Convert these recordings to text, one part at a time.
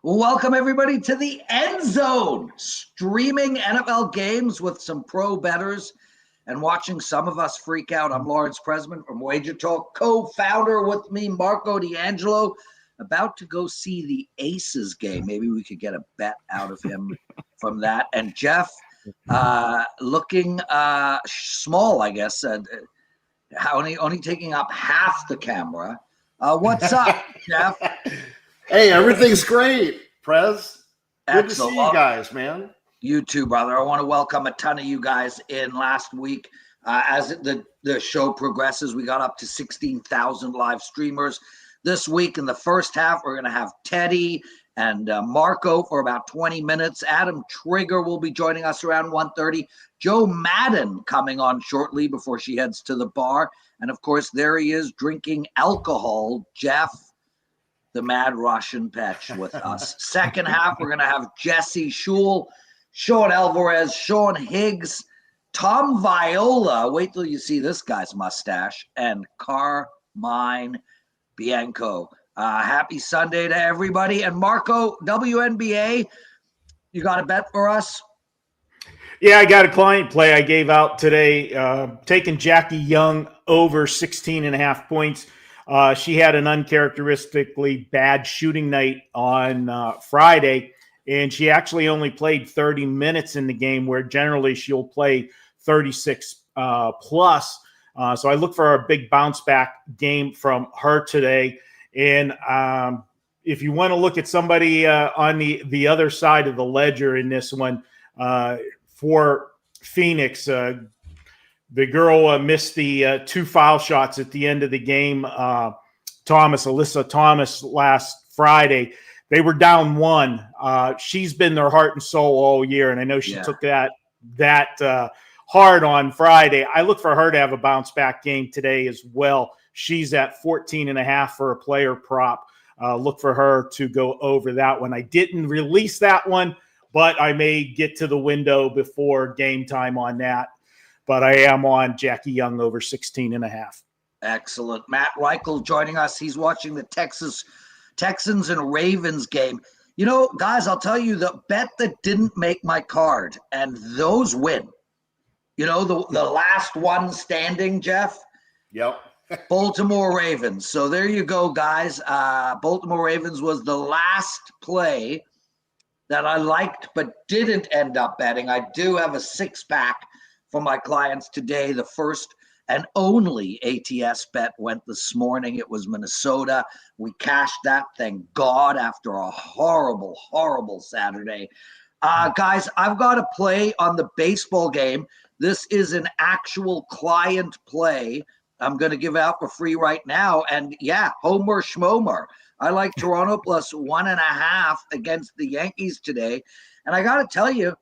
Welcome, everybody, to the End Zone, streaming NFL games with some pro bettors and watching some of us freak out. I'm Lawrence Presman from WagerTalk, co-founder with me, Marco D'Angelo, about to go see the Aces game. Maybe we could get a bet out of him from that. And Jeff, looking small, I guess, only taking up half the camera. What's up, Jeff? Hey, everything's great, Prez. Good to see you guys, man. You too, brother. I want to welcome a ton of you guys in last week. As the show progresses, we got up to 16,000 live streamers. This week in the first half, we're going to have Teddy and Marco for about 20 minutes. Adam Trigger will be joining us around 1:30. Joe Madden coming on shortly before she heads to the bar. And, of course, there he is drinking alcohol, Jeff, the Mad Russian Petch, with us. Second half, we're going to have Jesse Shule, Sean Alvarez, Sean Higgs, Tom Viola. Wait till you see this guy's mustache. And Carmine Bianco. Happy Sunday to everybody. And Marco, WNBA, you got a bet for us? Yeah, I got a client play I gave out today, taking Jackie Young over 16.5 points. She had an uncharacteristically bad shooting night on Friday, and she actually only played 30 minutes in the game, where generally she'll play 36 plus. So I look for a big bounce back game from her today. And if you want to look at somebody on the other side of the ledger in this one, for Phoenix, the girl missed the 2 foul shots at the end of the game. Alyssa Thomas last Friday. They were down 1. She's been their heart and soul all year, and I know she took that hard on Friday. I look for her to have a bounce back game today as well. She's at 14.5 for a player prop. Look for her to go over that one. I didn't release that one, but I may get to the window before game time on that. But I am on Jackie Young over 16.5. Excellent. Matt Reichel joining us. He's watching the Texans and Ravens game. You know, guys, I'll tell you the bet that didn't make my card, and those win. You know, the last one standing, Jeff? Yep. Baltimore Ravens. So there you go, guys. Baltimore Ravens was the last play that I liked but didn't end up betting. I do have a 6-pack for my clients today. The first and only ATS bet went this morning. It was Minnesota. We cashed that, thank God, after a horrible, horrible Saturday. Guys, I've got a play on the baseball game. This is an actual client play I'm going to give out for free right now. And yeah, Homer Schmomer. I like Toronto plus 1.5 against the Yankees today. And I got to tell you,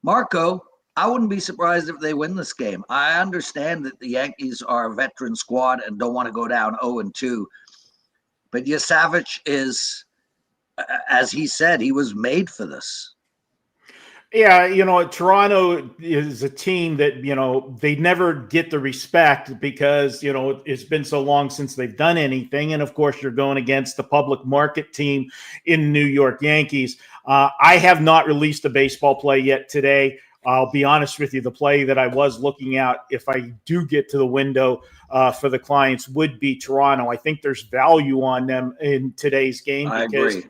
Marco, I wouldn't be surprised if they win this game. I understand that the Yankees are a veteran squad and don't want to go down 0-2. But Yasavich is, as he said, he was made for this. Yeah, you know, Toronto is a team that, you know, they never get the respect because, you know, it's been so long since they've done anything. And, of course, you're going against the public market team in New York Yankees. I have not released a baseball play yet today. I'll be honest with you, the play that I was looking at, if I do get to the window for the clients, would be Toronto. I think there's value on them in today's game. I agree.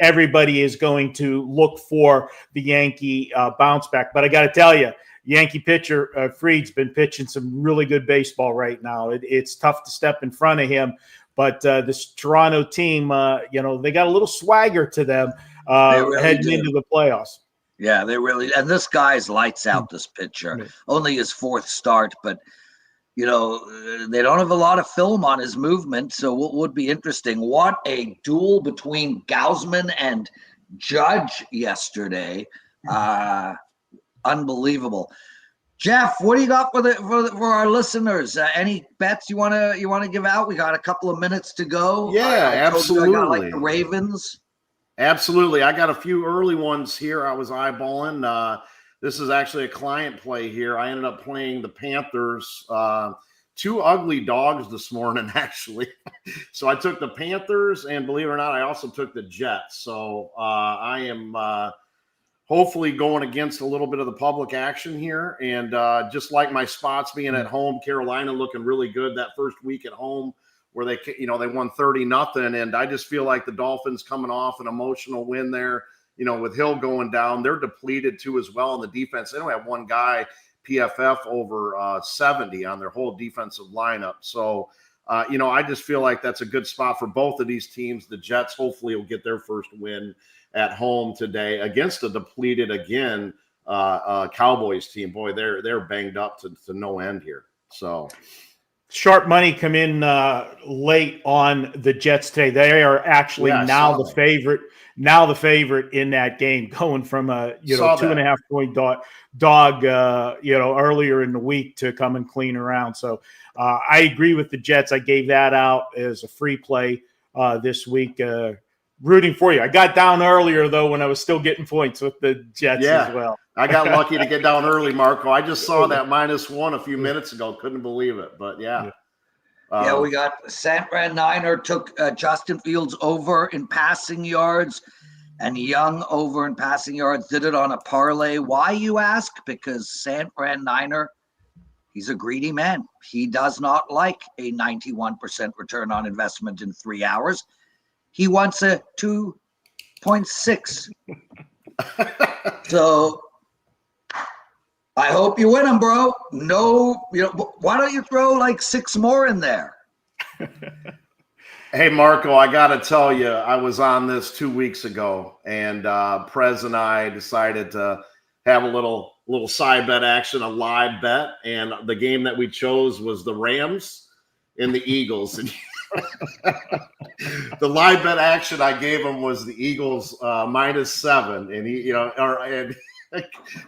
Everybody is going to look for the Yankee bounce back. But I got to tell you, Yankee pitcher Fried's been pitching some really good baseball right now. It's tough to step in front of him. But this Toronto team, you know, they got a little swagger to them heading into the playoffs. Yeah, they really – and this guy's lights out, this pitcher. Only his 4th start, but – you know, they don't have a lot of film on his movement, so what would be interesting? What a duel between Gausman and Judge yesterday. Unbelievable. Jeff, what do you got for our listeners? Any bets you want to give out? We got a couple of minutes to go. Yeah, absolutely. I got like the Ravens. Absolutely. I got a few early ones here I was eyeballing. This is actually a client play here. I ended up playing the Panthers two ugly dogs this morning, actually. So I took the Panthers, and believe it or not, I also took the Jets. So I am hopefully going against a little bit of the public action here. And just like my spots being at home, Carolina looking really good that first week at home where they won 30-0. And I just feel like the Dolphins coming off an emotional win there, with Hill going down, they're depleted too as well on the defense. They don't have one guy PFF over 70 on their whole defensive lineup. So, I just feel like that's a good spot for both of these teams. The Jets hopefully will get their first win at home today against a depleted again Cowboys team. Boy, they're banged up to no end here. So sharp money come in late on the Jets today. They are actually now the favorite. Now the favorite in that game, going from a 2.5 point dog earlier in the week to coming clean around. So I agree with the Jets. I gave that out as a free play this week. Rooting for you. I got down earlier though when I was still getting points with the Jets as well. I got lucky to get down early, Marco. I just saw that -1 a few minutes ago. Couldn't believe it, but yeah. We got San Fran Niner took Justin Fields over in passing yards and Young over in passing yards. Did it on a parlay. Why, you ask? Because San Fran Niner, he's a greedy man. He does not like a 91% return on investment in 3 hours. He wants a 2.6. So I hope you win them, bro. No, why don't you throw like 6 more in there? Hey, Marco, I got to tell you, I was on this 2 weeks ago, and Prez and I decided to have a little side bet action, a live bet, and the game that we chose was the Rams and the Eagles. And the live bet action I gave him was the Eagles -7, and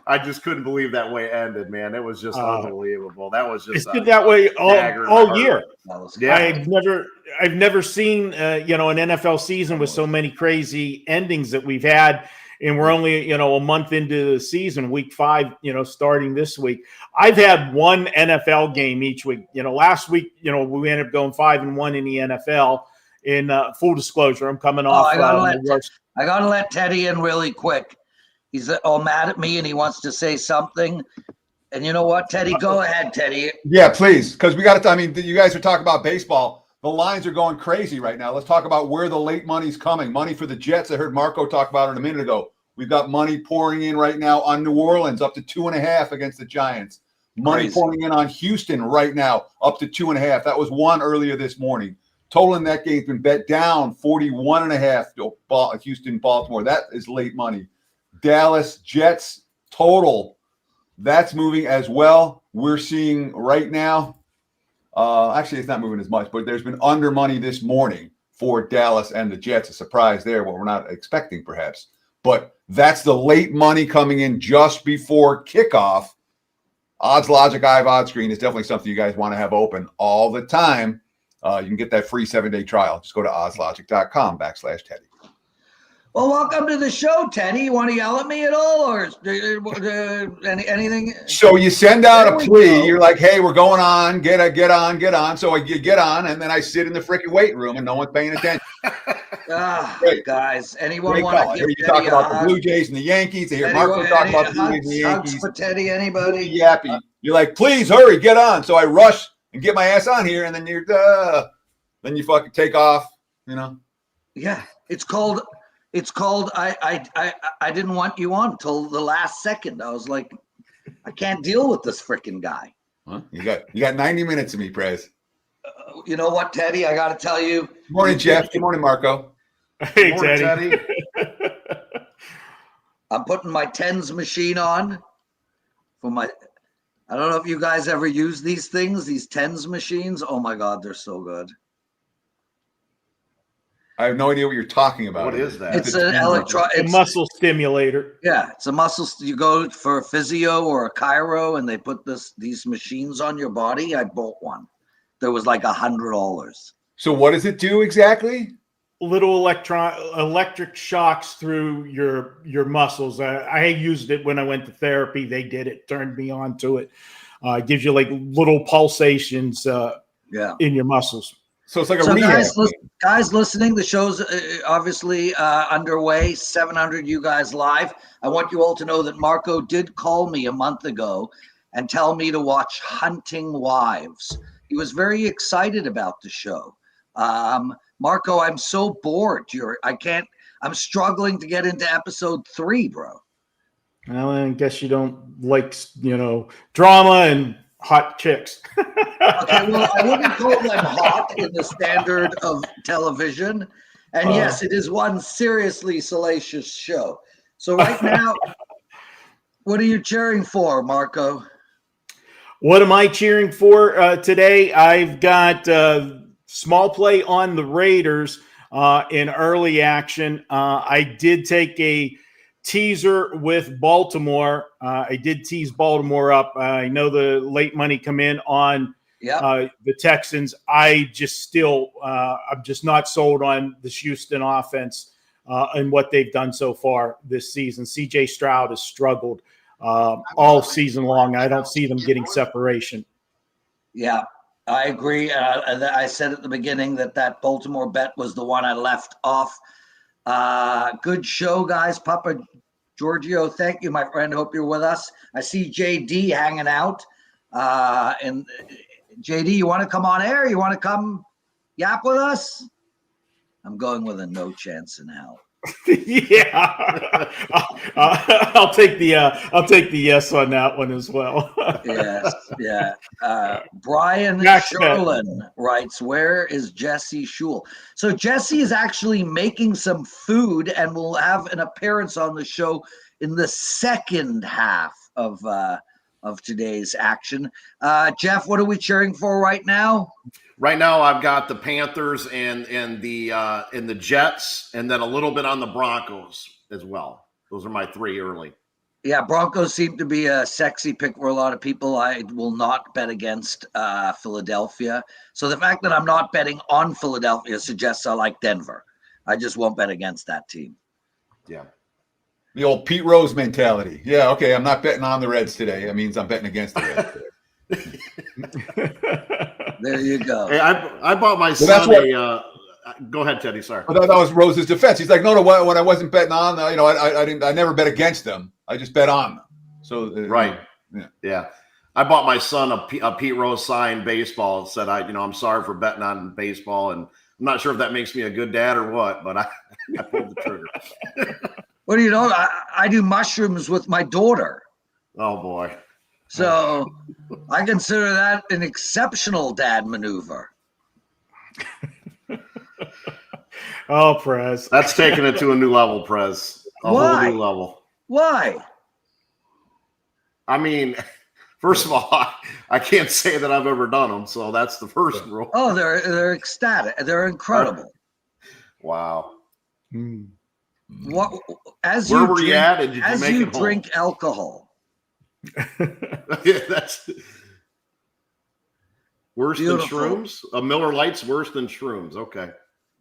I just couldn't believe that way ended, man. It was just unbelievable. That was just it's been that way all year. Yeah. I've never seen an NFL season with so many crazy endings that we've had, and we're only a month into the season, week 5, starting this week. I've had one NFL game each week. Last week, we ended up going 5-1 in the NFL. In full disclosure, I'm coming off. I gotta let Teddy in really quick. He's all mad at me and he wants to say something. And you know what, Teddy? Go ahead, Teddy. Yeah, please. Because we got to, you guys are talking about baseball. The lines are going crazy right now. Let's talk about where the late money's coming. Money for the Jets. I heard Marco talk about it a minute ago. We've got money pouring in right now on New Orleans, up to 2.5 against the Giants. Money pouring in on Houston right now, up to 2.5. That was 1 earlier this morning. Total in that game's been bet down 41.5. Houston, Baltimore. That is late money. Dallas Jets total, that's moving as well. We're seeing right now, actually it's not moving as much, but there's been under money this morning for Dallas and the Jets. A surprise there, what we're not expecting perhaps. But that's the late money coming in just before kickoff. Odds Logic Odds Screen is definitely something you guys want to have open all the time. You can get that free 7-day trial. Just go to oddslogic.com/Teddy. Well, welcome to the show, Teddy. You want to yell at me at all, or anything? So you send out a plea. You're like, "Hey, we're going on. Get on." So you get on, and then I sit in the freaking waiting room, and no one's paying attention. Guys, anyone want to hear you talk about the Blue Jays and the Yankees? I hear Marco talk about the Blue Jays and the Yankees. Hugs for Teddy, anybody? Yappy. You're like, "Please hurry, get on." So I rush and get my ass on here, and then then you fucking take off. Yeah, it's called. I didn't want you on until the last second. I was like, I can't deal with this freaking guy. Huh? You got 90 minutes of me, Prez. You know what, Teddy? I got to tell you. Good morning, Jeff. Good morning, Marco. Hey, morning, Teddy. I'm putting my tens machine on for my. I don't know if you guys ever use these things, these tens machines. Oh my God, they're so good. I have no idea what you're talking about. What is that? It's a muscle stimulator. Yeah, it's a muscle. You go for a physio or a chiro, and they put these machines on your body. I bought one. There was like $100. So what does it do exactly? Little electric shocks through your muscles. I used it when I went to therapy. They did it, turned me on to it. Gives you like little pulsations in your muscles. So it's like a rehab. Guys listening, the show's obviously underway. 700 you guys live. I want you all to know that Marco did call me a month ago and tell me to watch Hunting Wives. He was very excited about the show. Marco, I'm so bored. I'm struggling to get into episode 3, bro. Well, I guess you don't like, drama and hot chicks. Okay, well, I wouldn't call them hot in the standard of television. And yes, it is one seriously salacious show. So right now, what are you cheering for, Marco? What am I cheering for today? I've got small play on the Raiders in early action. I did take a teaser with Baltimore. I did tease Baltimore up. I know the late money come in on the Texans. I'm just not sold on the Houston offense and what they've done so far this season. CJ Stroud has struggled all season long. I don't see them getting separation. Yeah, I agree. I said at the beginning that Baltimore bet was the one I left off. Good show, guys. Papa Giorgio, thank you, my friend. Hope you're with us. I see JD hanging out. And JD, you want to come on air? You want to come yap with us? I'm going with a no chance in hell. Yeah, I'll take the yes on that one as well. Yes, yeah. Brian Sherlin writes, "Where is Jesse Shule?" So Jesse is actually making some food and will have an appearance on the show in the second half of today's action. Jeff, what are we cheering for right now? Right now, I've got the Panthers and the Jets, and then a little bit on the Broncos as well. Those are my 3 early. Yeah, Broncos seem to be a sexy pick for a lot of people. I will not bet against Philadelphia. So the fact that I'm not betting on Philadelphia suggests I like Denver. I just won't bet against that team. Yeah. The old Pete Rose mentality. Yeah, okay, I'm not betting on the Reds today. That means I'm betting against the Reds today. There you go. Hey, I bought my son go ahead, Teddy. Sorry. That was Rose's defense. He's like, no. When I wasn't betting on, I never bet against them. I just bet on them. So right. Yeah. I bought my son a Pete Rose signed baseball. Said I'm sorry for betting on baseball, and I'm not sure if that makes me a good dad or what, but I pulled the trigger. What do you know? I do mushrooms with my daughter. Oh boy. So I consider that an exceptional dad maneuver. Oh, Prez. That's taking it to a new level, Prez. Why? Whole new level. Why? I mean, first of all, I can't say that I've ever done them, so that's the first rule. Oh, they're ecstatic. They're incredible. Wow. What? Where were you at? Did you as make you it home? drink alcohol. Yeah, that's worse Beautiful. than shrooms. A Miller Lite's worse than shrooms. Okay.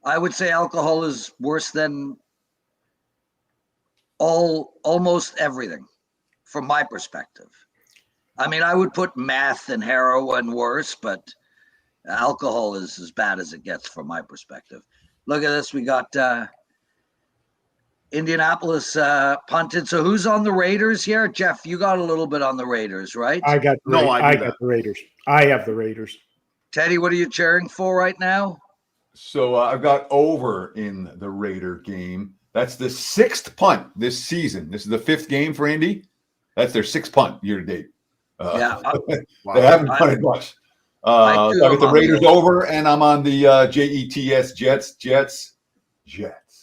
I would say alcohol is worse than almost everything, from my perspective. I mean, I would put meth and heroin worse, but alcohol is as bad as it gets from my perspective. Look at this. We got Indianapolis punted. So who's on the Raiders here? Jeff, you got a little bit on the Raiders, right? I got the Raiders. I have the Raiders. Teddy, what are you cheering for right now? So I've got over in the Raider game. That's the 6th punt this season. This is the 5th game for Indy. That's their 6th punt year to date. They haven't punted much. I got the Raiders over, and I'm on the Jets.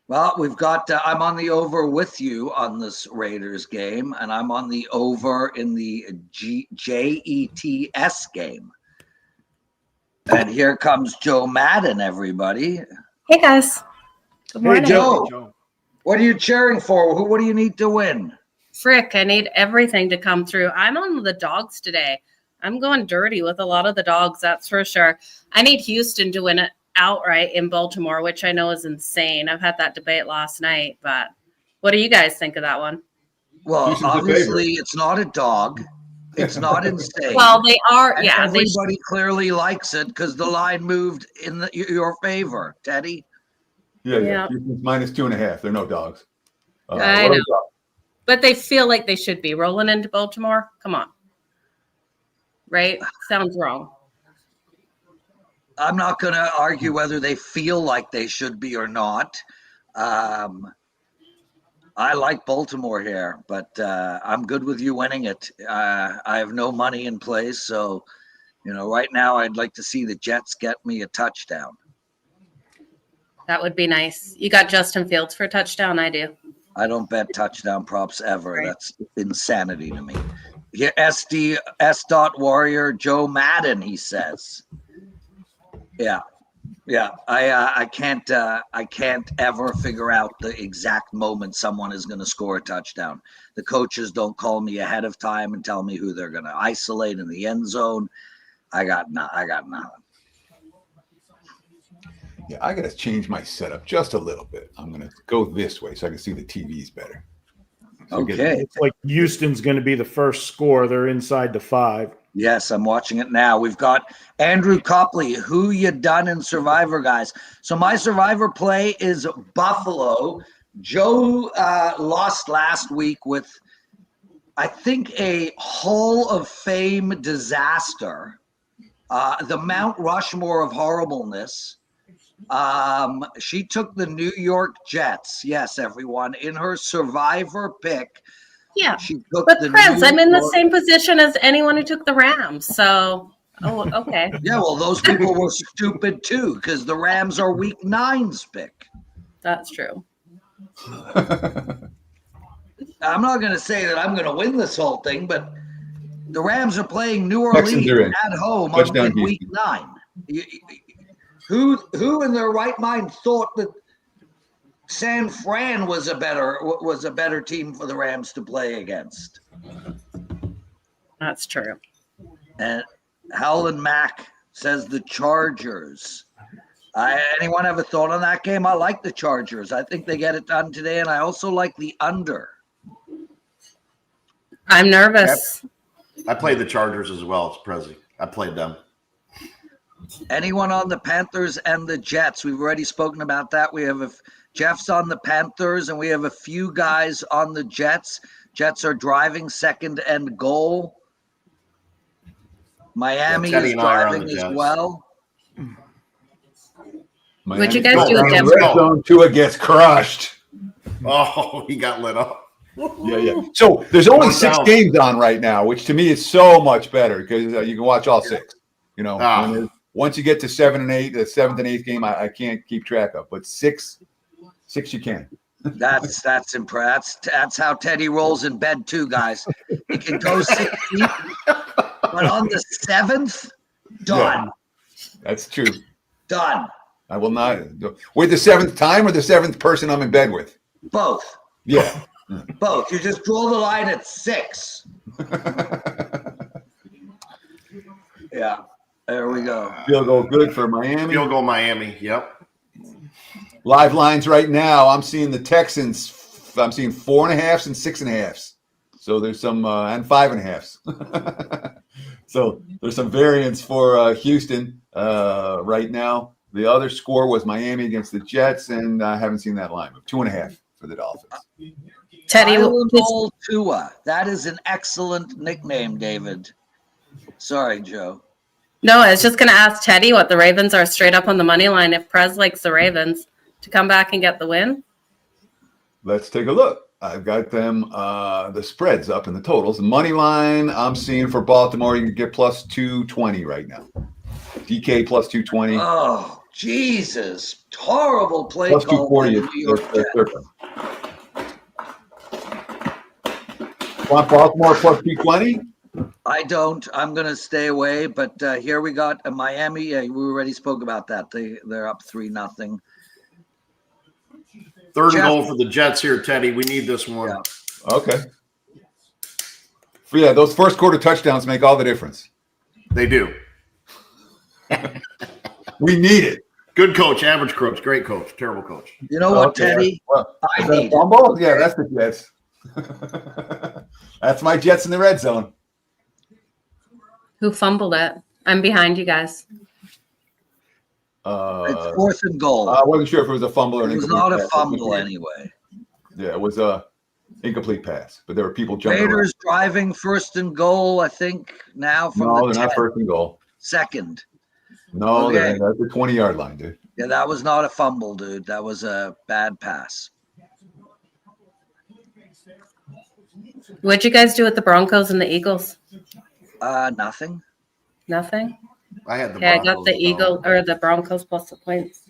Well, we've got, I'm on the over with you on this Raiders game, and I'm on the over in the Jets game. And here comes Joe Madden, everybody. Hey, guys. Good morning. Hey, Joe. What are you cheering for? What do you need to win? Frick, I need everything to come through. I'm on the dogs today. I'm going dirty with a lot of the dogs, that's for sure. I need Houston to win it outright in Baltimore, which I know is insane. I've had that debate last night, but what do you guys think of that one? Well, obviously, it's not a dog. It's not insane. Well, they are. And Yeah, they everybody clearly likes it because the line moved in your favor, Teddy. Yeah. Houston's -2.5. They're no dogs. I know. But they feel like they should be rolling into Baltimore. Come on. Right? Sounds wrong. I'm not going to argue whether they feel like they should be or not. I like Baltimore here, but I'm good with you winning it. I have no money in place, so right now I'd like to see the Jets get me a touchdown. That would be nice. You got Justin Fields for a touchdown? I do. I don't bet touchdown props ever. Right. That's insanity to me. Here, S. Warrior Joe Madden, he says. Yeah. I can't ever figure out the exact moment someone is going to score a touchdown. The coaches don't call me ahead of time and tell me who they're going to isolate in the end zone. I got nothing. Yeah, I got to change my setup just a little bit. I'm going to go this way so I can see the TVs better. So Okay. It's like Houston's going to be the first score. They're inside the 5. Yes, I'm watching it now. We've got Andrew Copley. Who you done in Survivor, guys? So my Survivor play is Buffalo. Joe lost last week with, I think, a Hall of Fame disaster. The Mount Rushmore of horribleness. She took the New York Jets. Yes, everyone, in her Survivor pick. Yeah. She took But the Prez, New I'm in the York- same position as anyone who took the Rams. So, okay. Yeah, well, those people were stupid too because the Rams are Week 9's pick. That's true. I'm not going to say that I'm going to win this whole thing, but the Rams are playing New Texans are Orleans in. at home Touchdown in Week 9. Who in their right mind thought that San Fran was a better team for the Rams to play against? That's true. And Howland Mack says the Chargers. Anyone have a thought on that game? I like the Chargers. I think they get it done today, and I also like the under. I'm nervous. I played the Chargers as well as Prezi. I played them. Anyone on the Panthers and the Jets? We've already spoken about that. We have Jeff's on the Panthers, and we have a few guys on the Jets. Jets are driving second and goal. Miami Teddy is and I are on driving the as Jets. well. What'd you guys do with in them? the red zone, Tua gets crushed. Oh, he got lit up. Yeah. So there's only One 6 down. games on right now, which to me is so much better because you can watch all 6. Once you get to 7 and 8, the 7th and 8th game, I can't keep track of. But 6 you can. That's impressive. That's how Teddy rolls in bed too, guys. He can go 6 deep, but on the 7th, done. Yeah, that's true. Done. I will not. With the 7th time or the 7th person I'm in bed with? Both. Yeah. Both. You just draw the line at 6. Yeah. There we go. Field goal good for Miami. Field goal Miami. Yep. Live lines right now. I'm seeing the Texans. I'm seeing 4.5s and 6.5s. So there's some and 5.5s. So there's some variance for Houston right now. The other score was Miami against the Jets, and I haven't seen that line. 2.5 for the Dolphins. Teddy, Tylenol Tua. That is an excellent nickname, David. Sorry, Joe. no, I was just going to ask Teddy what the Ravens are straight up on the money line if Prez likes the Ravens to come back and get the win. Let's take a look. I've got them, the spreads up in the totals. The money line I'm seeing for Baltimore, you can get plus 220 right now. DK plus 220. Oh, Jesus. Horrible play Plus call. by 240. the New York Jets. Want Baltimore plus 220? I don't. I'm going to stay away. But here we got Miami. Yeah, we already spoke about that. They're up 3-0. Third Jeff. and goal for the Jets here, Teddy. We need this one. Yeah. Okay. Yeah, those first quarter touchdowns make all the difference. They do. We need it. Good coach, average coach, great coach, terrible coach. You know what, Okay. Teddy? Well, I is that a need it. fumble? Yeah, that's the Jets. That's my Jets in the red zone. Who fumbled it? I'm behind you guys. It's 4th and goal. I wasn't sure if it was a fumble or an It was incomplete not a pass. fumble anyway. Yeah, it was a incomplete pass, but there were people jumping Raiders driving 1st and goal, I think, now from around. No, the they're not 10. 1st and goal. 2nd. No, Okay. they're at the 20-yard line, dude. Yeah, that was not a fumble, dude. That was a bad pass. What'd you guys do with the Broncos and the Eagles? Nothing. Nothing? I had the Yeah, I Broncos. got the Eagle or the Broncos plus the points.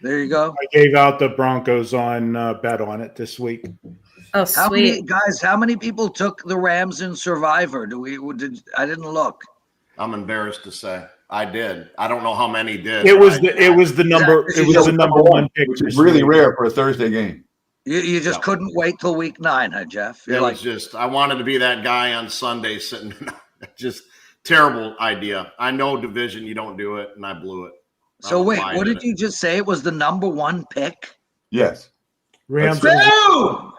There you go. I gave out the Broncos on bet on it this week. Oh, How many sweet. guys? How many people took the Rams in Survivor? I didn't look. I'm embarrassed to say I did. I don't know how many did. It was the number one pick, which is really rare for a Thursday game. You just couldn't wait till week 9, huh, Jeff? You're It like, was just I wanted to be that guy on Sunday sitting. Just terrible idea. I know division, you don't do it, and I blew it. so wait, what did you just say? It was the number 1 pick? Yes. Rams. Boom!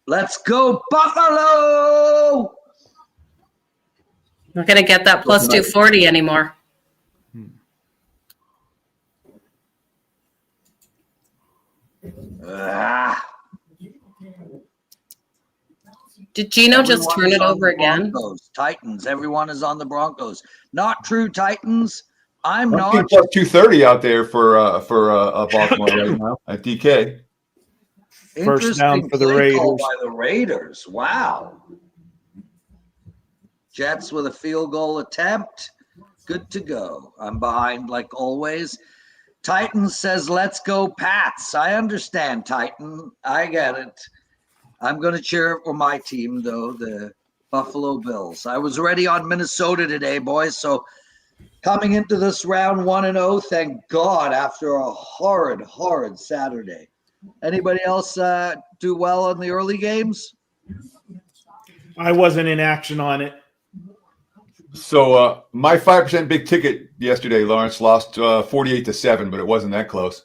Let's go, Buffalo! Not gonna get that plus 240 anymore. Did Gino just turn it over again? Broncos, Titans. Everyone is on the Broncos. Not true, Titans. I'm seeing not. plus 230 out there for Baltimore right now at DK. First down for the play call Raiders. by the Raiders. Wow. Jets with a field goal attempt. Good to go. I'm behind like always. Titans says, let's go Pats. I understand, Titan. I get it. I'm going to cheer for my team, though, the Buffalo Bills. I was ready on Minnesota today, boys. So coming into this round 1-0, thank God, after a horrid Saturday. Anybody else do well in the early games? I wasn't in action on it. So my 5% big ticket yesterday, Lawrence, lost 48-7, but it wasn't that close.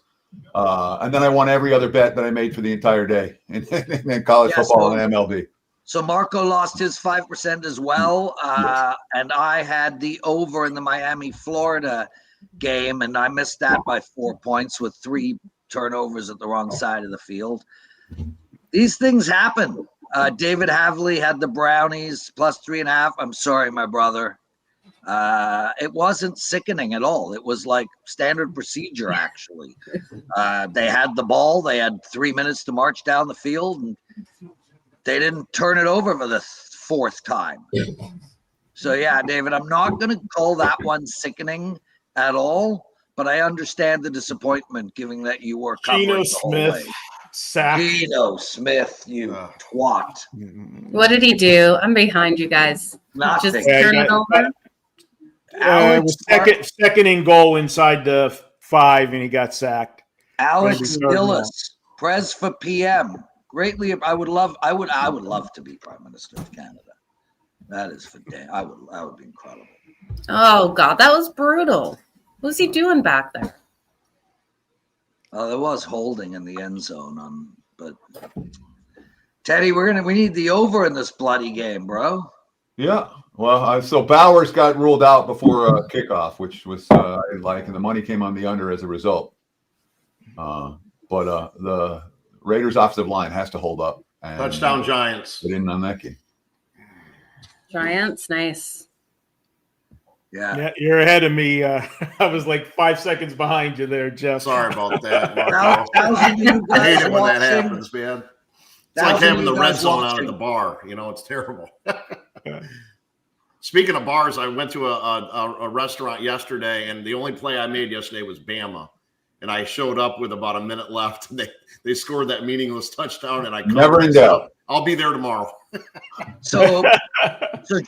And then I won every other bet that I made for the entire day in college football and MLB. So Marco lost his 5% as well. And I had the over in the Miami-Florida game, and I missed that by 4 points with 3 turnovers at the wrong side of the field. These things happen. David Havley had the Brownies plus 3.5. I'm sorry, my brother. It wasn't sickening at all. It was like standard procedure, actually. They had the ball. They had 3 minutes to march down the field, and they didn't turn it over for the 4th time. So, yeah, David, I'm not going to call that one sickening at all, but I understand the disappointment given that you were covering Geno the whole way. Smith sack. Geno Smith, you twat. What did he do? I'm behind you guys. Nothing. Just turn it over. It was second and goal inside the 5, and he got sacked. Alex Gillis, Prez for PM. Greatly, I would love to be Prime Minister of Canada. That is for day. I would be incredible. Oh God, that was brutal. What's he doing back there? There was holding in the end zone but Teddy, we need the over in this bloody game, bro. Yeah. Well, so Bowers got ruled out before kickoff, which was and the money came on the under as a result. But the Raiders' offensive line has to hold up. And touchdown Giants. They didn't on that game. Giants, nice. Yeah, you're ahead of me. I was like 5 seconds behind you there, Jeff. Sorry about that, Marco. I hate it when that happens, man. It's like having the red zone out at the bar. It's terrible. Speaking of bars, I went to a restaurant yesterday, and the only play I made yesterday was Bama. And I showed up with about a minute left. And they scored that meaningless touchdown, and I never in doubt. I'll be there tomorrow. So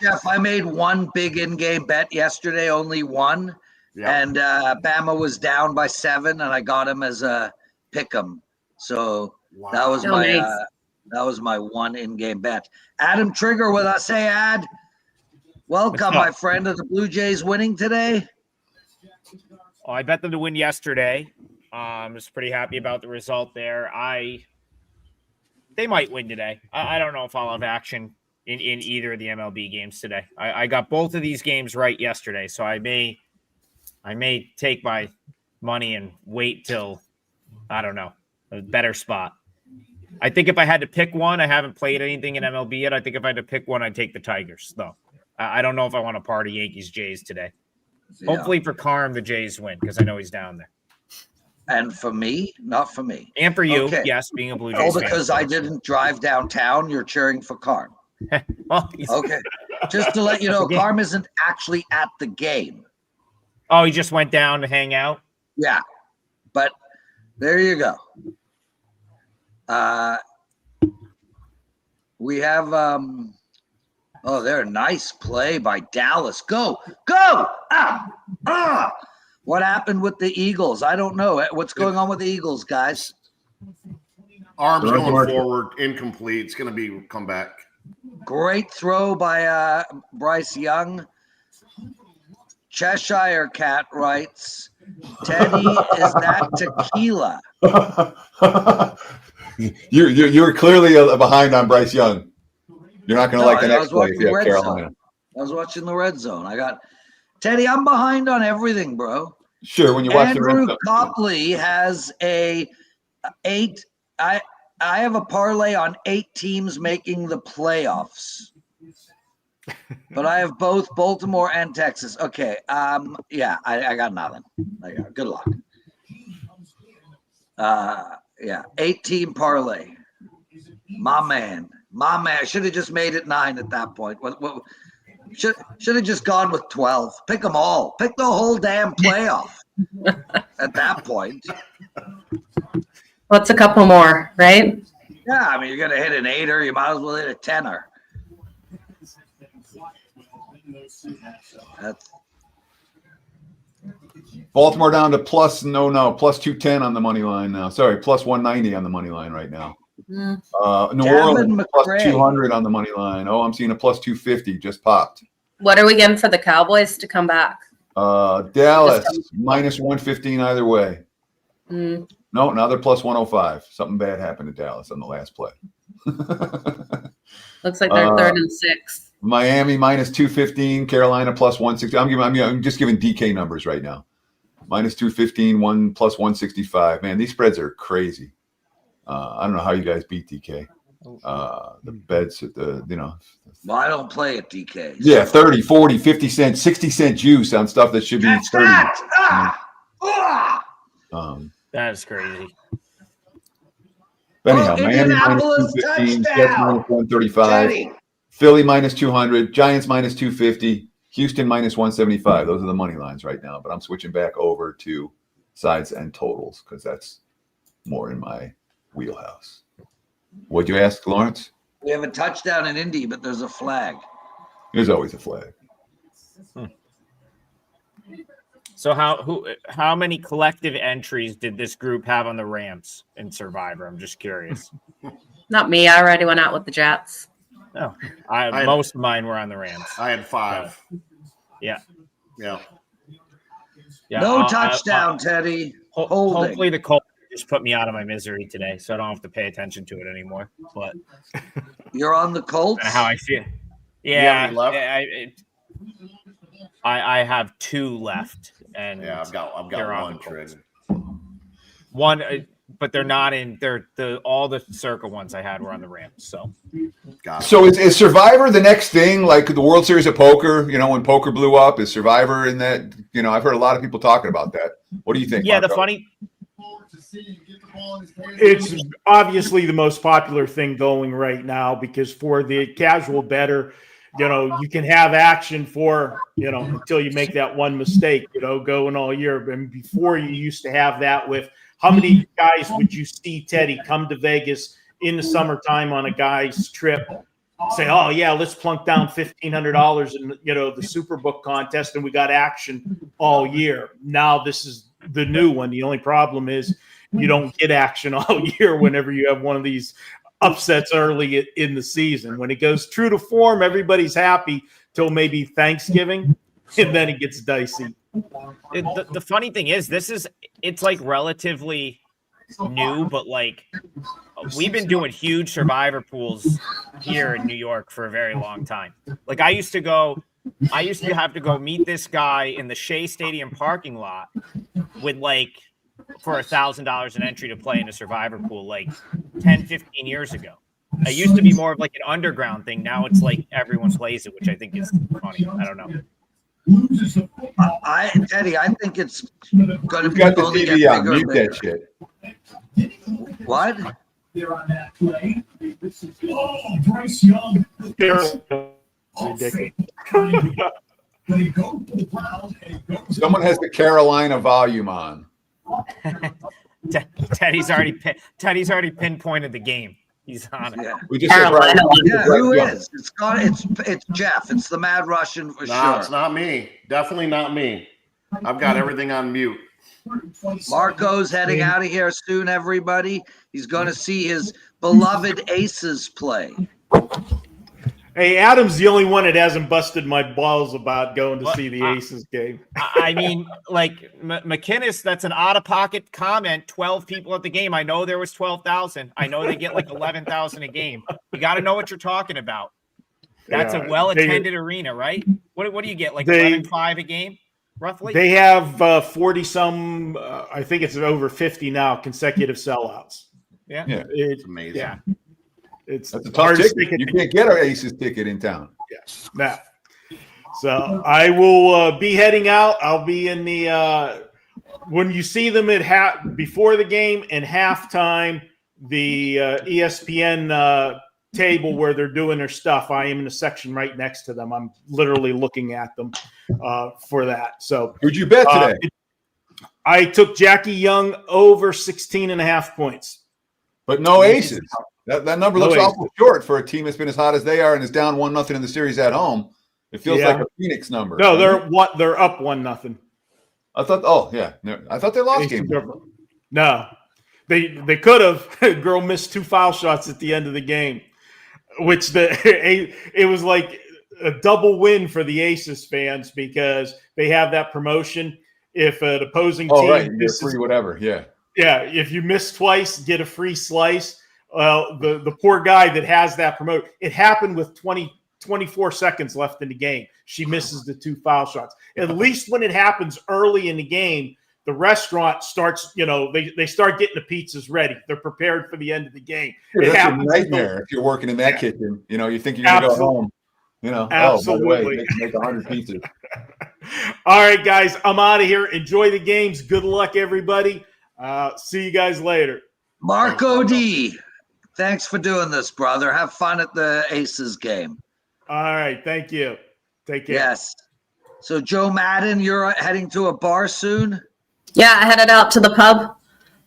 Jeff, I made one big in-game bet yesterday, only one, and Bama was down by 7, and I got him as a pick'em. So that was my one in-game bet. Adam Trigger with us. Hey, Ad. Welcome, my friend. Are the Blue Jays winning today? Well, I bet them to win yesterday. I was pretty happy about the result there. They might win today. I don't know if I'll have action in either of the MLB games today. I got both of these games right yesterday, so I may take my money and wait till, I don't know, a better spot. I think if I had to pick one, I haven't played anything in MLB yet. I think if I had to pick one, I'd take the Tigers, though. I don't know if I want to party Yankees-Jays today. Yeah. Hopefully for Carm, the Jays win, because I know he's down there. And for me, not for me. And for you, Okay. yes, being a Blue Jays Oh, because fan. I didn't drive downtown, you're cheering for Carm. Well, Okay. Just to let you know, Carm isn't actually at the game. oh, he just went down to hang out? Yeah. But there you go. We have they're a nice play by Dallas. Go! What happened with the Eagles? I don't know. What's going on with the Eagles, guys? Arms going forward, incomplete. It's going to be come back. Great throw by Bryce Young. Cheshire Cat writes, Teddy, is that tequila? You're clearly behind on Bryce Young. You're not going to like the next play if you have Carolina. I was watching the red zone. I got Teddy. I'm behind on everything, bro. Sure, when you watch the red Andrew zone. Copley has a 8. I have a parlay on 8 teams making the playoffs. But I have both Baltimore and Texas. Okay. Yeah, I got nothing. Good luck. Yeah, 8-team parlay. My man. I should have just made it 9 at that point. What should have just gone with 12. Pick them all. Pick the whole damn playoff at that point. What's a couple more, right? Yeah, I mean, you're going to hit an 8er. You might as well hit a 10er. That's Baltimore down to plus 210 on the money line now. Sorry, plus 190 on the money line right now. New Orleans plus 200 on the money line. Oh, I'm seeing a plus 250 just popped. What are we getting for the Cowboys to come back? Dallas minus 115 either way. Mm. No, now they're plus 105. Something bad happened to Dallas on the last play. Looks like they're 3rd and 6. Miami minus 215, Carolina plus 160. I'm just giving DK numbers right now. Minus 215, plus 165. Man, these spreads are crazy. I don't know how you guys beat DK. The bets at well, I don't play at DK. So. Yeah, 30, 40, 50 cents, 60 cent juice on stuff that should be 30. That is crazy. Anyhow, Miami minus 215, Jets minus 135, Philly minus 200, Giants minus 250, Houston minus 175. Those are the money lines right now, but I'm switching back over to sides and totals because that's more in my wheelhouse. What'd you ask, Lawrence? We have a touchdown in Indy, but there's a flag. There's always a flag. So how many collective entries did this group have on the Rams in Survivor? I'm just curious. Not me. I already went out with the Jets. No, most of mine were on the Rams. I had 5. Yeah. No touchdown, Teddy. Hopefully the Colts just put me out of my misery today, so I don't have to pay attention to it anymore. But you're on the Colts. How I feel. Yeah, I have 2 left, and I've got one traded. One, but they're not in. They're all the circle ones I had were on the Rams. So, so is Survivor the next thing, like the World Series of Poker? You know, when poker blew up, is Survivor in that? You know, I've heard a lot of people talking about that. What do you think? Yeah, Marco? It's obviously the most popular thing going right now because for the casual bettor, you know, you can have action for, you know, until you make that one mistake, you know, going all year. And before you used to have that with how many guys would you see, Teddy, come to Vegas in the summertime on a guy's trip, say, oh, yeah, let's plunk down $1,500 in, you know, the Superbook contest, and we got action all year. Now this is the new one. The only problem is you don't get action all year whenever you have one of these upsets early in the season. When it goes true to form, everybody's happy till maybe Thanksgiving, and then it gets dicey. The funny thing is, it's like relatively new, but like we've been doing huge survivor pools here in New York for a very long time. Like I used to have to go meet this guy in the Shea Stadium parking lot with like for $1,000 an entry to play in a survivor pool like 10, 15 years ago. It used to be more of like an underground thing. Now it's like everyone plays it, which I think is funny. I don't know. Teddy, I think it's going to be got the only TV get on. bigger and Mute bigger. that shit. What? There on that play. This is Bryce Young. Someone has the Carolina volume on. Teddy's already pinpointed the game. He's on it. Yeah. We just said Bryce. Yeah, who is? It's Jeff. It's the Mad Russian for No, sure. it's not me. Definitely not me. I've got everything on mute. Marco's heading out of here soon, everybody. He's going to see his beloved Aces play. Hey, Adam's the only one that hasn't busted my balls about going to see the Aces game. I mean, like McKinnis, that's an out-of-pocket comment. 12 people at the game. I know there was 12,000. I know they get like 11,000 a game. You got to know what you're talking about. That's a well-attended arena, right? What do you get? Like 11.5 a game, roughly? They have 40-some, I think it's over 50 now, consecutive sellouts. Yeah. It's amazing. Yeah. That's a tough ticket. You can't get our Aces ticket in town. Yes. No. So I will be heading out. I'll be in the when you see them at before the game and halftime, the ESPN table where they're doing their stuff. I am in the section right next to them. I'm literally looking at them for that. So who'd you bet today? I took Jackie Young over 16.5 points. But no Aces. That number looks awful short for a team that's been as hot as they are and is down 1-0 in the series at home. It feels like a Phoenix number. No, they're up 1-0. I thought. Oh yeah, I thought they lost game. No, they could have. Girl missed 2 foul shots at the end of the game, which it was like a double win for the Aces fans because they have that promotion. If an opposing team misses free whatever, if you miss twice, get a free slice. Well, the poor guy that has that promote, it happened with 24 seconds left in the game. She misses the 2 foul shots. At least when it happens early in the game, the restaurant starts, they start getting the pizzas ready. They're prepared for the end of the game. That's a nightmare if you're working in that kitchen. You think you're going to go home. Absolutely. Oh, by the way, make 100 pizzas. All right, guys, I'm out of here. Enjoy the games. Good luck, everybody. See you guys later. Marco D. Thanks for doing this, brother. Have fun at the Aces game. All right. Thank you. Take care. Yes. So, Joe Madden, you're heading to a bar soon? Yeah, I headed out to the pub.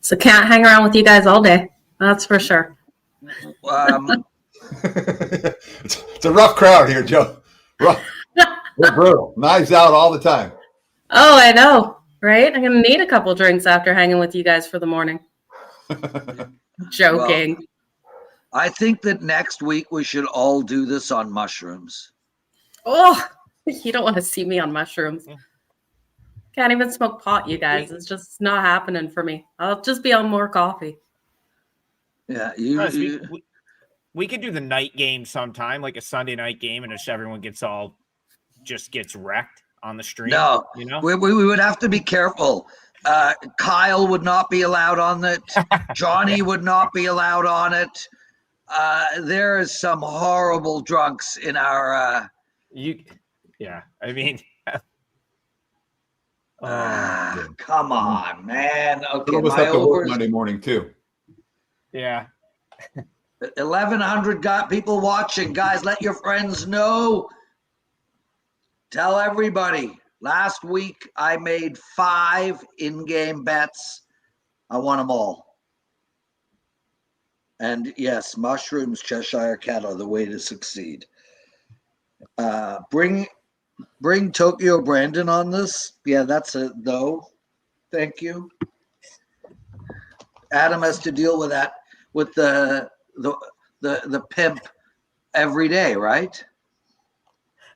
So can't hang around with you guys all day. That's for sure. It's a rough crowd here, Joe. Rough. They're brutal. Knives out all the time. Oh, I know. Right? I'm going to need a couple drinks after hanging with you guys for the morning. Joking. Well, I think that next week we should all do this on mushrooms. Oh, you don't want to see me on mushrooms. Can't even smoke pot, you guys. It's just not happening for me. I'll just be on more coffee. Yeah, we could do the night game sometime, like a Sunday night game, and if everyone gets wrecked on the stream. No, we would have to be careful. Kyle would not be allowed on it. Johnny would not be allowed on it. There is some horrible drunks in our. Come on, man. Okay, some of us have to work Monday morning too. Yeah. 1,100 people watching. Guys, let your friends know. Tell everybody. Last week, I made 5 in-game bets. I won them all. And yes, mushrooms, Cheshire Cat are the way to succeed. Bring Tokyo Brandon on this. Yeah, that's a no. Thank you. Adam has to deal with that with the pimp every day, right?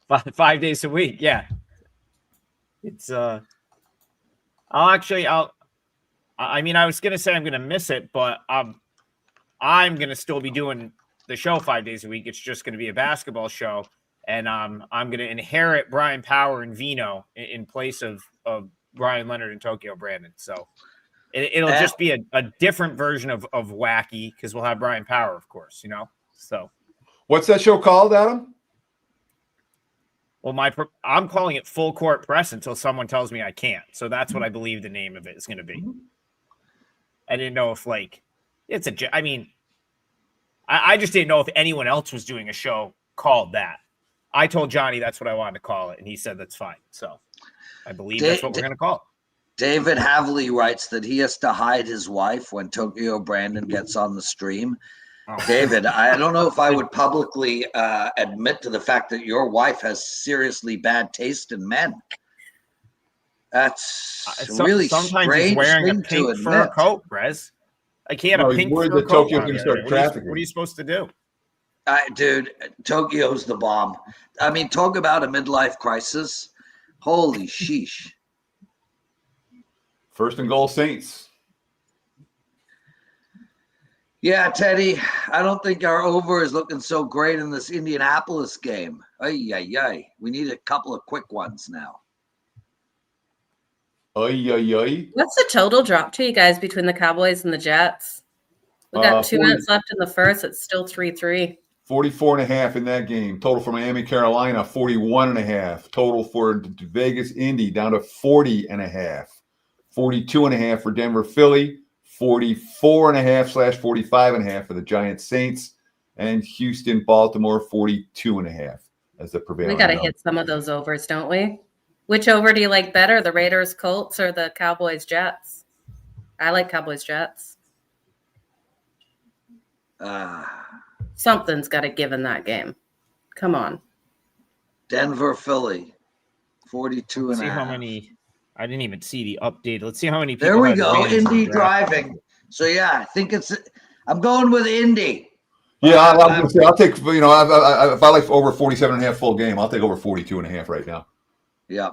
5 days a week, yeah. It's I'll I mean, I was going to say I'm going to miss it, but I'm going to still be doing the show 5 days a week. It's just going to be a basketball show. And I'm going to inherit Brian Power and Vino in place of Brian Leonard and Tokyo Brandon. So it'll just be a different version of wacky because we'll have Brian Power, of course, you know? So What's that show called, Adam? well, I'm calling it Full Court Press until someone tells me I can't. So that's what I believe the name of it is going to be. I didn't know if I mean, I just didn't know if anyone else was doing a show called that. I told Johnny that's what I wanted to call it, and he said that's fine. So I believe that's what we're going to call it. David Havley writes that he has to hide his wife when Tokyo Brandon gets on the stream. Oh. David, I don't know if I would publicly admit to the fact that your wife has seriously bad taste in men. That's really sometimes strange he's wearing thing a pink to fur admit. coat, Brez. Like he had a pink worried fur that coat. Tokyo's on gonna the start other day. trafficking. What are you supposed to do? Dude, Tokyo's the bomb. I mean, talk about a midlife crisis. Holy sheesh. First and goal, Saints. Yeah, Teddy, I don't think our over is looking so great in this Indianapolis game. Ay, ay, ay. We need a couple of quick ones now. Ay, ay, ay. What's the total drop to you guys between the Cowboys and the Jets? We got 2 minutes left in the first. It's still 3-3. 44.5 in that game. Total for Miami, Carolina, 41.5. Total for Vegas, Indy, down to 40.5. 42.5 for Denver, Philly. 44.5/45.5 for the Giants, Saints. And Houston, Baltimore, 42.5 as the prevailing. We got to hit some of those overs, don't we? Which over do you like better, the Raiders, Colts, or the Cowboys, Jets? I like Cowboys, Jets. Something's got to give in that game. Come on. Denver, Philly, 42 Let's and see a how half. many. I didn't even see the update. Let's see how many people. There we had go. Raiders in Indy the draft. driving. So, yeah, I think I'm going with Indy. Yeah, I was going to say, I'll take, if I like over 47.5 full game, I'll take over 42.5 right now. Yeah.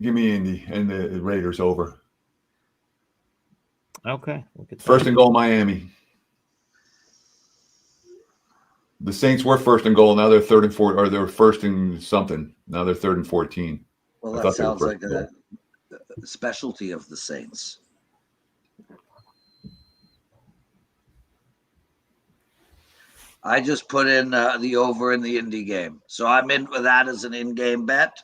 Give me Indy and the Raiders over. Okay. We'll get First and goal, Miami. The Saints were first and goal. Now they're third and 4, or they're first and something. Now they're third and 14. Well, I that thought they were sounds first like and a specialty of the Saints. I just put in the over in the Indy game. So I'm in with that as an in-game bet.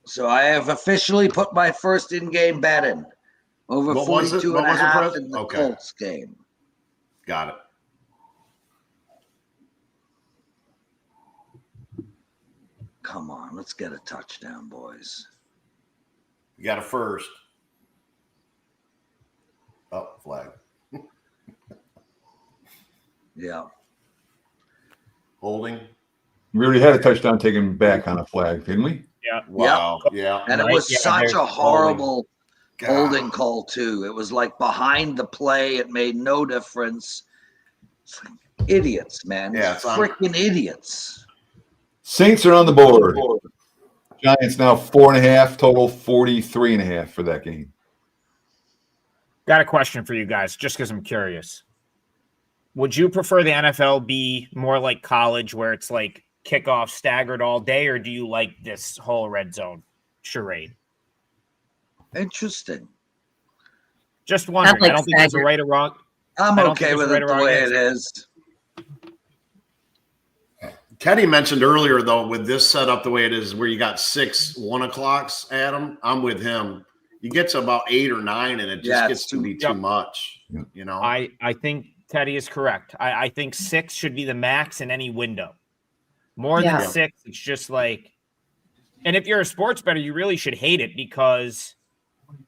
So I have officially put my first in-game bet in. Over What was it? 42 What and a was it, half Prez? in the Okay. Colts game. Got it. Come on, let's get a touchdown, boys. You got a first. Oh, flag. Yeah. Holding. We already had a touchdown taken back on a flag, didn't we? Yeah. Wow. Yeah. And it Right, was yeah, such there's a horrible God. holding call, too. It was like behind the play. It made no difference. It's like idiots, man. Yeah, it's on- freaking idiots. Saints are on the board. Giants now 4.5, total 43.5 for that game. Got a question for you guys, just because I'm curious. Would you prefer the NFL be more like college, where it's like kickoff staggered all day, or do you like this whole red zone charade? Interesting. Just wondering. like I don't think there's a staggered. right or wrong. I'm I don't okay think with there's it right the or wrong way answer. it is. Teddy mentioned earlier, though, with this setup the way it is, where you got 6 1 o'clocks, Adam, I'm with him. You get to about 8 or 9, and it just Yeah, gets it's to be too much. You know, I think Teddy is correct. I think 6 should be the max in any window. More Yeah. than 6, it's just like, and if you're a sports bettor, you really should hate it because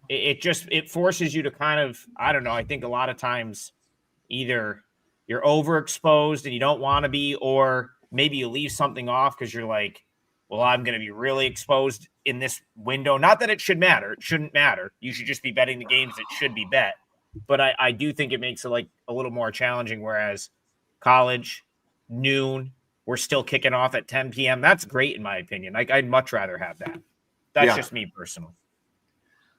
it forces you to kind of, I don't know, I think a lot of times either you're overexposed and you don't want to be, or maybe you leave something off because you're like, well, I'm going to be really exposed in this window. Not that it should matter. It shouldn't matter. You should just be betting the games that should be bet. But I do think it makes it like a little more challenging, whereas college, noon, we're still kicking off at 10 p.m. That's great, in my opinion. Like, I'd much rather have that. That's just me personally.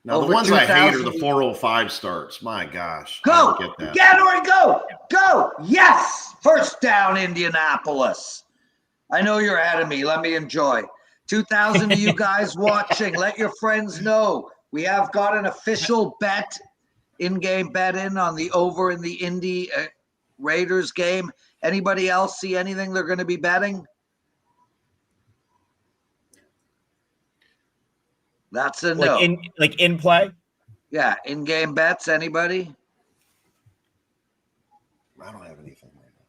Now, Over the ones I hate are 2,000. the 4:05 starts. My gosh. I Go! don't get that. Gatorade, go! Go! Yes! First down, Indianapolis. I know you're ahead of me. Let me enjoy. 2,000 of you guys watching. Let your friends know. We have got an official bet, in-game bet in on the over in the Indy Raiders game. Anybody else see anything they're going to be betting? That's a no. In play? Yeah, in-game bets. Anybody? I don't have anything right now.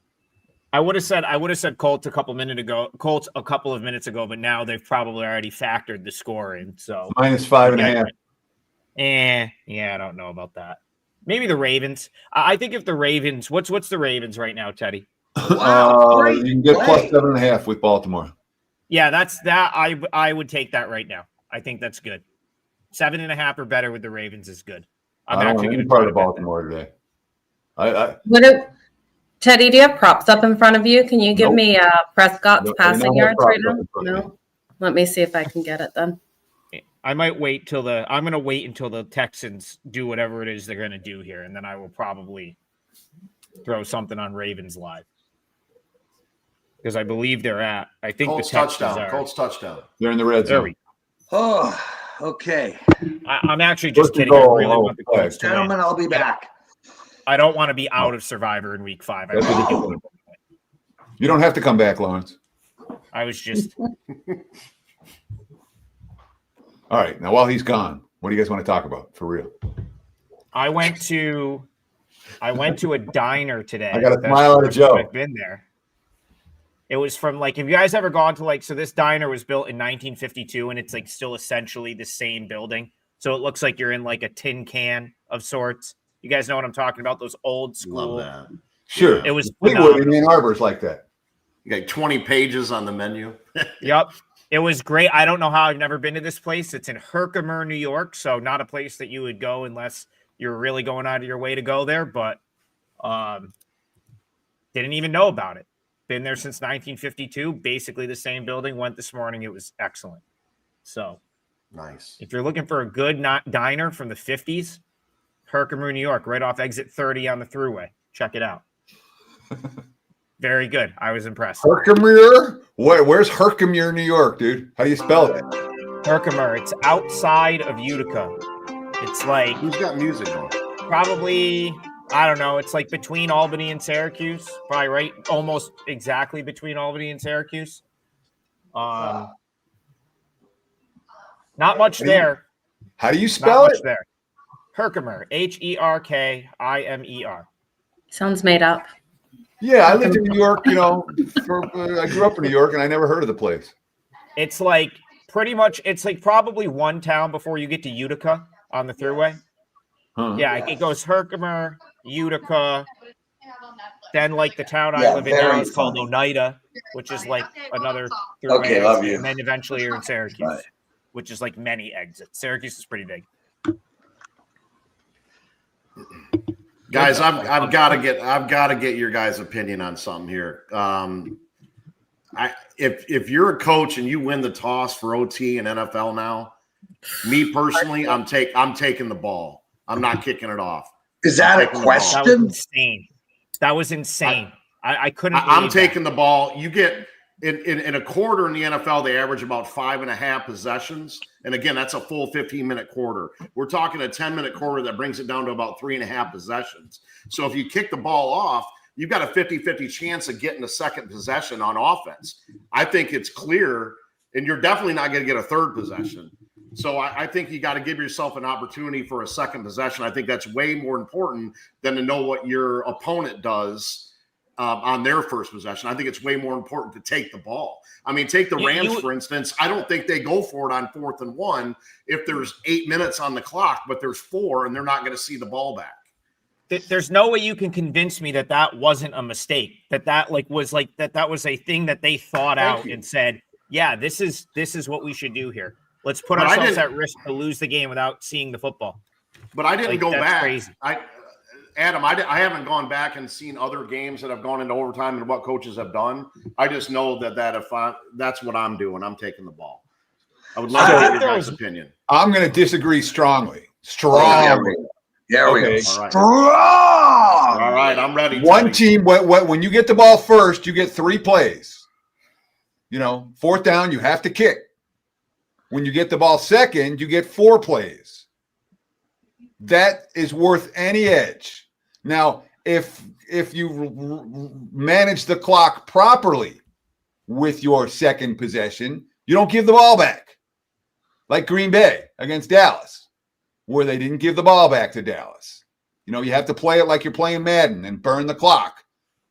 I would have said Colts a couple of minutes ago, but now they've probably already factored the score in. So -5.5. Yeah, I don't know about that. Maybe the Ravens. I think if the Ravens, what's the Ravens right now, Teddy? Wow, You can get +7.5 with Baltimore. Yeah, that's that. I would take that right now. I think that's good. 7.5 or better with the Ravens is good. I don't want any part of Baltimore today. Teddy, do you have props up in front of you? Can you give Nope. me Prescott's Nope, passing I don't have yards right props up now? in front of me. No. Let me see if I can get it then. I might wait till I'm going to wait until the Texans do whatever it is they're going to do here, and then I will probably throw something on Ravens live. Because I believe I think Colts the Texans touchdown. Colts touchdown. They're in the red zone. Oh, okay. I'm actually just First and kidding. I goal. really want the Colts to win. Gentlemen, I'll be back. I don't want to be out of Survivor in week 5. That's ridiculous. You don't have to come back, Lawrence. I was just All right. Now, while he's gone, what do you guys want to talk about for real? I went to a diner today. I got a That's smile the at first Joe. time I've been there. It was from have you guys ever gone to so this diner was built in 1952 and it's still essentially the same building. So it looks like you're in a tin can of sorts. You guys know what I'm talking about? Those old school. Love that. Sure. It was Fleetwood in Ann Arbor's like that. You got 20 pages on the menu. Yep. It was great. I don't know how I've never been to this place. It's in Herkimer, New York. So not a place that you would go unless you're really going out of your way to go there. But didn't even know about it. Been there since 1952. Basically the same building. Went this morning. It was excellent. So nice. If you're looking for a good diner from the 50s, Herkimer, New York, right off exit 30 on the thruway. Check it out. Very good. I was impressed. Herkimer? Where's Herkimer, New York, dude? How do you spell it? Herkimer. It's outside of Utica. It's who's got music on? Probably, I don't know. It's between Albany and Syracuse. Probably right, almost exactly between Albany and Syracuse. Not much there. How do you spell it? There. Herkimer. Herkimer. Sounds made up. Yeah, I lived in New York, I grew up in New York and I never heard of the place. It's pretty much, it's probably one town before you get to Utica on the thruway. Huh. Yeah, it goes Herkimer, Utica, then the town I live in now is called Oneida, which is another thruway. Okay, love you. And then eventually you're in Syracuse, Right. which is many exits. Syracuse is pretty big. Guys, I've got to get your guys' opinion on something here. If you're a coach and you win the toss for OT and NFL now, me personally, I'm taking the ball. I'm not kicking it off. Is that a question? That was insane. I couldn't. I'm taking the ball. You get in a quarter in the NFL, they average about 5.5 possessions. And again, that's a full 15-minute quarter. We're talking a 10-minute quarter that brings it down to about 3.5 possessions. So if you kick the ball off, you've got a 50-50 chance of getting a second possession on offense. I think it's clear, and you're definitely not going to get a third possession. So I think you got to give yourself an opportunity for a second possession. I think that's way more important than to know what your opponent does on their first possession. I think it's way more important to take the ball. I mean, take the Rams, for instance. I don't think they go for it on 4th and 1 if there's 8 minutes on the clock, but there's 4 and they're not going to see the ball back. There's no way you can convince me that wasn't a mistake, that was a thing that they thought out and said, yeah, this is what we should do here. Let's put But I ourselves didn't- at risk to lose the game without seeing the football. But I didn't Like, go that's back. crazy. Adam, I haven't gone back and seen other games that have gone into overtime and what coaches have done. I just know that that's what I'm doing. I'm taking the ball. I would love to hear your guys' opinion. I'm going to disagree strongly. There we go. Okay. Strong. All right, I'm ready. One Teddy. team, when you get the ball first, you get 3 plays. Fourth down, you have to kick. When you get the ball second, you get 4 plays. That is worth any edge. Now, if you manage the clock properly with your second possession, you don't give the ball back. Like Green Bay against Dallas, where they didn't give the ball back to Dallas. You have to play it like you're playing Madden and burn the clock.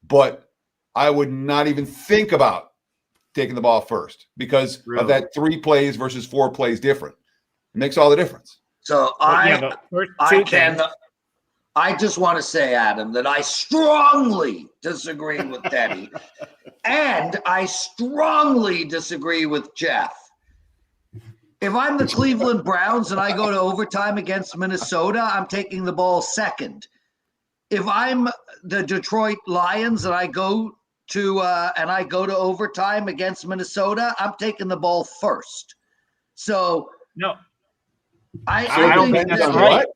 But I would not even think about taking the ball first because of that 3 plays versus 4 plays different. It makes all the difference. So I just want to say, Adam, that I strongly disagree with Teddy, and I strongly disagree with Jeff. If I'm the Cleveland Browns and I go to overtime against Minnesota, I'm taking the ball second. If I'm the Detroit Lions and I go to overtime against Minnesota, I'm taking the ball first. So No, I don't think that's right.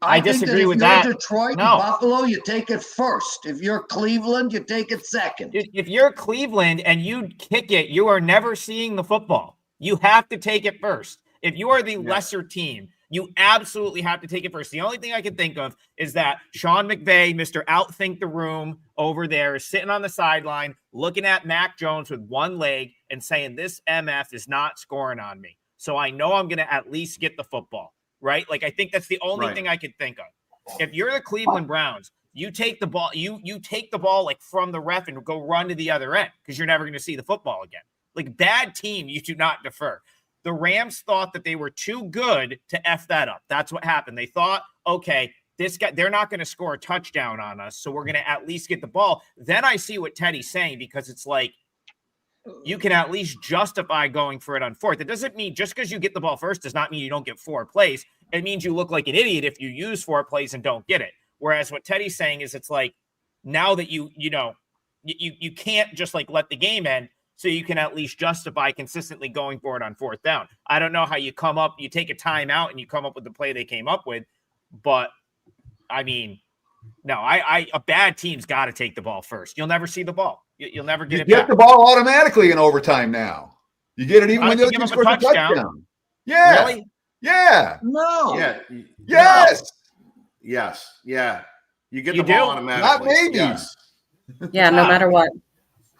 I disagree with that. If you're Detroit and No. Buffalo, you take it first. If you're Cleveland, you take it second. If you're Cleveland and you kick it, you are never seeing the football. You have to take it first. If you are the lesser team, you absolutely have to take it first. The only thing I can think of is that Sean McVay, Mr. Outthink the Room over there, is sitting on the sideline looking at Mac Jones with one leg and saying, this MF is not scoring on me. So I know I'm going to at least get the football, right? Like, I think that's the only thing I could think of. If you're the Cleveland Browns, you take the ball, you take the ball like from the ref and go run to the other end because you're never going to see the football again. Like, bad team, you do not defer. The Rams thought that they were too good to F that up. That's what happened. They thought, okay, this guy, they're not going to score a touchdown on us, so we're going to at least get the ball. Then I see what Teddy's saying, because it's like, you can at least justify going for it on fourth. It doesn't mean just because you get the ball first does not mean you don't get 4 plays. It means you look like an idiot if you use 4 plays and don't get it. Whereas what Teddy's saying is, it's like, now that you can't just like let the game end, so you can at least justify consistently going for it on 4th down. I don't know how you take a timeout and you come up with the play they came up with, but I mean, no, a bad team's got to take the ball first. You'll never see the ball. You'll never get it back. You get the ball automatically in overtime now. You get it even when the other team scores a touchdown. Yeah. Really? Yeah. No. Yeah. Yes. Yes. Yeah. You get the ball automatically. Not maybe. Yes. Yeah, no matter what.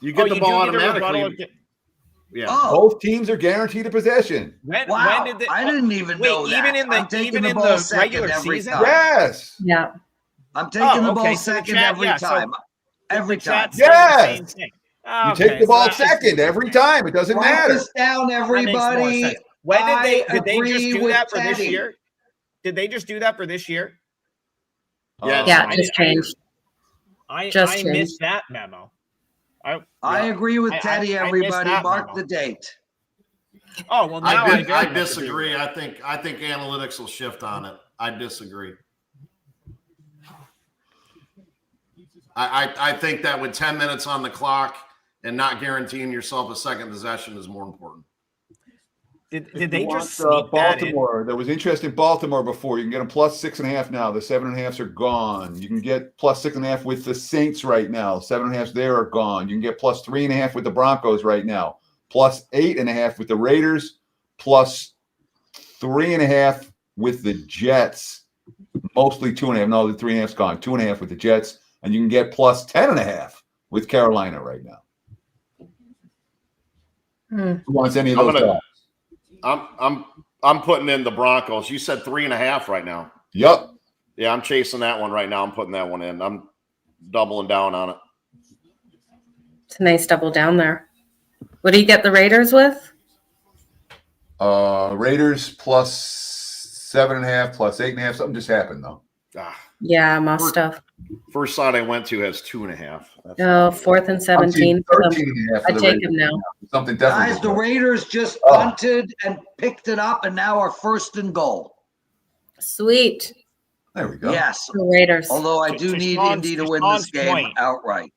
You get the ball automatically. Yeah. Oh, Both teams are guaranteed a possession. When wow. I didn't even know that. Even in I'm taking the ball second regular every season? time. Yes. Yeah. I'm taking the ball so the second chat- every yeah, so time. Every time. Chat's saying Yes. the same thing. You take the ball second every time. It doesn't Write matter. this down, That makes more everybody. sense. When did they agree just do with that for this Teddy. year? Did they just do that for this year? Yes. Yeah, it just changed. I Just missed that memo. I agree with Teddy, I missed everybody. that Mark memo. the date. Oh well, now I I disagree. I think analytics will shift on it. I disagree. I think that with 10 minutes on the clock and not guaranteeing yourself a second possession is more important. Did they just sneak Baltimore? There was interest in Baltimore before. You can get them plus 6.5 now. The 7.5s are gone. You can get plus 6.5 with the Saints right now. 7.5s there are gone. You can get plus 3.5 with the Broncos right now. Plus 8.5 with the Raiders. Plus 3.5 with the Jets. Mostly 2.5. No, the 3.5's gone. 2.5 with the Jets, and you can get plus 10.5 with Carolina right now. Who wants any of those guys? I'm putting in the Broncos. You said 3.5 right now. Yep. Yeah, I'm chasing that one right now. I'm putting that one in. I'm doubling down on it. It's a nice double down there. What do you get the Raiders with? Raiders plus 7.5, plus 8.5. Something just happened though. Yeah, must have. First side I went to has 2.5. That's Oh, 4th and 17. 13.5 for I the take Raiders. him now. Something definitely. Guys, the Raiders just Oh. punted and picked it up, and now are 1st and goal. Sweet. There we go. Yes. The Raiders. Although I do need Indy to win this Sean's game point. outright.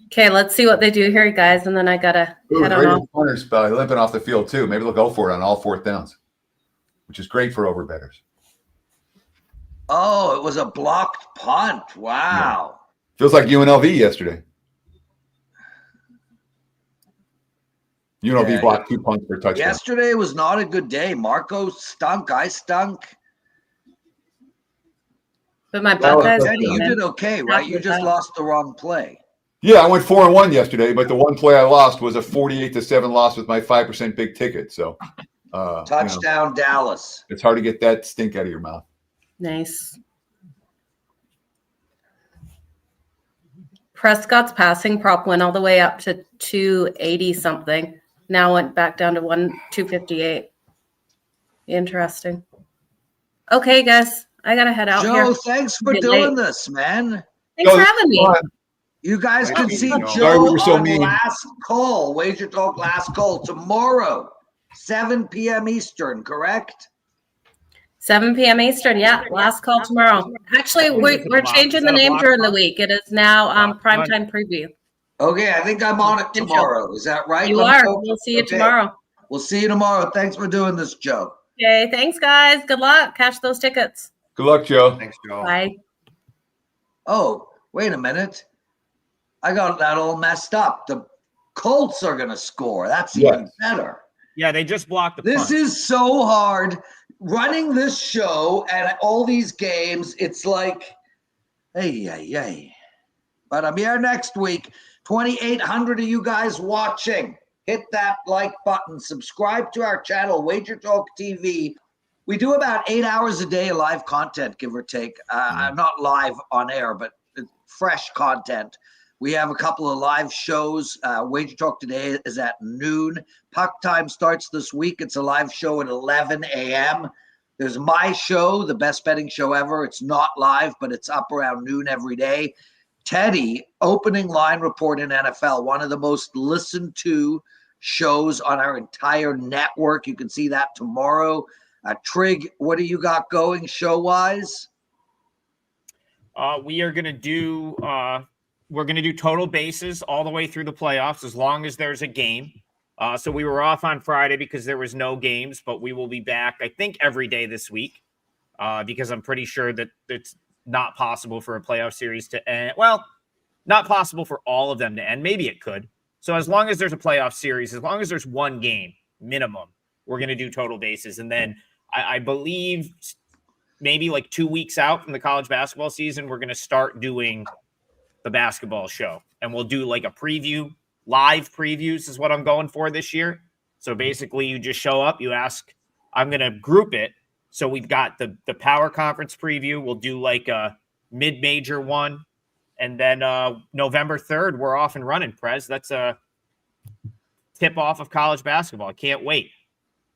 Okay, let's see what they do here, guys, and then I gotta Ooh, head the on Raiders off. punters limping off the field too. Maybe they'll go for it on all 4th downs, which is great for overbetters. Oh, it was a blocked punt. Wow. Feels like UNLV yesterday. UNLV Yeah, blocked 2 punts for a touchdown. Yesterday was not a good day. Marco stunk. I stunk. But my That was Buckeyes. good. Teddy, you win. did okay, right? You just lost the wrong play. Yeah, I went 4-1 yesterday, but the one play I lost was a 48-7 loss with my 5% big ticket. So, Touchdown, Dallas. it's hard to get that stink out of your mouth. Nice. Prescott's passing prop went all the way up to 280 something. Now went back down to 258. Interesting. Okay, guys, I gotta head out Joe, here. thanks for Get doing late. this, man. Thanks for having me. You guys can see Joe. Joe Sorry we were so on mean. Last Call, WagerTalk Last Call tomorrow, 7 p.m. Eastern, correct? 7 p.m. Eastern. Yeah, last call tomorrow. Actually, we're changing the name during the week. It is now primetime preview. Okay, I think I'm on it tomorrow. Is that right? You Let me are. know. We'll see you Okay. tomorrow. We'll see you tomorrow. Thanks for doing this, Joe. Okay, thanks, guys. Good luck. Cash those tickets. Good luck, Joe. Thanks, Joe. Bye. Oh, wait a minute. I got that all messed up. The Colts are going to score. That's even better. Yeah, they just blocked the This punt. is so hard. Running this show and all these games, it's like, hey. But I'm here next week. 2,800 of you guys watching. Hit that like button. Subscribe to our channel, WagerTalk TV. We do about 8 hours a day of live content, give or take. Not live on air, but fresh content. We have a couple of live shows. WagerTalk today is at noon. Puck Time starts this week. It's a live show at 11 a.m. There's my show, the best betting show ever. It's not live, but it's up around noon every day. Teddy, opening line report in NFL, one of the most listened to shows on our entire network. You can see that tomorrow. Trig, what do you got going show-wise? We are going to do we're going to do total bases all the way through the playoffs as long as there's a game. So we were off on Friday because there was no games, but we will be back, I think, every day this week because I'm pretty sure that it's not possible for a playoff series to end. Well, not possible for all of them to end. Maybe it could. So as long as there's a playoff series, as long as there's one game minimum, we're going to do total bases. And then I believe maybe like 2 weeks out from the college basketball season, we're going to start doing the basketball show. And we'll do like a preview. Live previews is what I'm going for this year. So basically you just show up, you ask, I'm going to group it. So we've got the power conference preview. We'll do like a mid-major one. And then November 3rd, we're off and running, Prez. That's a tip off of college basketball. I can't wait.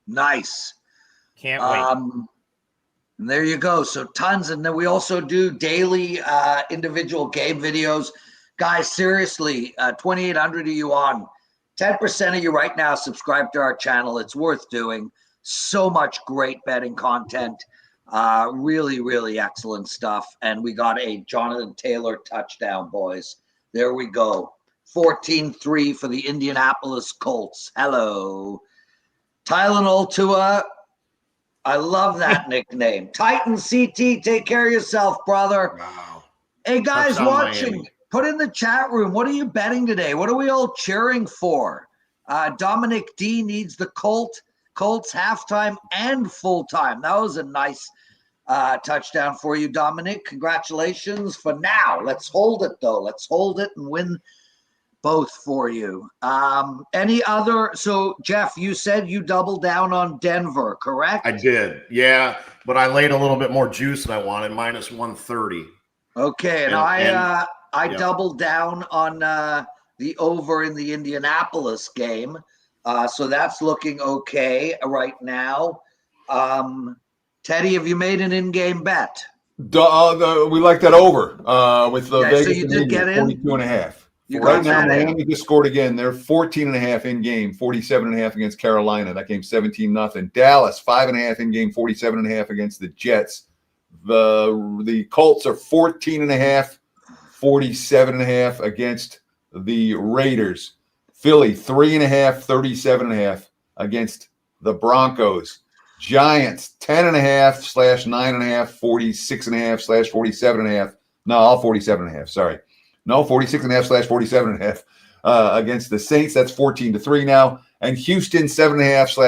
Nice. Can't wait. And there you go. So tons. And then we also do daily individual game videos. Guys, seriously, 2,800 of you on. 10% of you right now subscribe to our channel. It's worth doing. So much great betting content. Really, really excellent stuff. And we got a Jonathan Taylor touchdown, boys. There we go. 14-3 for the Indianapolis Colts. Hello. Tylenol Tua. I love that nickname. Titan CT, take care of yourself, brother. Wow. Hey, guys Touchdown, watching, Miami. put in the chat room. What are you betting today? What are we all cheering for? Dominic D needs the Colts halftime and full-time. That was a nice touchdown for you, Dominic. Congratulations for now. Let's hold it, though. Let's hold it and win both for you. Any other? So, Jeff, you said you doubled down on Denver, correct? I did. Yeah, but I laid a little bit more juice than I wanted, minus 130. Okay, and yeah. doubled down on the over in the Indianapolis game. So that's looking okay right now. Teddy, have you made an in-game bet? We like that over with the Yeah, Vegas so you and did Indy, get in? 42.5. You Right got now, that in. Miami just scored again. They're 14.5 in game, 47.5 against Carolina. That game 17-0. Dallas 5.5 in game, 47.5 against the Jets. The Colts are 14.5, 47.5 against the Raiders. Philly 3.5, 37.5 against the Broncos. Giants 10.5 / 9.5, 46.5 / 47.5. No, all 47.5. Sorry. No, 46.5 / 47.5 against the Saints. That's 14-3 now. And Houston 7.5 /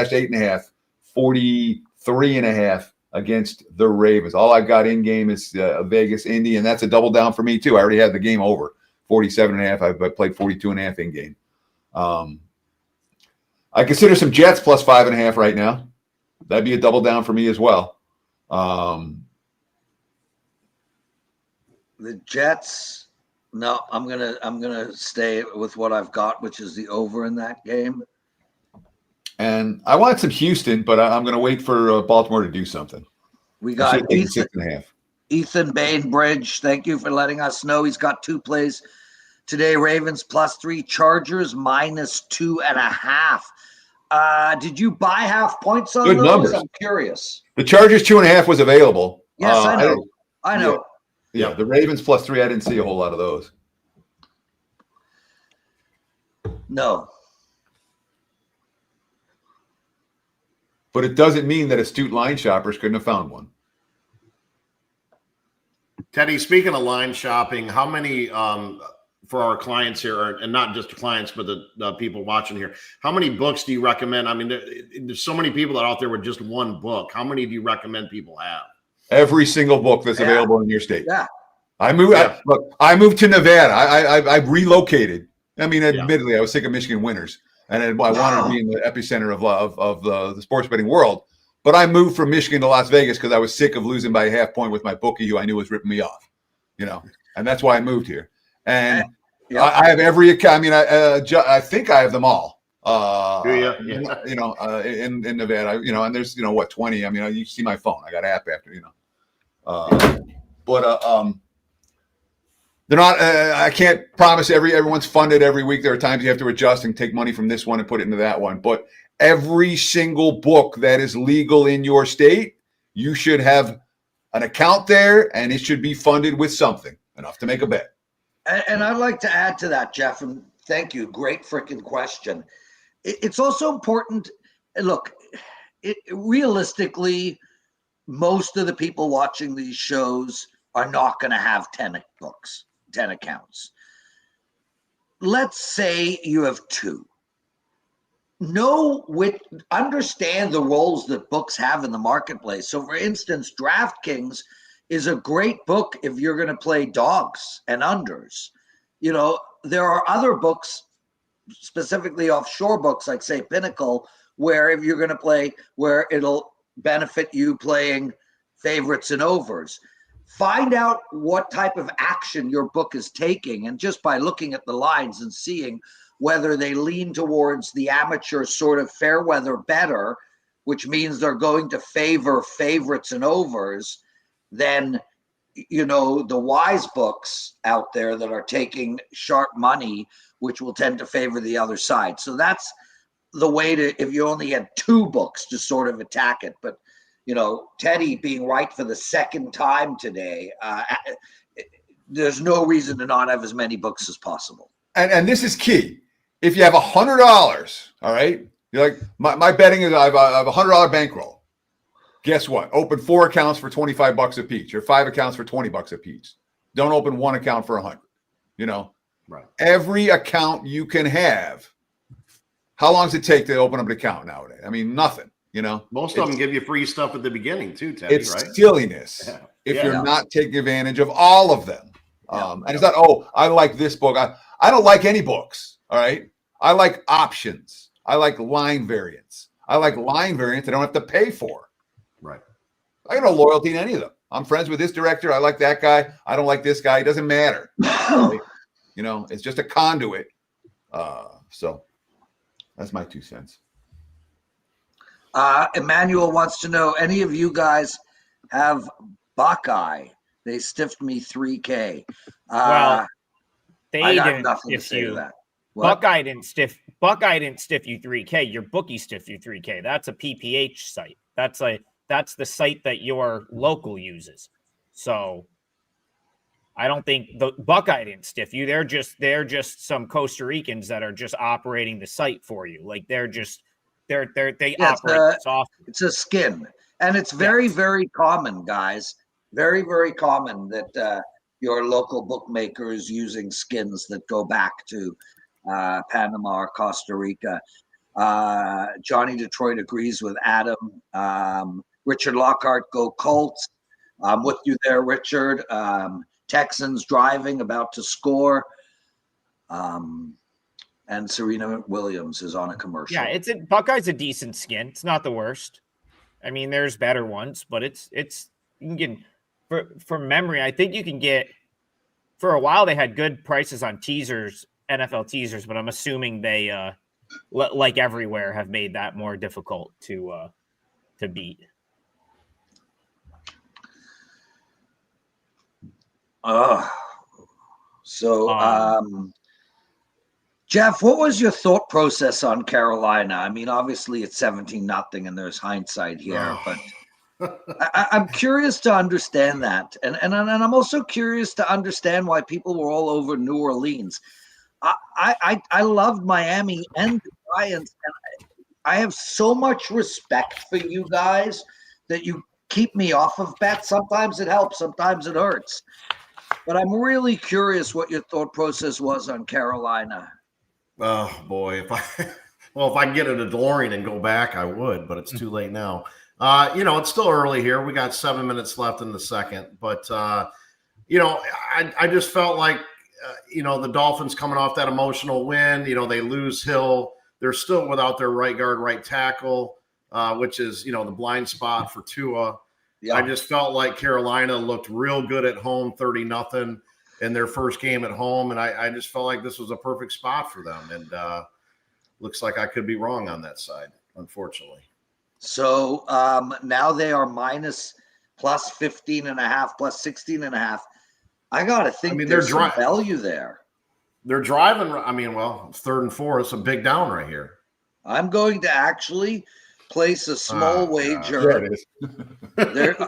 8.5, 43.5 against the Ravens. All I've got in game is Vegas, Indy, and that's a double down for me too. I already had the game over 47.5. I played 42.5 in game. I consider some Jets plus 5.5 right now. That'd be a double down for me as well. The Jets. No, I'm gonna stay with what I've got, which is the over in that game. And I want some Houston, but I'm going to wait for Baltimore to do something. We got Ethan, 6.5. Ethan Bainbridge. Thank you for letting us know. He's got 2 plays today. Ravens +3, Chargers -2.5. Did you buy half points on Good those? numbers. I'm curious. The Chargers 2.5 was available. Yes, I know. I know. Yeah, the Ravens +3. I didn't see a whole lot of those. No. But it doesn't mean that astute line shoppers couldn't have found one. Teddy, speaking of line shopping, how many for our clients here, and not just the clients, but the people watching here, how many books do you recommend? I mean, there's so many people that are out there with just one book. How many do you recommend people have? Every single book that's available in your state. Yeah. I moved to Nevada. I relocated. I mean, admittedly, I was sick of Michigan winters, and I wanted to be in the epicenter of the sports betting world. But I moved from Michigan to Las Vegas because I was sick of losing by a half point with my bookie, who I knew was ripping me off. And that's why I moved here. And I have every account. I mean, I think I have them all. In Nevada, and there's 20. I mean, you see my phone. I got an app after, they're not. I can't promise everyone's funded every week. There are times you have to adjust and take money from this one and put it into that one. But every single book that is legal in your state, you should have an account there, and it should be funded with something enough to make a bet. And I'd like to add to that, Jeff, and thank you. Great freaking question. It's also important. Look, realistically, most of the people watching these shows are not going to have 10 books, 10 accounts. Let's say you have 2. Understand the roles that books have in the marketplace. So, for instance, DraftKings is a great book if you're going to play dogs and unders. There are other books, specifically offshore books, like say Pinnacle, where if you're going to play, where it'll benefit you playing favorites and overs. Find out what type of action your book is taking, and just by looking at the lines and seeing whether they lean towards the amateur sort of fair weather better, which means they're going to favor favorites and overs, then the wise books out there that are taking sharp money, which will tend to favor the other side. So that's the way to, if you only had 2 books, to sort of attack it. But Teddy being right for the second time today, there's no reason to not have as many books as possible. And this is key. If you have $100, all right, you're like, my betting is I have a $100 bankroll. Guess what? Open 4 accounts for $25 a piece, or 5 accounts for $20 a piece. Don't open 1 account for $100. Right. Every account you can have. How long does it take to open up an account nowadays? I mean, nothing. Most of them give you free stuff at the beginning too, Teddy, it's right? silliness if you're not taking advantage of all of them. And it's not, I like this book. I don't like any books. All right. I like options. I like line variants. I like line variants I don't have to pay for. Right. I got no loyalty to any of them. I'm friends with this director. I like that guy. I don't like this guy. It doesn't matter. Right? It's just a conduit. So that's my 2 cents. Emmanuel wants to know, any of you guys have Buckeye? They stiffed me 3K. Well, they I got didn't nothing to stiff say to you. that. What? Buckeye didn't stiff you 3K. Your bookie stiffed you 3K. That's a PPH site. That's the site that your local uses. So I don't think the Buckeye didn't stiff you. They're just some Costa Ricans that are just operating the site for you. Like they Yeah, operate this off. it's a skin, and it's very, very common, guys. Very, very common that your local bookmaker is using skins that go back to Panama or Costa Rica. Johnny Detroit agrees with Adam. Richard Lockhart, go Colts. I'm with you there, Richard. Texans driving, about to score. And Serena Williams is on a commercial. Yeah, Buckeye's a decent skin. It's not the worst. I mean, there's better ones, but it's you can get from memory. I think you can get, for a while they had good prices on teasers, NFL teasers, but I'm assuming they like everywhere have made that more difficult to beat. Jeff, what was your thought process on Carolina? I mean, obviously it's 17-0 and there's hindsight here, but I'm curious to understand that. And I'm also curious to understand why people were all over New Orleans. I loved Miami and the Giants, and I have so much respect for you guys that you keep me off of bets. Sometimes it helps, sometimes it hurts. But I'm really curious what your thought process was on Carolina. Oh boy, if I can get a DeLorean and go back, I would, but it's too late now. It's still early here. We got 7 minutes left in the second, but I just felt like the Dolphins coming off that emotional win. They lose Hill. They're still without their right guard, right tackle, which is the blind spot for Tua. Yeah. I just felt like Carolina looked real good at home, 30-0 in their first game at home. And I just felt like this was a perfect spot for them. And looks like I could be wrong on that side, unfortunately. So now they are plus 15.5, plus 16.5. I got to think there's some value there. They're driving. I mean, well, 3rd and 4 is a big down right here. I'm going to actually place a small wager. There it is.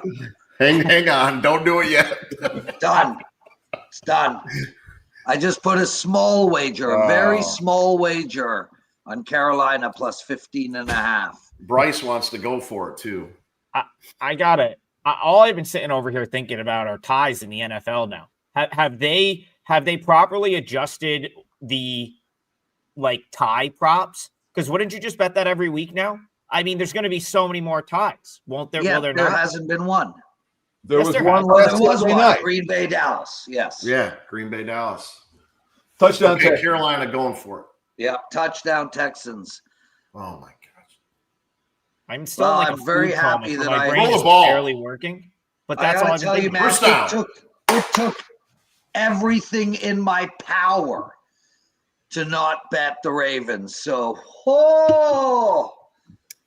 Hang on. Don't do it yet. Done. It's done. I just put a small wager, a very small wager on Carolina plus 15.5. Bryce wants to go for it too. I got it. All I've been sitting over here thinking about are ties in the NFL now. Have they properly adjusted the tie props? Because wouldn't you just bet that every week now? I mean, there's going to be so many more ties, won't there? Yeah, there hasn't been one. There was one last night. Green Bay, Dallas. Yes. Yeah, Green Bay, Dallas. Touchdown. Okay, Carolina going for it. Yeah, touchdown Texans. Oh my gosh. I'm still I'm very happy that my brain is barely working. But that's all I'm tell you, man. It took everything in my power to not bet the Ravens. So,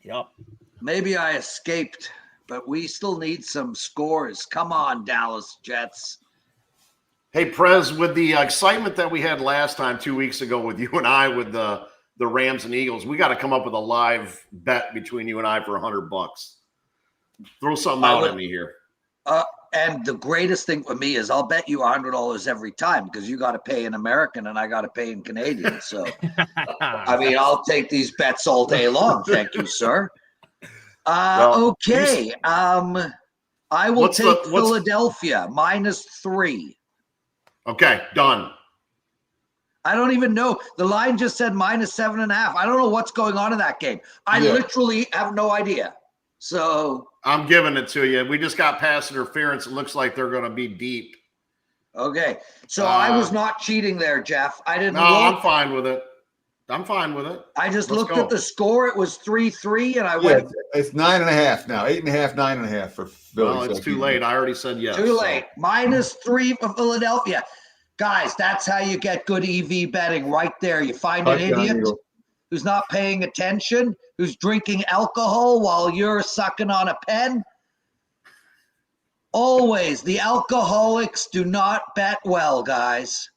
yep. Maybe I escaped, but we still need some scores. Come on, Dallas Jets. Hey, Prez, with the excitement that we had last time 2 weeks ago with you and I with the Rams and Eagles, we got to come up with a live bet between you and I for $100. Throw something out at me here. And the greatest thing for me is I'll bet you $100 every time because you got to pay in American and I got to pay in Canadian. So, I mean, I'll take these bets all day long. Thank you, sir. Okay. I will take Philadelphia -3. Okay, done. I don't even know. The line just said -7.5. I don't know what's going on in that game. I literally have no idea. So I'm giving it to you. We just got pass interference. It looks like they're going to be deep. Okay. So I was not cheating there, Jeff. I didn't. No, I'm fine with it. I just looked at the score. It was 3-3, and I went. It's 9.5 now. 8.5, 9.5 for Philly. Well, it's too late. I already said yes. Too late. -3 for Philadelphia. Guys, that's how you get good EV betting right there. You find an idiot who's not paying attention, who's drinking alcohol while you're sucking on a pen. Always, the alcoholics do not bet well, guys.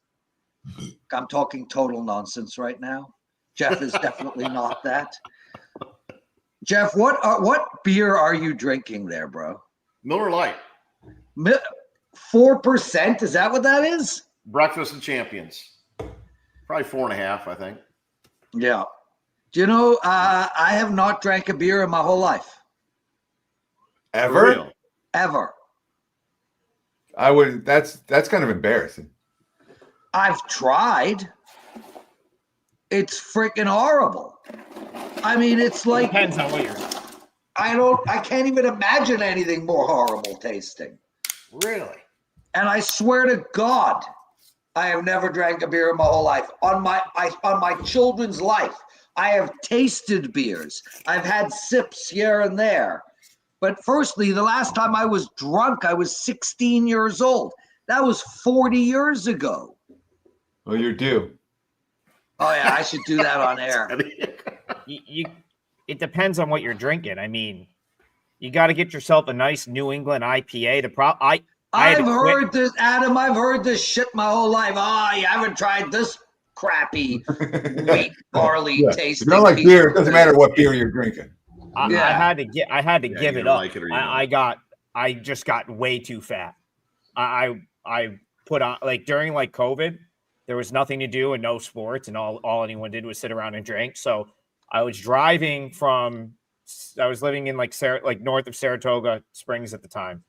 I'm talking total nonsense right now. Jeff is definitely not that. Jeff, what beer are you drinking there, bro? Miller Lite. 4%? Is that what that is? Breakfast of Champions. Probably 4.5, I think. Yeah. Do you know, I have not drank a beer in my whole life. Ever? Ever. I wouldn't. That's kind of embarrassing. I've tried. It's freaking horrible. I mean, it's like Depends on what you're. I can't even imagine anything more horrible tasting. Really? And I swear to God, I have never drank a beer in my whole life. On my children's life, I have tasted beers. I've had sips here and there. But firstly, the last time I was drunk, I was 16 years old. That was 40 years ago. Well, you're due. Oh, yeah, I should do that on air. It depends on what you're drinking. I mean, you got to get yourself a nice New England IPA. I've heard this, Adam. I've heard this shit my whole life. Oh, you haven't tried this crappy wheat barley tasting. If you don't like beer, it doesn't matter what beer you're drinking. I had to give it up. Like it or you I just got way too fat. I put on during COVID, there was nothing to do and no sports, and all anyone did was sit around and drink. So I was driving I was living in north of Saratoga Springs at the time.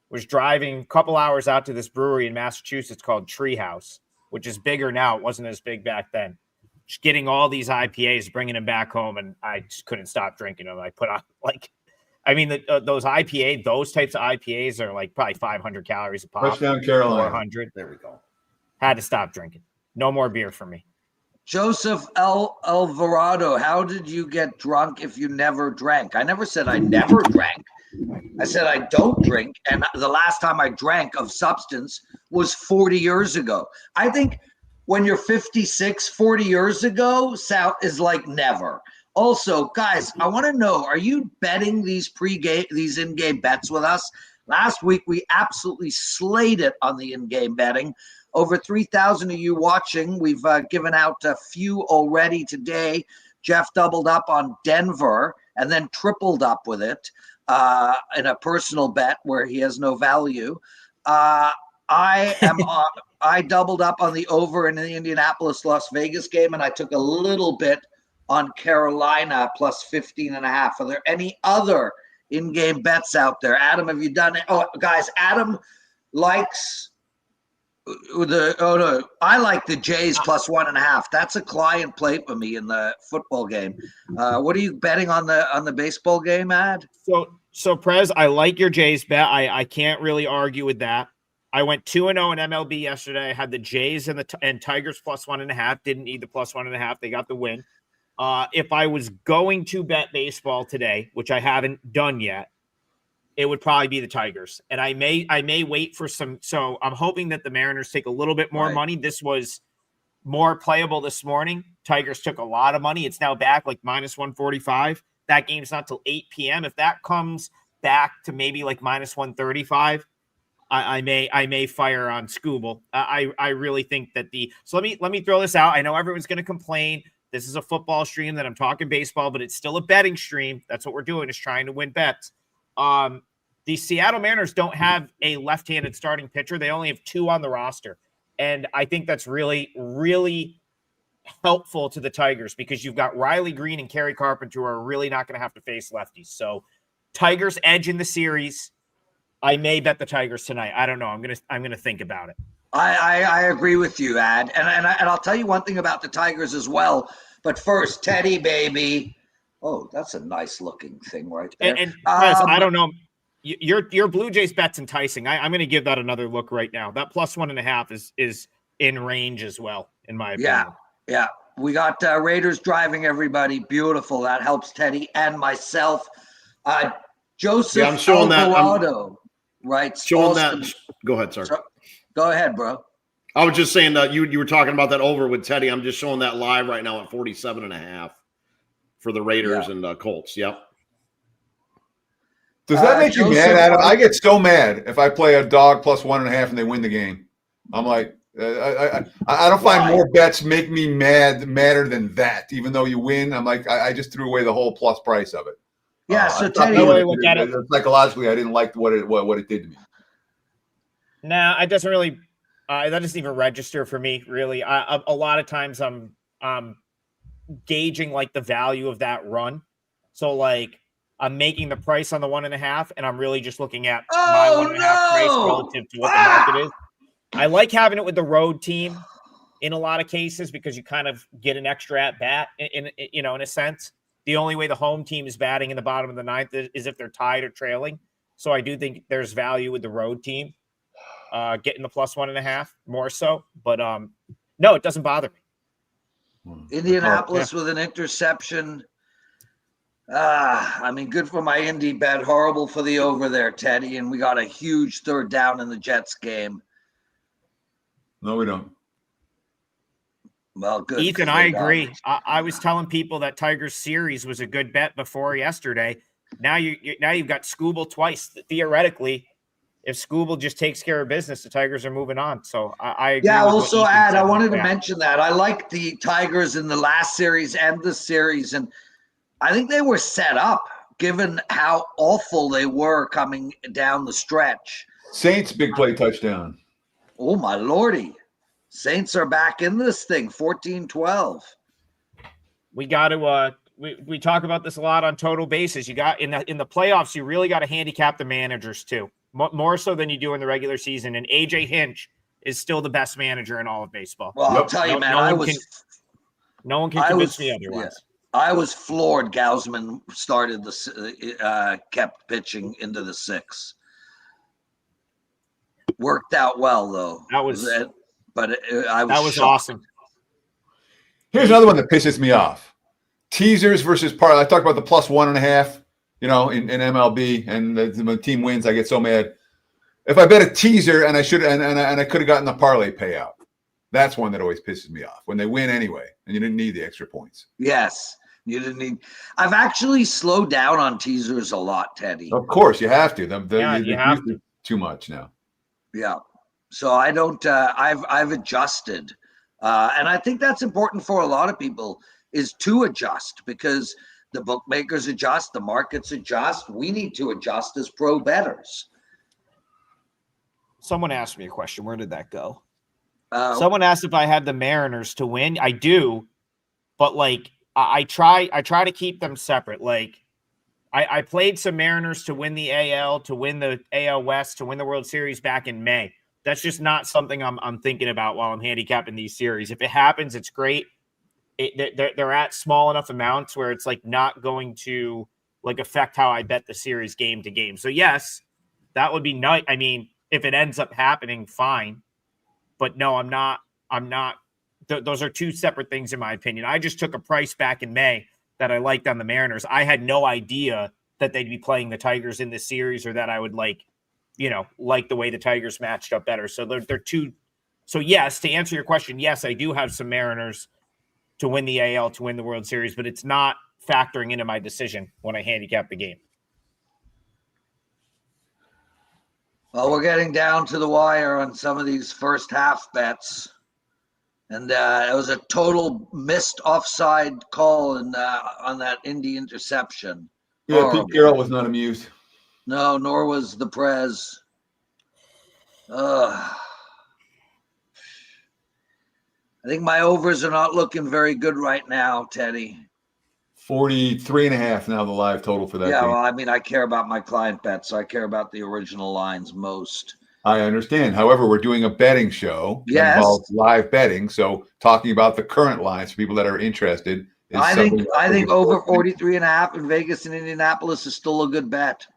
Was driving a couple hours out to this brewery in Massachusetts called Treehouse, which is bigger now. It wasn't as big back then. Just getting all these IPAs, bringing them back home, and I just couldn't stop drinking them. I put on those types of IPAs are probably 500 calories a pop. Touchdown Carolina. 400. There we go. Had to stop drinking. No more beer for me. Joseph Alvarado, how did you get drunk if you never drank? I never said I never drank. I said I don't drink, and the last time I drank of substance was 40 years ago. I think when you're 56, 40 years ago, is like never. Also, guys, I want to know, are you betting these in-game bets with us? Last week, we absolutely slayed it on the in-game betting. Over 3,000 of you watching. We've given out a few already today. Jeff doubled up on Denver and then tripled up with it in a personal bet where he has no value. I doubled up on the over in the Indianapolis-Las Vegas game, and I took a little bit on Carolina plus 15.5. Are there any other in-game bets out there? Adam, have you done it? Oh, guys, Adam likes I like the Jays plus 1.5. That's a client play for me in the football game. What are you betting on the baseball game, Ad? So Prez, I like your Jays bet. I can't really argue with that. I went 2-0 in MLB yesterday. I had the Jays and Tigers plus 1.5. Didn't need the plus 1.5. They got the win. If I was going to bet baseball today, which I haven't done yet, it would probably be the Tigers. And I may wait for some. So I'm hoping that the Mariners take a little bit more money. This was more playable this morning. Tigers took a lot of money. It's now back minus 145. That game's not till 8 p.m. If that comes back to maybe minus 135, I may fire on Scooble. I really think that so let me throw this out. I know everyone's going to complain. This is a football stream that I'm talking baseball, but it's still a betting stream. That's what we're doing, is trying to win bets. The Seattle Mariners don't have a left-handed starting pitcher. They only have 2 on the roster. And I think that's really, really helpful to the Tigers because you've got Riley Green and Kerry Carpenter who are really not going to have to face lefties. So Tigers edge in the series. I may bet the Tigers tonight. I don't know. I'm gonna think about it. I agree with you, Ad. And I'll tell you one thing about the Tigers as well. But first, Teddy, baby. Oh, that's a nice looking thing right there. And Chris, I don't know. Your Blue Jays bet's enticing. I'm going to give that another look right now. That plus 1.5 is in range as well, in my opinion. Yeah. We got Raiders driving everybody. Beautiful. That helps Teddy and myself. Joseph I'm showing Alvarado writes. Showing that. Go ahead, sir. Go ahead, bro. I was just saying that you were talking about that over with Teddy. I'm just showing that live right now at 47.5 for the Raiders and Colts. Yep. Does that make you Joseph, mad, Adam? I get so mad if I play a dog plus 1.5 and they win the game. I'm like, I don't find more bets make me madder than that. Even though you win, I'm like, I just threw away the whole plus price of it. Yeah, so I Teddy, No way look at it. psychologically, I didn't like what it did to me. Nah, it doesn't really. That doesn't even register for me, really. A lot of times I'm gauging like the value of that run. So like I'm making the price on the 1.5, and I'm really just looking at my 1.5 price relative to what the market is. I like having it with the road team in a lot of cases because you kind of get an extra at bat in a sense. The only way the home team is batting in the bottom of the ninth is if they're tied or trailing. So I do think there's value with the road team getting the plus 1.5 more so. But no, it doesn't bother me. Indianapolis with an interception. I mean, good for my Indy bet. Horrible for the over there, Teddy. And we got a huge third down in the Jets game. No, we don't. Well, good. Ethan, I agree. I was telling people that Tigers series was a good bet before yesterday. Now you've got Scooble twice. Theoretically, if Scooble just takes care of business, the Tigers are moving on. So I agree. Yeah, with also what Ethan I said wanted to that. mention that. I like the Tigers in the last series and this series, and I think they were set up given how awful they were coming down the stretch. Saints big play touchdown. Oh, my Lordy. Saints are back in this thing, 14-12. We got to we talk about this a lot on total basis. You got in the playoffs, you really got to handicap the managers too, more so than you do in the regular season. And AJ Hinch is still the best manager in all of baseball. Well, I'll tell you, man, no one can convince me otherwise. Yeah, I was floored. Gausman started kept pitching into the 6. Worked out well though. That was shocked. Awesome. Here's another one that pisses me off. Teasers versus parlay. I talked about the plus 1.5, in MLB, and when the team wins, I get so mad. If I bet a teaser and I should and I could have gotten the parlay payout, that's one that always pisses me off when they win anyway, and you didn't need the extra points. Yes, you didn't need. I've actually slowed down on teasers a lot, Teddy. Of course, you have to. You have to. Too much now. Yeah, so I don't. I've adjusted, and I think that's important for a lot of people is to adjust because the bookmakers adjust, the markets adjust. We need to adjust as pro bettors. Someone asked me a question. Where did that go? Someone asked if I had the Mariners to win. I do, but like I try to keep them separate. Like I played some Mariners to win the AL, to win the AL West, to win the World Series back in May. That's just not something I'm thinking about while I'm handicapping these series. If it happens, it's great. They're at small enough amounts where it's like not going to like affect how I bet the series game to game. So yes, that would be nice. I mean, if it ends up happening, fine. But no, I'm not. Those are two separate things in my opinion. I just took a price back in May that I liked on the Mariners. I had no idea that they'd be playing the Tigers in this series or that I would like the way the Tigers matched up better. So they're two. So yes, to answer your question, yes, I do have some Mariners to win the AL, to win the World Series, but it's not factoring into my decision when I handicap the game. Well, we're getting down to the wire on some of these first half bets. And it was a total missed offside call on that Indy interception. Yeah, Horrible. Pete Carroll was not amused. No, nor was the Prez. I think my overs are not looking very good right now, Teddy. 43.5 now the live total for that Yeah, game. well, I mean, I care about my client bets. So I care about the original lines most. I understand. However, we're doing a betting show that involves live betting. So talking about the current lines for people that are interested. I think over 43.5 in Vegas and Indianapolis is still a good bet.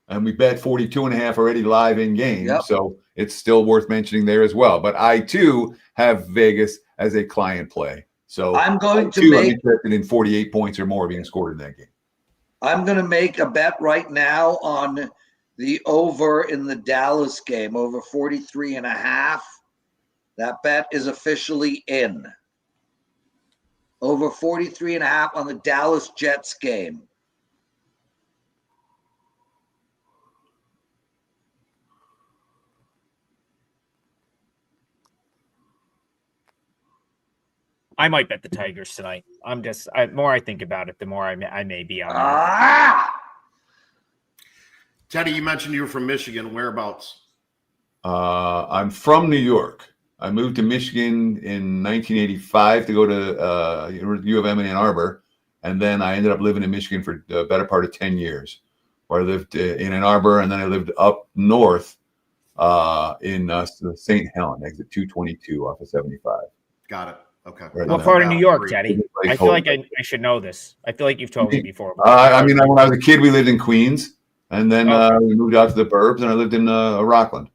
And we bet 42.5 already live in game. Yep. So it's still worth mentioning there as well. But I too have Vegas as a client play. So I'm going I'm to make interested in 48 points or more being scored in that game. I'm going to make a bet right now on the over in the Dallas game, over 43.5. That bet is officially in. Over 43.5 on the Dallas Jets game. I might bet the Tigers tonight. The more I think about it, the more I may be on. Teddy, you mentioned you were from Michigan. Whereabouts? I'm from New York. I moved to Michigan in 1985 to go to U of M in Ann Arbor, and then I ended up living in Michigan for the better part of 10 years, where I lived in Ann Arbor, and then I lived up north in St. Helen, exit 222 off of 75. Got it. Okay. Right What part of New York, Teddy? I feel like I should know this. I feel like you've told me before. I mean, when I was a kid, we lived in Queens, and then we moved out to the burbs, and I lived in Rockland.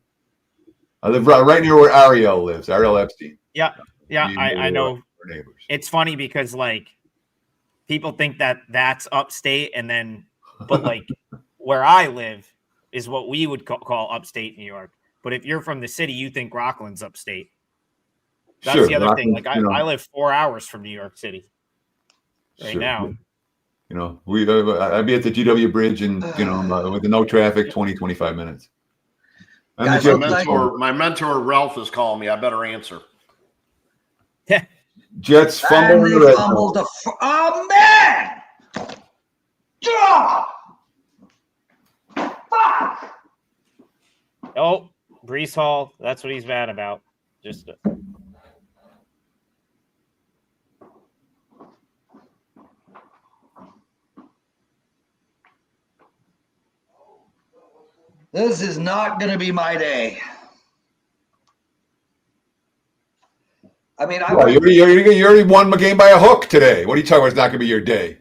I live right near where Ariel lives, Ariel Epstein. Yeah, I know. Neighbors. It's funny because like people think that that's upstate, and then but like where I live is what we would call upstate New York. But if you're from the city, you think Rockland's upstate. That's the other thing. Like I live 4 hours from New York City right now. You know, I'd be at the GW Bridge and, with the no traffic, 20, 25 minutes. Guys, my mentor, Ralph, is calling me. I better answer. Jets fumbled. Oh, man! Fuck! Oh, Brees Hall. That's what he's mad about. Just This is not going to be my day. I mean, you already won the game by a hook today. What are you talking about? It's not going to be your day.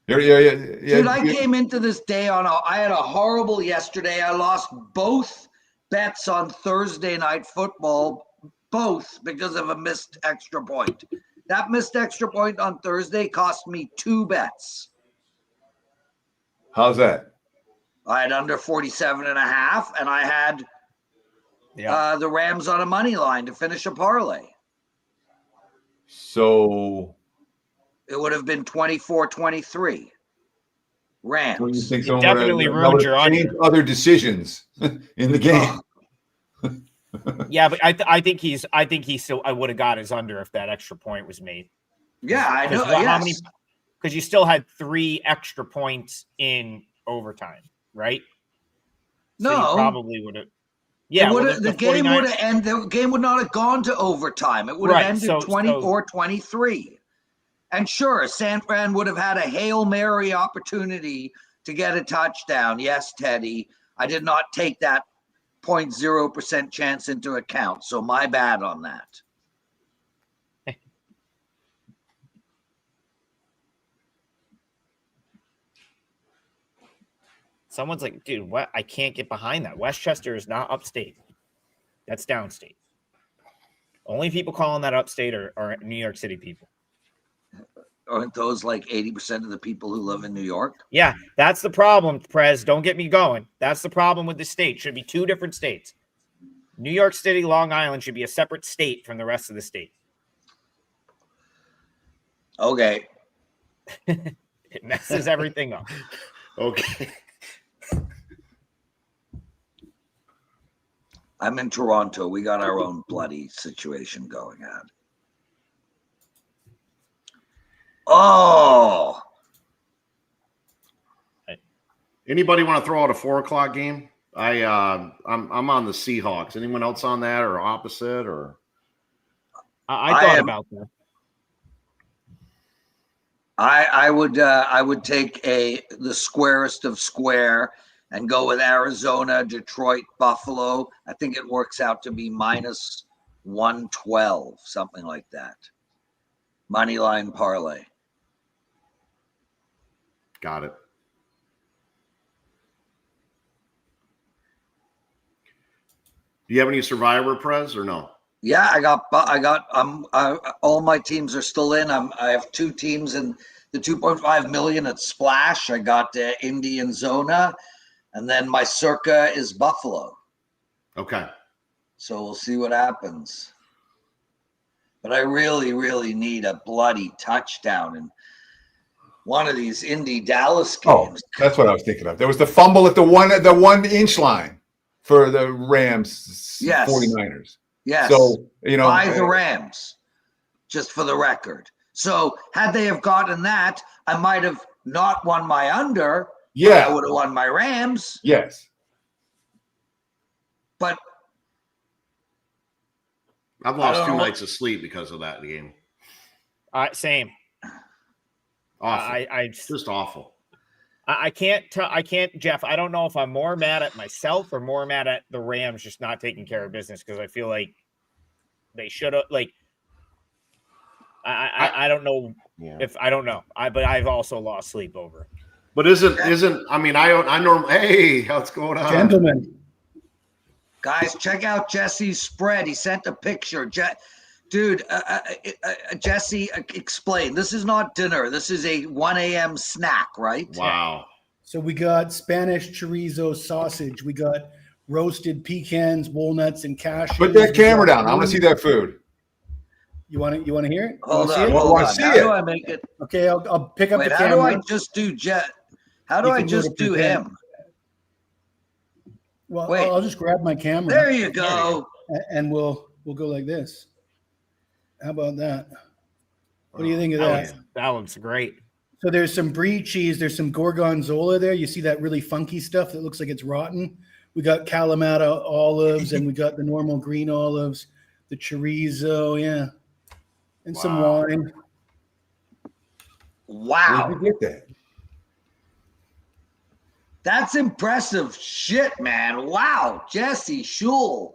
Dude, I came into this day I had a horrible yesterday. I lost both bets on Thursday night football, both because of a missed extra point. That missed extra point on Thursday cost me 2 bets. How's that? I had under 47.5, and I had the Rams on a money line to finish a parlay. So it would have been 24-23. Rams. So you think it definitely ruined your other decisions in the game. Yeah, but I think he still I would have got his under if that extra point was made. Yeah, I know. How many? Because you still had 3 extra points in overtime, right? So no, you probably would have. Yeah, the game would have ended. The game would not have gone to overtime. It would have ended 24-23. And sure, San Fran would have had a Hail Mary opportunity to get a touchdown. Yes, Teddy, I did not take that 0.0% chance into account. So my bad on that. Someone's like, dude, what? I can't get behind that. Westchester is not upstate. That's downstate. Only people calling that upstate are New York City people. Aren't those like 80% of the people who live in New York? Yeah, that's the problem, Prez. Don't get me going. That's the problem with the state. Should be 2 different states. New York City, Long Island should be a separate state from the rest of the state. Okay. It messes everything up. Okay. I'm in Toronto. We got our own bloody situation going on. Oh. Anybody want to throw out a 4:00 game? I'm on the Seahawks. Anyone else on that or opposite or? I thought about that. I would take the squarest of square and go with Arizona, Detroit, Buffalo. I think it works out to be -112, something like that. Money line parlay. Got it. Do you have any Survivor, Prez, or no? Yeah, I got all my teams are still in. I have 2 teams in the 2.5 million at Splash. I got Indy and Zona, and then my circa is Buffalo. Okay. So we'll see what happens. But I really, really need a bloody touchdown in one of these Indy Dallas games. Oh, that's what I was thinking of. There was the fumble at the 1 inch line for the Rams 49ers. Yes. So, by the Rams. just for the record. So had they have gotten that, I might have not won my under. Yeah. I would have won my Rams. Yes. But I've I lost don't 2 know. nights of sleep because of that game. Same. Awful. I Just awful. I can't tell. I can't, Jeff. I don't know if I'm more mad at myself or more mad at the Rams just not taking care of business, because I feel like they should have. Like, I don't know if I don't know. But I've also lost sleep over it. But isn't I mean I normally, hey, what's going on, Gentlemen, guys, check out Jesse's spread. He sent a picture. Dude, Jesse, explain. This is not dinner. This is a 1 a.m. snack, right? Wow. so we got Spanish chorizo sausage. We got roasted pecans, walnuts, and cashews. Put that We camera got down. I want to see that food. You want to hear it? You Hold wanna see on, it? Well, I hold wanna on. see How it. do I make it? Okay, I'll pick up Wait, the how camera. do I just do How do You I can just go to do present. him? Well, Wait. I'll just grab my camera. There you go. And we'll go like this. How about that? What do you think of That that? That looks great. So there's some brie cheese. There's some gorgonzola there. You see that really funky stuff that looks like it's rotten. We got Kalamata olives, and we got the normal green olives, the chorizo, yeah, and some Wow. wine. Wow. Where'd you get that? That's impressive shit, man. Wow. Jesse Schul.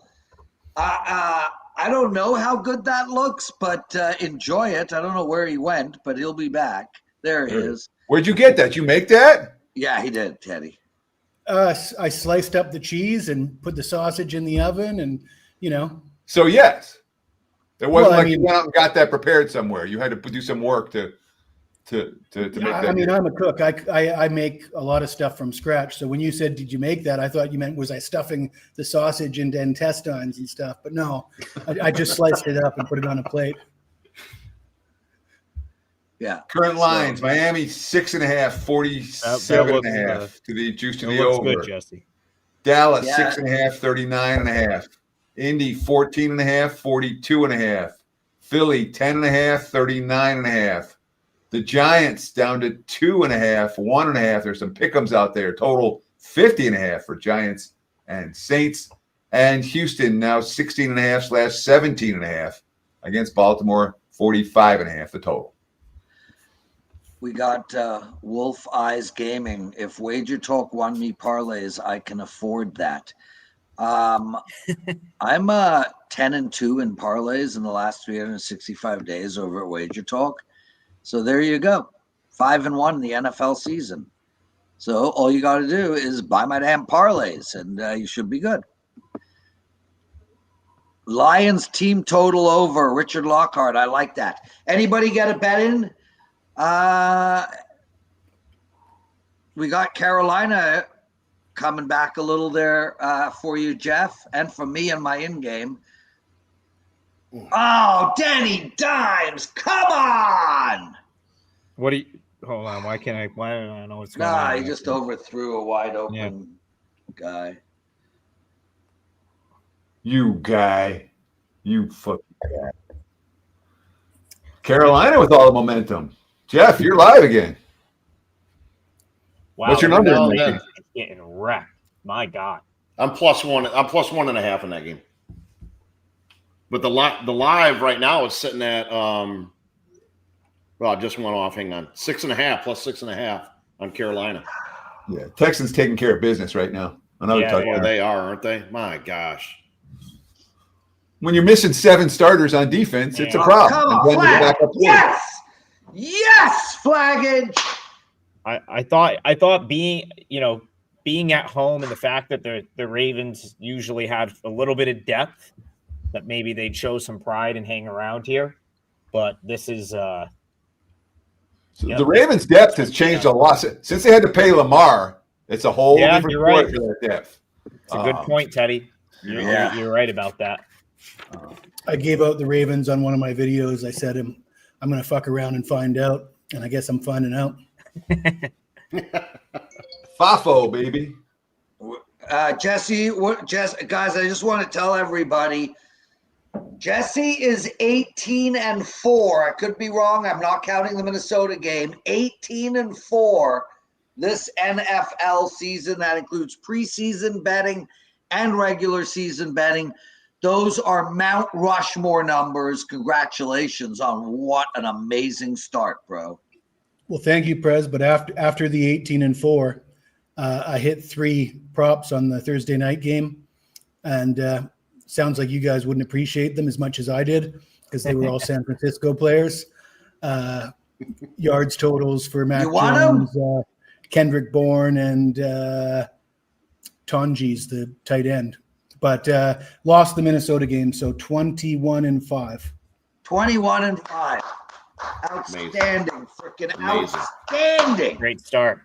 I don't know how good that looks, but enjoy it. I don't know where he went, but he'll be back. There he is. Where'd you get that? You make that? Yeah, he did, Teddy. I sliced up the cheese and put the sausage in the oven, and So yes. It wasn't Well, I like you mean- went out and got that prepared somewhere. You had to do some work to make that. I mean, I'm a cook. I make a lot of stuff from scratch. So when you said, "Did you make that?" I thought you meant, was I stuffing the sausage into intestines and stuff? But no, I just sliced it up and put it on a plate. Yeah. Current lines: Miami 6.5, 47.5 to the juice to It the looks over. good, Jesse. Dallas Yeah. 6.5, 39.5. Indy 14.5, 42.5. Philly 10.5, 39.5. The Giants down to 2.5, 1.5. There's some pick'ems out there. Total 50.5 for Giants and Saints. And Houston now 16.5/17.5 against Baltimore, 45.5 the total. We got Wolf Eyes Gaming. If WagerTalk won me parlays, I can afford that. I'm 10-2 in parlays in the last 365 days over at WagerTalk. So there you go, 5-1 in the NFL season. So all you got to do is buy my damn parlays, and you should be good. Lions team total over. Richard Lockhart, I like that. Anybody get a bet in? We got Carolina coming back a little there for you, Jeff, and for me in my in-game. Oh, Danny Dimes, come on! What do you? Hold on. Why don't I know what's going Nah, on? he just overthrew a wide open guy. You guy. You fucking guy. Carolina with all the momentum. Jeff, you're live again. Wow, What's your number? Well, Mikey? then, Getting wrecked. My God. I'm +1. I'm +1.5 in that game. But the live right now is sitting at well, I just went off. Hang on, 6.5 +6.5 on Carolina. Yeah, Texans taking care of business right now. Another Yeah, touchdown. Boy, they are, aren't they? My gosh. When you're missing 7 starters on defense, it's a Oh, problem. Come And on, then you flag! back up forward. Yes! Yes, flaggage! I thought being at home and the fact that the Ravens usually have a little bit of depth, that maybe they'd show some pride and hang around here. But this is So the Ravens' depth has changed a lot since they had to pay Lamar. It's a whole different you're story right. for that depth. It's a good point, Teddy. You're right about that. I gave out the Ravens on one of my videos. I said, I'm going to fuck around and find out. And I guess I'm finding out. Fafo, baby. Jesse, guys, I just want to tell everybody Jesse is 18-4. I could be wrong. I'm not counting the Minnesota game. 18-4 this NFL season. That includes preseason betting and regular season betting. Those are Mount Rushmore numbers. Congratulations on what an amazing start, bro. Well, thank you, Prez. But after the 18-4, I hit 3 props on the Thursday night game, and sounds like you guys wouldn't appreciate them as much as I did because they were all San Francisco players. Yards totals for Mac Jones, Kendrick Bourne, and Tonjes, the tight end. But lost the Minnesota game, so 21-5. 21-5. Outstanding. Freaking outstanding. Great start.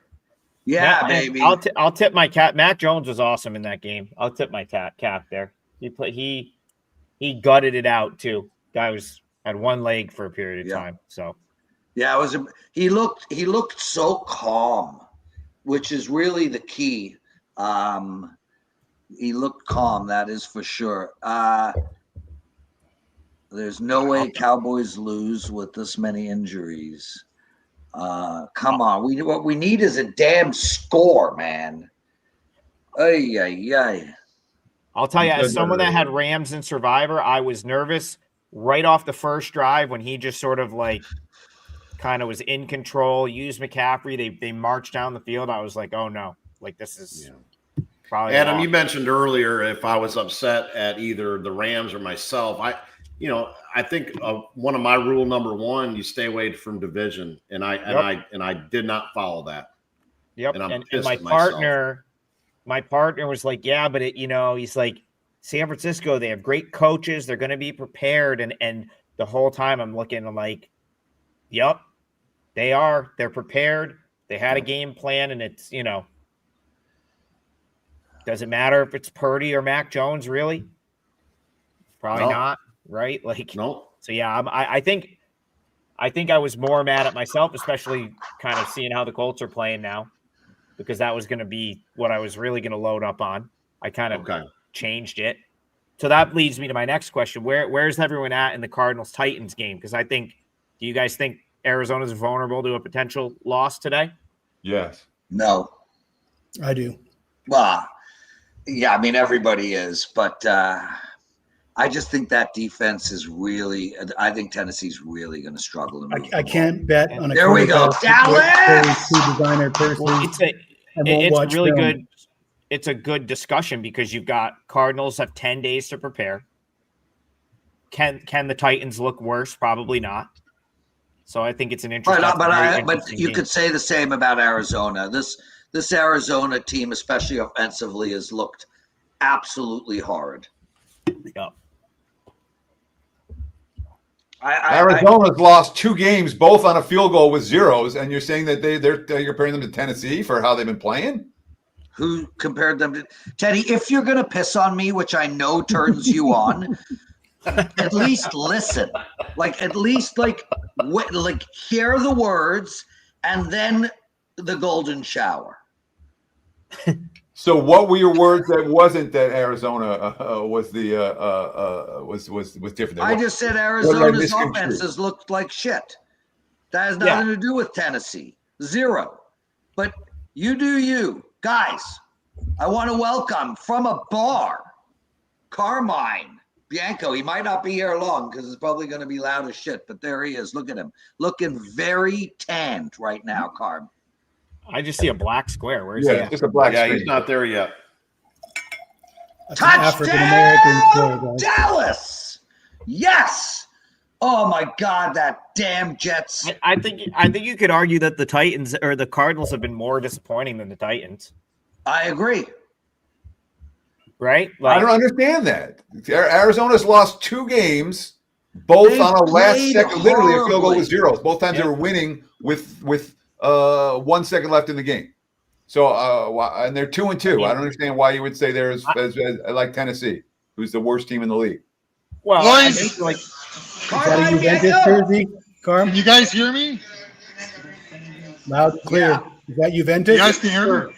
Yeah, Matt, baby. I'll tip my cap. Mac Jones was awesome in that game. I'll tip my cap there. He gutted it out too. Guy had one leg for a period of time. So yeah, he looked so calm, which is really the key. He looked calm, that is for sure. There's no way Cowboys lose with this many injuries. Come on. What we need is a damn score, man. Ay. I'll tell you, as someone that had Rams in Survivor, I was nervous right off the first drive when he just sort of kind of was in control, used McCaffrey. They marched down the field. I was like, oh no, this is probably Adam, you mentioned earlier if I was upset at either the Rams or myself. I think one of my rule number 1, you stay away from division, and I did not follow that. Yep, and my partner was like, yeah, but he's like, San Francisco, they have great coaches. They're going to be prepared. And the whole time I'm looking, I'm like, yep, they are. They're prepared. They had a game plan, and it's, doesn't matter if it's Purdy or Mac Jones, really. Probably not, right? No. So yeah, I think I was more mad at myself, especially kind of seeing how the Colts are playing now, because that was going to be what I was really going to load up on. I kind of changed it. So that leads me to my next question. Where's everyone at in the Cardinals-Titans game? Because do you guys think Arizona's vulnerable to a potential loss today? Yes. No. I do. Well, yeah, I mean, everybody is, but I just think that defense is really – I think Tennessee's really going to struggle. I can't bet on a – There we go. Dallas! Designer It's really good. It's a good discussion because you've got Cardinals have 10 days to prepare. Can the Titans look worse? Probably not. So I think it's an interesting. But you could say the same about Arizona. This Arizona team, especially offensively, has looked absolutely hard. Yep. Arizona's lost 2 games, both on a field goal with zeros, and you're saying that you're comparing them to Tennessee for how they've been playing? Who compared them to Teddy? If you're gonna piss on me, which I know turns you on, at least listen. At least hear the words and then the golden shower. So what were your words that wasn't that Arizona was different? I just said Arizona's offenses looked like shit. That has nothing to do with Tennessee. 0. But you do you. Guys, I want to welcome from a bar, Carmine Bianco. He might not be here long because it's probably going to be loud as shit, but there he is. Look at him. Looking very tanned right now, Carm. I just see a black square. Where's he? Just a black screen. He's not there yet. Touchdown, Dallas! Yes! Oh my God, that damn Jets! I think you could argue that the Titans or the Cardinals have been more disappointing than the Titans. I agree. Right? I don't understand that. Arizona's lost 2 games, both on a last second, literally a field goal with zeros. Both times they were winning with 1 second left in the game. So and they're 2-2. I don't understand why you would say they're as like Tennessee, who's the worst team in the league. Well, I think is that a Juventus jersey, Carm? Can you guys hear me? Loud and clear. Yeah. Is that Juventus? You guys can hear me?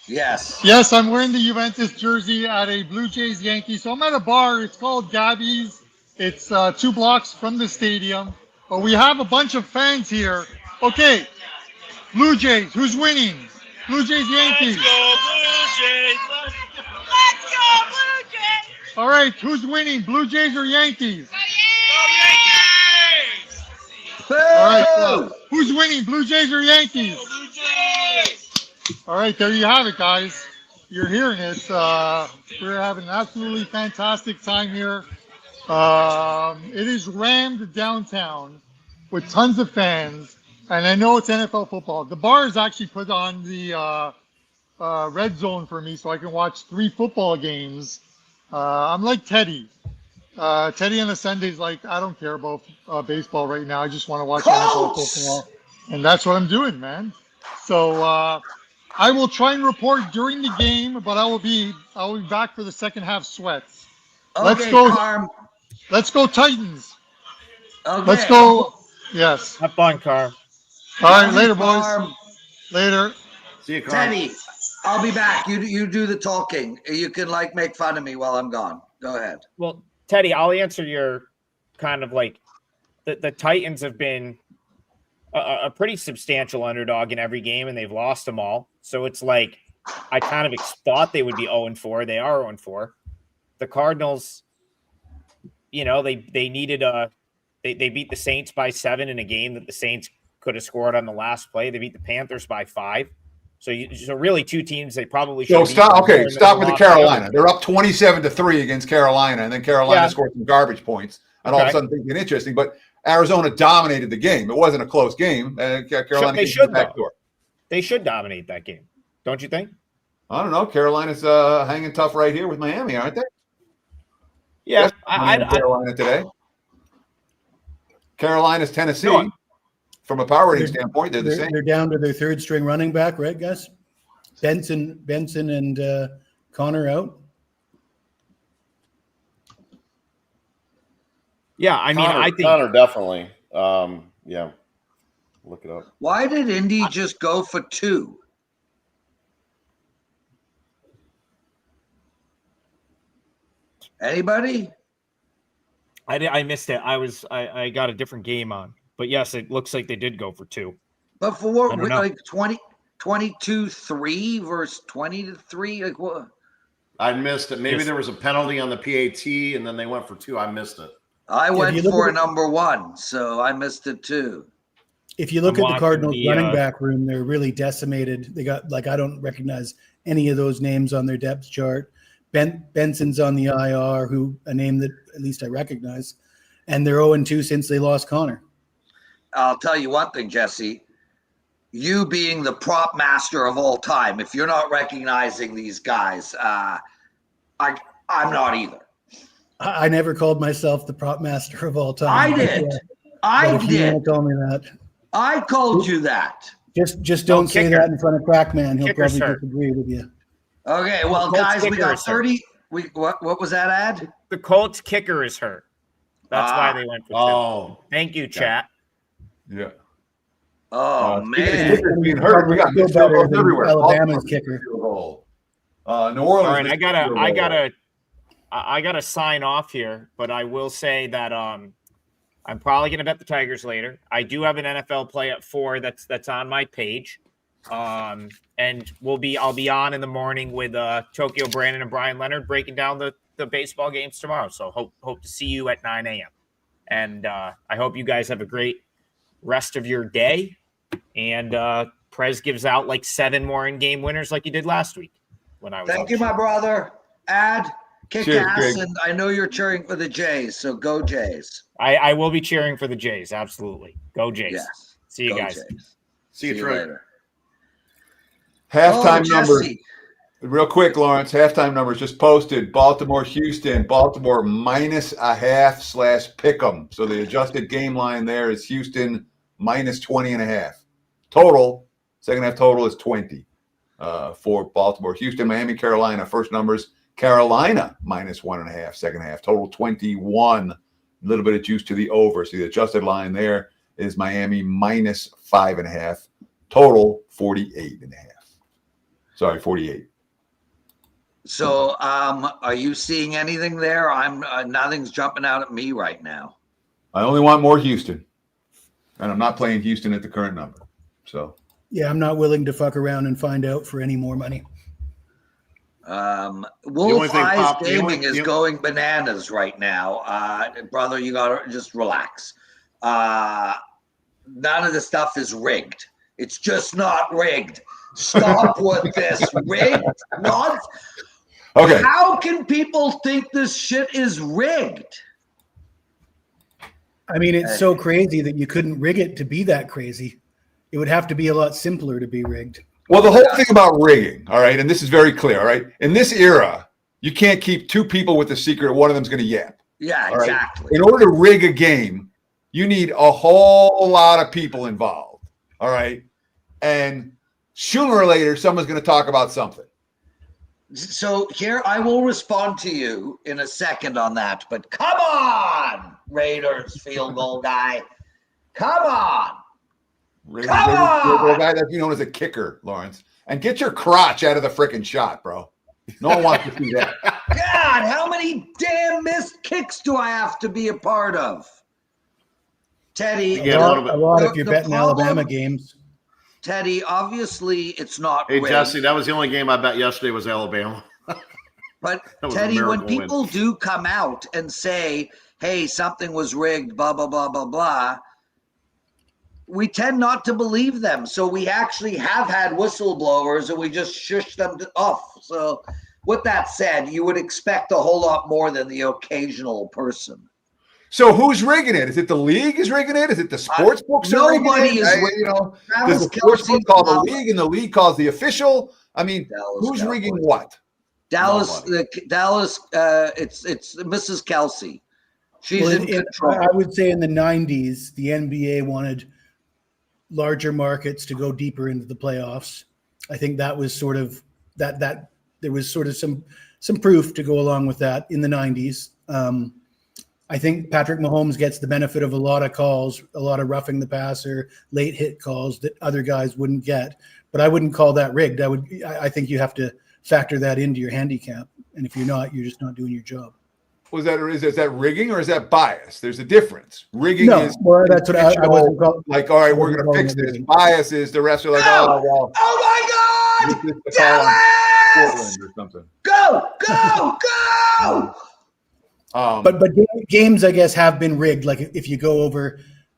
Yes. Yes, I'm wearing the Juventus jersey at a Blue Jays Yankee. So I'm at a bar. It's called Gabby's. It's 2 blocks from the stadium. But we have a bunch of fans here. Okay, Blue Jays, who's winning? Blue Jays, Yankees. Let's go, Blue Jays. Let's go, Blue Jays. All right, who's winning? Blue Jays or Yankees? Go Yankees. All right, who's winning? Blue Jays or Yankees? Blue Jays. All right, there you have it, guys. You're hearing it. We're having an absolutely fantastic time here. It is rammed downtown with tons of fans, and I know it's NFL football. The bar is actually put on the red zone for me so I can watch 3 football games. I'm like Teddy. Teddy on a Sunday's like, I don't care about baseball right now. I just want to watch NFL football. And that's what I'm doing, man. So I will try and report during the game, but I will be back for the second half sweats. Okay, Carm. Let's go Titans. Okay. Let's go. Yes. Have fun, Carm. All right, later, boys. Later. See you, Carm. Teddy, I'll be back. You do the talking. You can make fun of me while I'm gone. Go ahead. Well, Teddy, I'll answer your kind of the Titans have been a pretty substantial underdog in every game, and they've lost them all. So it's like I kind of thought they would be 0-4. They are 0-4. The Cardinals, they needed they beat the Saints by 7 in a game that the Saints could have scored on the last play. They beat the Panthers by 5. So really 2 teams they probably should. So stop with the Carolina. They're up 27-3 against Carolina, and then Carolina scored some garbage points, and all of a sudden things get interesting. But Arizona dominated the game. It wasn't a close game. Carolina they should backdoor. They should dominate that game, don't you think? I don't know. Carolina's hanging tough right here with Miami, aren't they? Yeah, Carolina today. Carolina's Tennessee. No, from a power rating standpoint, they're the same. They're down to their 3rd string running back, right, guys? Benson and Connor out. Yeah, I mean, I think Connor definitely. Yeah, look it up. Why did Indy just go for 2? Anybody? I missed it. I got a different game on, but yes, it looks like they did go for 2. But for what? Like 22-3 versus 20-3? Like what? I missed it. Maybe there was a penalty on the PAT, and then they went for 2. I missed it. I went for a number 1, so I missed it too. If you look at the Cardinals running back room, they're really decimated. They got I don't recognize any of those names on their depth chart. Benson's on the IR, a name that at least I recognize, and they're 0-2 since they lost Connor. I'll tell you one thing, Jesse. You being the prop master of all time, if you're not recognizing these guys, I'm not either. I never called myself the prop master of all time. I did. I did. You tell me that. I told you that. Just don't say that in front of Crackman. He'll probably disagree with you. Okay, well, guys, we got 30. What was that ad? The Colts kicker is hurt. That's why they went for 2. Oh, thank you, chat. Yeah. Oh man, being hurt. We got missed everywhere. Alabama's kicker. New Orleans. All right, I gotta sign off here, but I will say that I'm probably gonna bet the Tigers later. I do have an NFL play at 4 that's on my page. And I'll be on in the morning with Tokyo Brandon and Brian Leonard breaking down the baseball games tomorrow. So hope to see you at 9 a.m. And I hope you guys have a great rest of your day. And Prez gives out 7 more in-game winners like you did last week when I was. Thank you, my brother. Kick ass, and I know you're cheering for the Jays, so go Jays. I will be cheering for the Jays. Absolutely, go Jays. Yes. See you guys. Jays. See you later. Halftime numbers. Real quick, Lawrence. Halftime numbers just posted. Baltimore, Houston. Baltimore -0.5/pick'em. So the adjusted game line there is Houston -20.5. Total, second half total is 20 for Baltimore. Houston, Miami, Carolina. First numbers, Carolina -1.5. Second half total 21. A little bit of juice to the over. So the adjusted line there is Miami -5.5. Total 48.5. Sorry, 48. So, are you seeing anything there? I'm nothing's jumping out at me right now. I only want more Houston, and I'm not playing Houston at the current number. So, Yeah, I'm not willing to fuck around and find out for any more money. Wolf Eyes Gaming is going bananas right now. Brother, you gotta just relax. None of the stuff is rigged. It's just not rigged. Stop with this rigged nonsense. okay. How can people think this shit is rigged? I mean, it's so crazy that you couldn't rig it to be that crazy. It would have to be a lot simpler to be rigged. Well, the whole thing about rigging, all right, and this is very clear, all right? In this era, you can't keep two people with a secret. One of them's going to yap. Yeah, all right? exactly. In order to rig a game, you need a whole lot of people involved, all right? And sooner or later, someone's going to talk about something. So here, I will respond to you in a second on that. But come on, Raiders field goal guy. Come on. Raiders field goal guy, that's known as a kicker, Lawrence. And get your crotch out of the freaking shot, bro. No one wants to see that. God, how many damn missed kicks do I have to be a part of? Teddy. A lot if you're betting Alabama games. Teddy, obviously it's not Hey, rigged. Jesse, that was the only game I bet yesterday was Alabama. But was a Teddy, when miracle people do come out and say, hey, something was rigged, blah, blah, blah, blah, blah, we tend not to believe them. So we actually have had whistleblowers and we just shush them off. So with that said, you would expect a whole lot more than the occasional person. So who's rigging it? Is it the league is rigging it? Is it the sports books are rigging Nobody it? is You know, Travis does the sports book call the Kelce- league and the league calls the official? I mean, Dallas who's Cowboys. rigging what? Dallas, it's Mrs. Kelsey. She's in control. I would say in the 90s, the NBA wanted larger markets to go deeper into the playoffs. I think that was sort of that there was sort of some proof to go along with that in the 90s. I think Patrick Mahomes gets the benefit of a lot of calls, a lot of roughing the passer, late hit calls that other guys wouldn't get. But I wouldn't call that rigged. I think you have to factor that into your handicap. And if you're not, you're just not doing your job. Is that rigging or is that bias? There's a difference. Rigging No, is well, that's what I wasn't called. like, all right, we're going to fix this. Bias is the rest are like, oh, well. Oh my God! This is the call on Dallas! Portland or something. Go! But games, I guess, have been rigged. Like if you go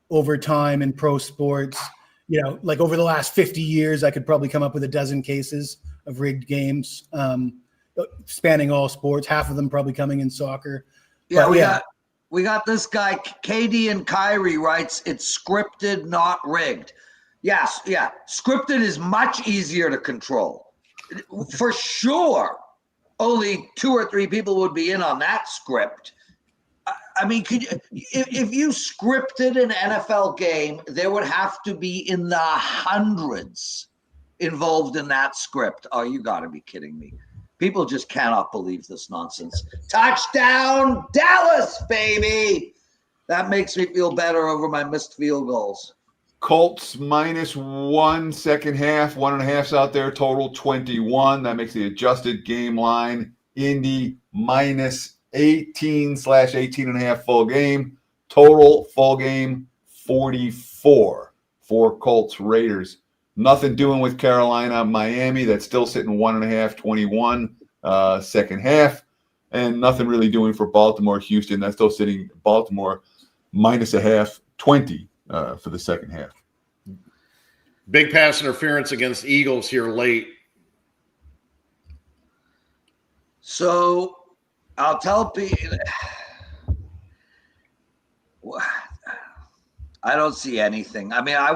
over time in pro sports, you know, like over the last 50 years, I could probably come up with a dozen cases of rigged games, spanning all sports. Half of them probably coming in soccer. Yeah, But we got this guy, KD and Kyrie writes, it's scripted, not rigged. Yes, yeah. Scripted is much easier to control. For sure. Only 2 or 3 people would be in on that script. I mean, if you scripted an NFL game, there would have to be in the hundreds involved in that script. Oh, you got to be kidding me. People just cannot believe this nonsense. Touchdown, Dallas, baby. That makes me feel better over my missed field goals. Colts -1 second half, 1.5's out there, total 21. That makes the adjusted game line. Indy -18/18.5 full game. Total full game 44 for Colts Raiders. Nothing doing with Carolina, Miami. That's still sitting 1.5, 21 second half. And nothing really doing for Baltimore, Houston. That's still sitting Baltimore -0.5, 20. For the second half. Big pass interference against Eagles here late. So I'll tell people, I don't see anything. I mean, I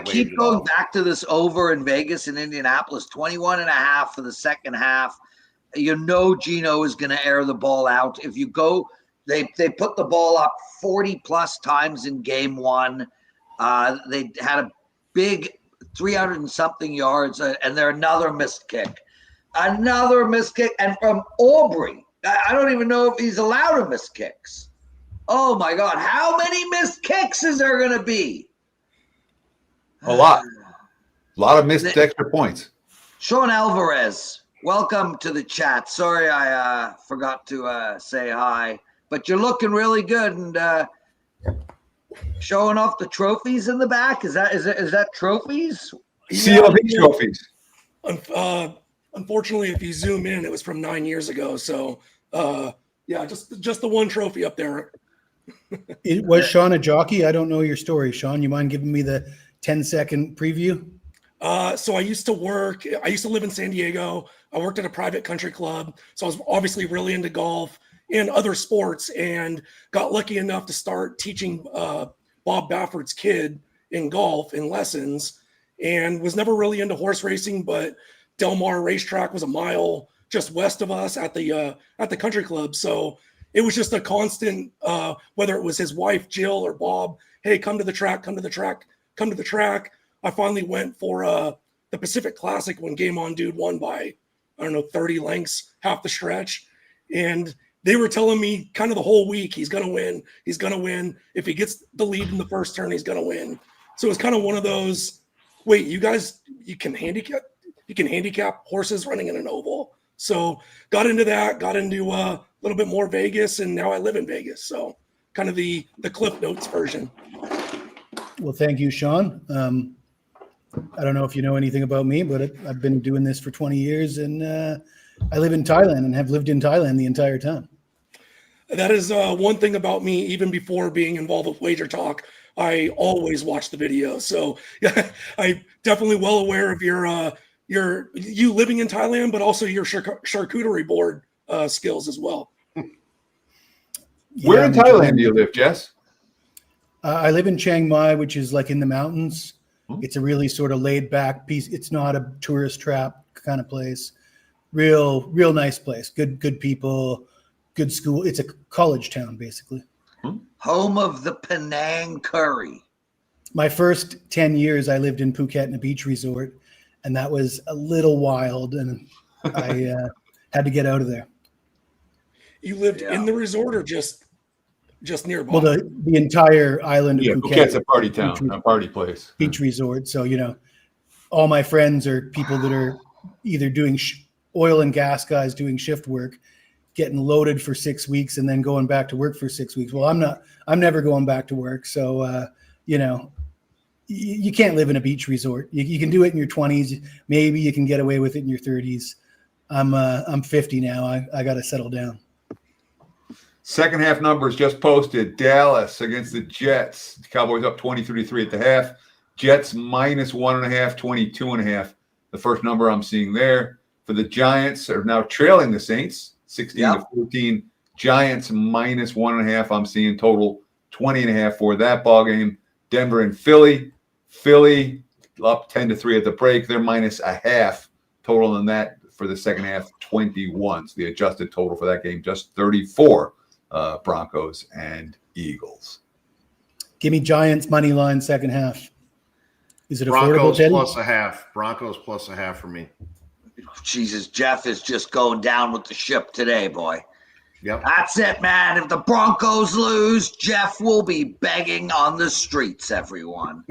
keep going back to this over in Vegas and Indianapolis, 21.5 for the second half. You know, Geno is going to air the ball out. If you go, They put the ball up 40 plus times in game one. They had a big 300 and something yards, and they're another missed kick. And from Aubrey. I don't even know if he's allowed to miss kicks. Oh my God. How many missed kicks is there going to be? A lot of missed extra points. Sean Alvarez. Welcome to the chat. Sorry I forgot to say hi, but you're looking really good and showing off the trophies in the back. Is that trophies? CLV trophies. Unfortunately, if you zoom in, it was from 9 years ago. So, yeah, just the one trophy up there. Was Sean a jockey? I don't know your story, Sean. You mind giving me the 10-second preview? So I used to live in San Diego. I worked at a private country club. So I was obviously really into golf and other sports, and got lucky enough to start teaching Bob Baffert's kid in golf in lessons, and was never really into horse racing, but Del Mar racetrack was a mile just west of us at the country club. So it was just a constant, whether it was his wife, Jill, or Bob, hey, come to the track, come to the track, come to the track. I finally went for the Pacific Classic when Game On Dude won by, 30 lengths, half the stretch. And they were telling me kind of the whole week, he's going to win. He's going to win. If he gets the lead in the first turn, he's going to win. So it's kind of one of those, wait, you guys, you can handicap horses running in an oval. So got into that, got into a little bit more Vegas, and now I live in Vegas. So kind of the Cliff Notes version. Well, thank you, Sean. I don't know if you know anything about me, but I've been doing this for 20 years, and I live in Thailand and have lived in Thailand the entire time. That is one thing about me. Even before being involved with WagerTalk, I always watch the videos. So yeah, I'm definitely well aware of you living in Thailand, but also your charcuterie board skills as well. Where in Thailand do you live, Jess? I live in Chiang Mai, which is like in the mountains. It's a really sort of laid back piece. It's not a tourist trap kind of place. Real nice place. Good people, good school. It's a college town, basically. Home of the Penang curry. My first 10 years, I lived in Phuket in a beach resort, and that was a little wild, and I had to get out of there. You lived in the resort or just nearby? Well, the entire island of Phuket. Phuket's a party town, a party place. Beach resort. So, all my friends are people that are either doing oil and gas guys doing shift work, getting loaded for 6 weeks and then going back to work for 6 weeks. Well, I'm never going back to work. So, you can't live in a beach resort. You can do it in your 20s. Maybe you can get away with it in your 30s. I'm 50 now. I got to settle down. Second half numbers just posted. Dallas against the Jets. Cowboys up 23-3 at the half. Jets minus 1.5, 22.5. The first number I'm seeing there. For the Giants are now trailing the Saints 16-14. Giants minus 1.5. I'm seeing total 20.5 for that ball game. Denver and Philly. Philly up 10-3 at the break. They're minus 0.5 total on that for the second half. 21. So the adjusted total for that game just 34. Broncos and Eagles. Give me Giants money line second half. Is it Broncos affordable, Teddy? plus 0.5. Broncos plus 0.5 for me. Jesus, Jeff is just going down with the ship today, boy. Yep. That's it, man. If the Broncos lose, Jeff will be begging on the streets, everyone.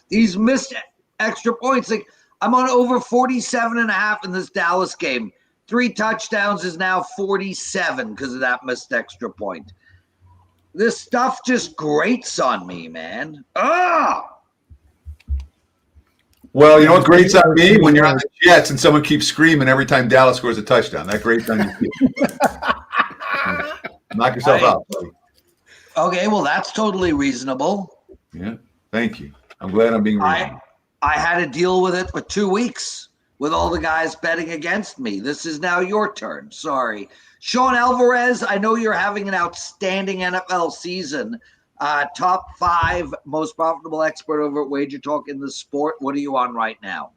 These missed extra points. Like, I'm on over 47.5 in this Dallas game. 3 touchdowns is now 47 because of that missed extra point. This stuff just grates on me, man. Well, you know what grates on me? When you're on the Jets and someone keeps screaming every time Dallas scores a touchdown. That grates on you. Knock yourself out, buddy. Okay, well, that's totally reasonable. Yeah, thank you. I'm glad I'm being reasonable. I had to deal with it for 2 weeks with all the guys betting against me. This is now your turn. Sorry. Sean Alvarez, I know you're having an outstanding NFL season. Top 5 most profitable expert over at WagerTalk in the sport. What are you on right now?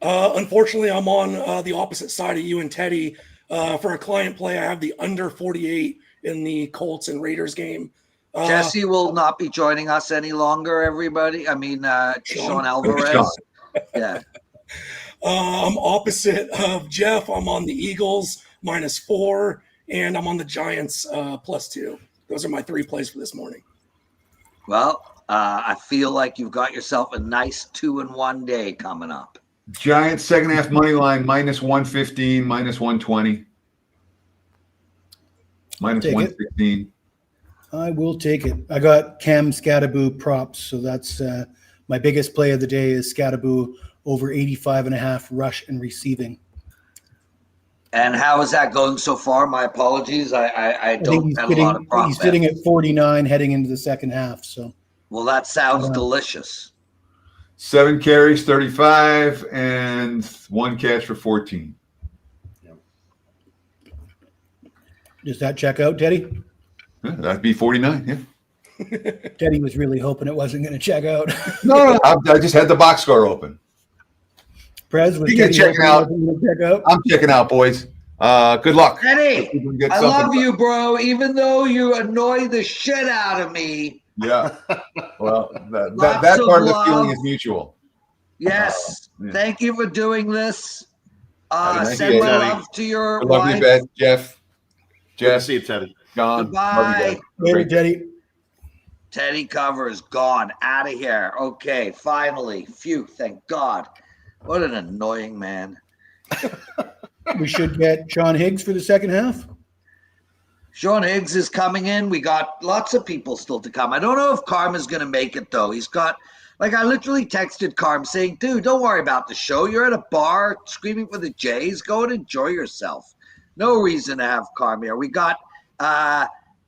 Unfortunately, I'm on the opposite side of you and Teddy. For a client play, I have the under 48 in the Colts and Raiders game. Jesse will not be joining us any longer, everybody. I mean, Sean Alvarez. Yeah. I'm opposite of Jeff. I'm on the Eagles -4, and I'm on the Giants +2. Those are my 3 plays for this morning. Well, I feel like you've got yourself a nice 2-1 day coming up. Giants second half money line minus 115, minus 120, minus 115. I will take it. I got Cam Scattaboo props, so that's my biggest play of the day is Scattaboo over 85.5 rush and receiving. And how is that going so far? My apologies. I don't have a lot of prop He's sitting at 49 heading into the second half. So, well, that sounds delicious. 7 carries, 35, and 1 catch for 14. Does that check out, Teddy? Yeah, that'd be 49. Yeah. Teddy was really hoping it wasn't going to check out. No, I just had the box score open. Prez, was You Teddy checking out? check out? I'm checking out, boys. Good luck. Teddy, I love you, bro. Even though you annoy the shit out of me. Yeah. Well, that part of the feeling is mutual. Yes. Yeah. Thank you for doing this. Nice Send day, my Teddy. love to your Good luck wife. in bed, Jeff. See you, Teddy. Gone. Goodbye. Later, Teddy. Teddy Covers gone out of here. Okay, finally. Phew, thank God. What an annoying man. We should get Sean Higgs for the second half. Sean Higgs is coming in. We got lots of people still to come. I don't know if Carm is going to make it, though. He's got, I literally texted Carm saying, dude, don't worry about the show. You're at a bar screaming for the Jays. Go and enjoy yourself. No reason to have Carm here. We got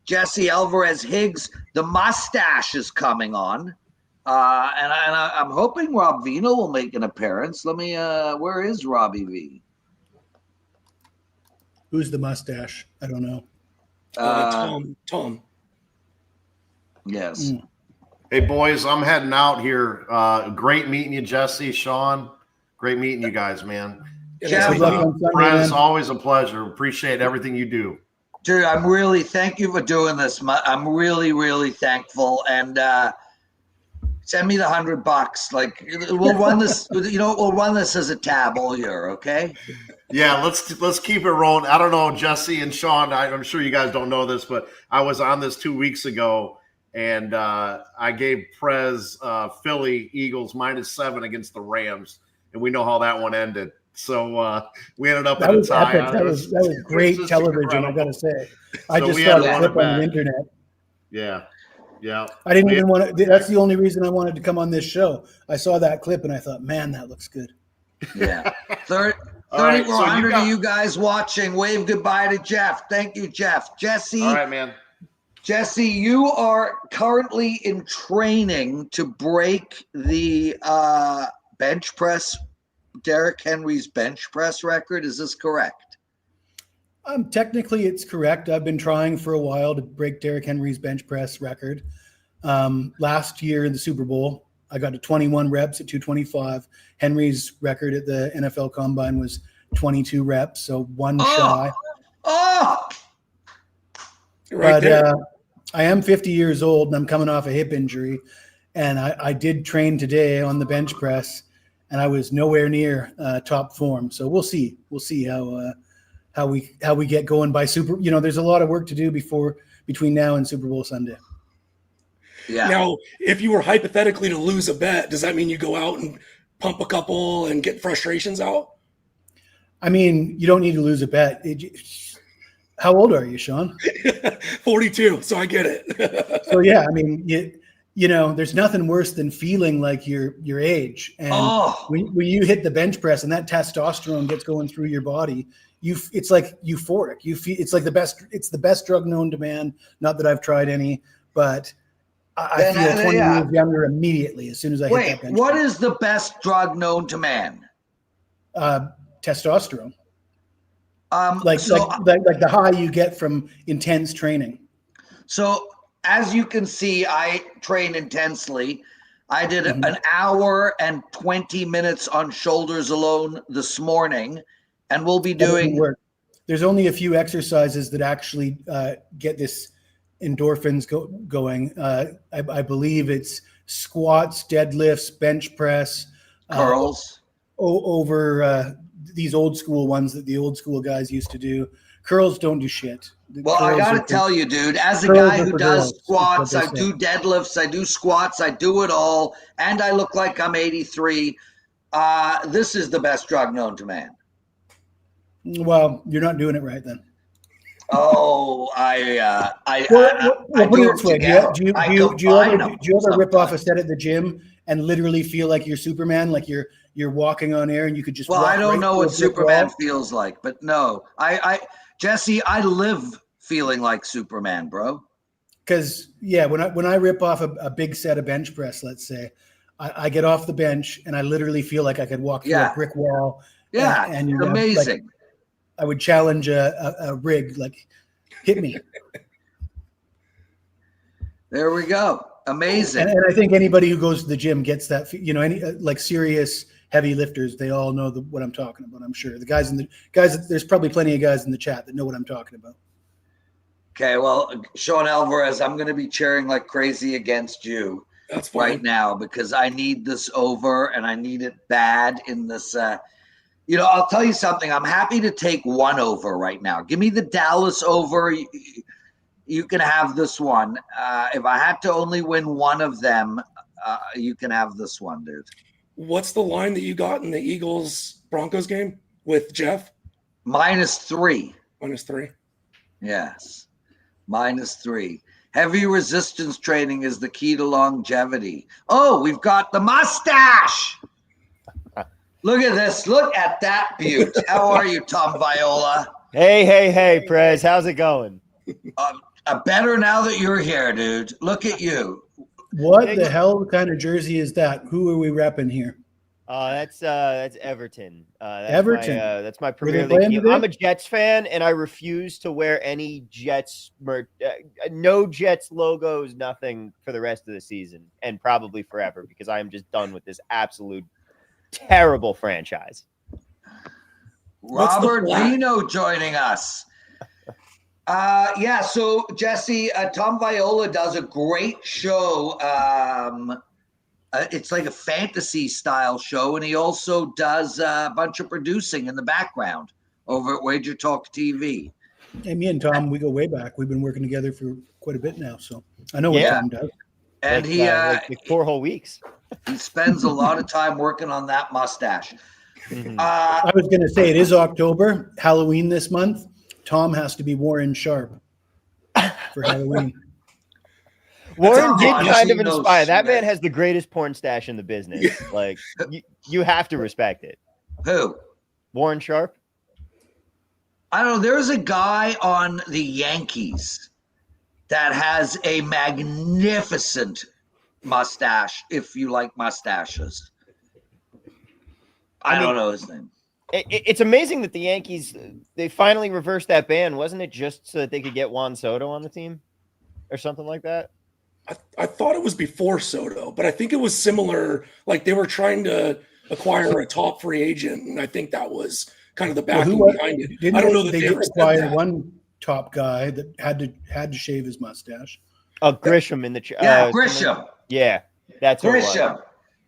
Jesse Alvarez Higgs. The mustache is coming on. And I'm hoping Rob Vino will make an appearance. Where is Robbie V? Who's the mustache? I don't know. Tom. Yes. Hey, boys, I'm heading out here. Great meeting you, Jesse, Sean. Great meeting you guys, man. Jeff, Prez, always a pleasure. Appreciate everything you do. Dude, thank you for doing this. I'm really, really thankful. And send me the $100. We'll run this, we'll run this as a tab all year, okay? Yeah, let's keep it rolling. I don't know, Jesse and Sean, I'm sure you guys don't know this, but I was on this 2 weeks ago, and I gave Prez Philly Eagles -7 against the Rams, and we know how that one ended. So we ended up in a tie. That was great television, incredible. I got to say. I just saw the clip on the internet. Yeah. Yeah. I didn't even want to. That's the only reason I wanted to come on this show. I saw that clip and I thought, man, that looks good. Yeah. 3,400 of you guys watching. Wave goodbye to Jeff. Thank you, Jeff. Jesse. All right, man. Jesse, you are currently in training to break the bench press, Derrick Henry's bench press record. Is this correct? Technically, it's correct. I've been trying for a while to break Derrick Henry's bench press record. Last year in the Super Bowl, I got to 21 reps at 225. Henry's record at the NFL Combine was 22 reps, so one shy. But I am 50 years old, and I'm coming off a hip injury. And I did train today on the bench press, and I was nowhere near top form. So we'll see. We'll see how we get going by Super. There's a lot of work to do between now and Super Bowl Sunday. Yeah. Now, if you were hypothetically to lose a bet, does that mean you go out and pump a couple and get frustrations out? I mean, you don't need to lose a bet. How old are you, Sean? 42. So I get it. So yeah, I mean, there's nothing worse than feeling like your age. And when you hit the bench press and that testosterone gets going through your body, it's like euphoric. It's like it's the best drug known to man. Not that I've tried any, but I feel 20 years younger immediately as soon as I hit that bench press. What is the best drug known to man? Testosterone. Like the high you get from intense training. So as you can see, I train intensely. I did an hour and 20 minutes on shoulders alone this morning, and we'll be doing. There's only a few exercises that actually get this endorphins going. I believe it's squats, deadlifts, bench press, curls over these old school ones that the old school guys used to do. curls don't do shit. The Well, I curls got are to for- tell you, dude, as a curls guy are who for does girls, is squats, what I they say. do deadlifts, I do squats, I do it all, and I look like I'm 83. This is the best drug known to man. Well, you're not doing it right then. Oh, I Well, put do it them this way: together. do you I ever combine them rip off a sometimes. set at the gym and literally feel like you're Superman, like you're walking on air and you could just Well, walk I don't right know through what a brick Superman wall? feels like, but no, Jesse, I live feeling like Superman, bro. Because when I rip off a big set of bench press, let's say, I get off the bench and I literally feel like I could walk through Yeah. a brick wall. Yeah, and it's amazing. Like, I would challenge a rig, like, hit me. There we go. Amazing. And I think anybody who goes to the gym gets that. Any like serious heavy lifters, they all know what I'm talking about. I'm sure the guys there's probably plenty of guys in the chat that know what I'm talking about. Okay, well, Sean Alvarez, I'm going to be cheering like crazy against you right now because I need this over and I need it bad in this. I'll tell you something. I'm happy to take one over right now. Give me the Dallas over. You can have this one. If I had to only win one of them, you can have this one, dude. What's the line that you got in the Eagles Broncos game with Jeff? -3. -3. Yes. -3. Heavy resistance training is the key to longevity. Oh, we've got the mustache. Look at this. Look at that beaut. How are you, Tom Viola? Hey, Prez. How's it going? Better now that you're here, dude. Look at you. What the hell kind of jersey is that? Who are we repping here? That's Everton. Everton. That's my Were Premier they playing League team. today? I'm a Jets fan, and I refuse to wear any Jets merch. No Jets logos, nothing for the rest of the season, and probably forever, because I am just done with this absolute terrible franchise. Robert Vino joining us. So Jesse, Tom Viola does a great show. It's like a fantasy style show, and he also does a bunch of producing in the background over at WagerTalk TV. Hey, me and Tom, we go way back. We've been working together for quite a bit now, so I know what Tom does. And like 4 whole weeks. He spends a lot of time working on that mustache. I was going to say, it is October, Halloween this month. Tom has to be Warren Sharp for Halloween. Warren did kind of inspire. That man has the greatest porn stash in the business. Like, you have to respect it. Who? Warren Sharp? I don't know. There's a guy on the Yankees that has a magnificent mustache, if you like mustaches. I don't know his name. It's amazing that the Yankees, they finally reversed that ban. Wasn't it just so that they could get Juan Soto on the team or something like that? I thought it was before Soto, but I think it was similar. Like they were trying to acquire a top free agent, and I think that was kind of the backing behind it. I don't know that they they did ever said acquire that. one top guy that had to shave his mustache. Oh, Grisham in the Grisham. Yeah, that's Grisham.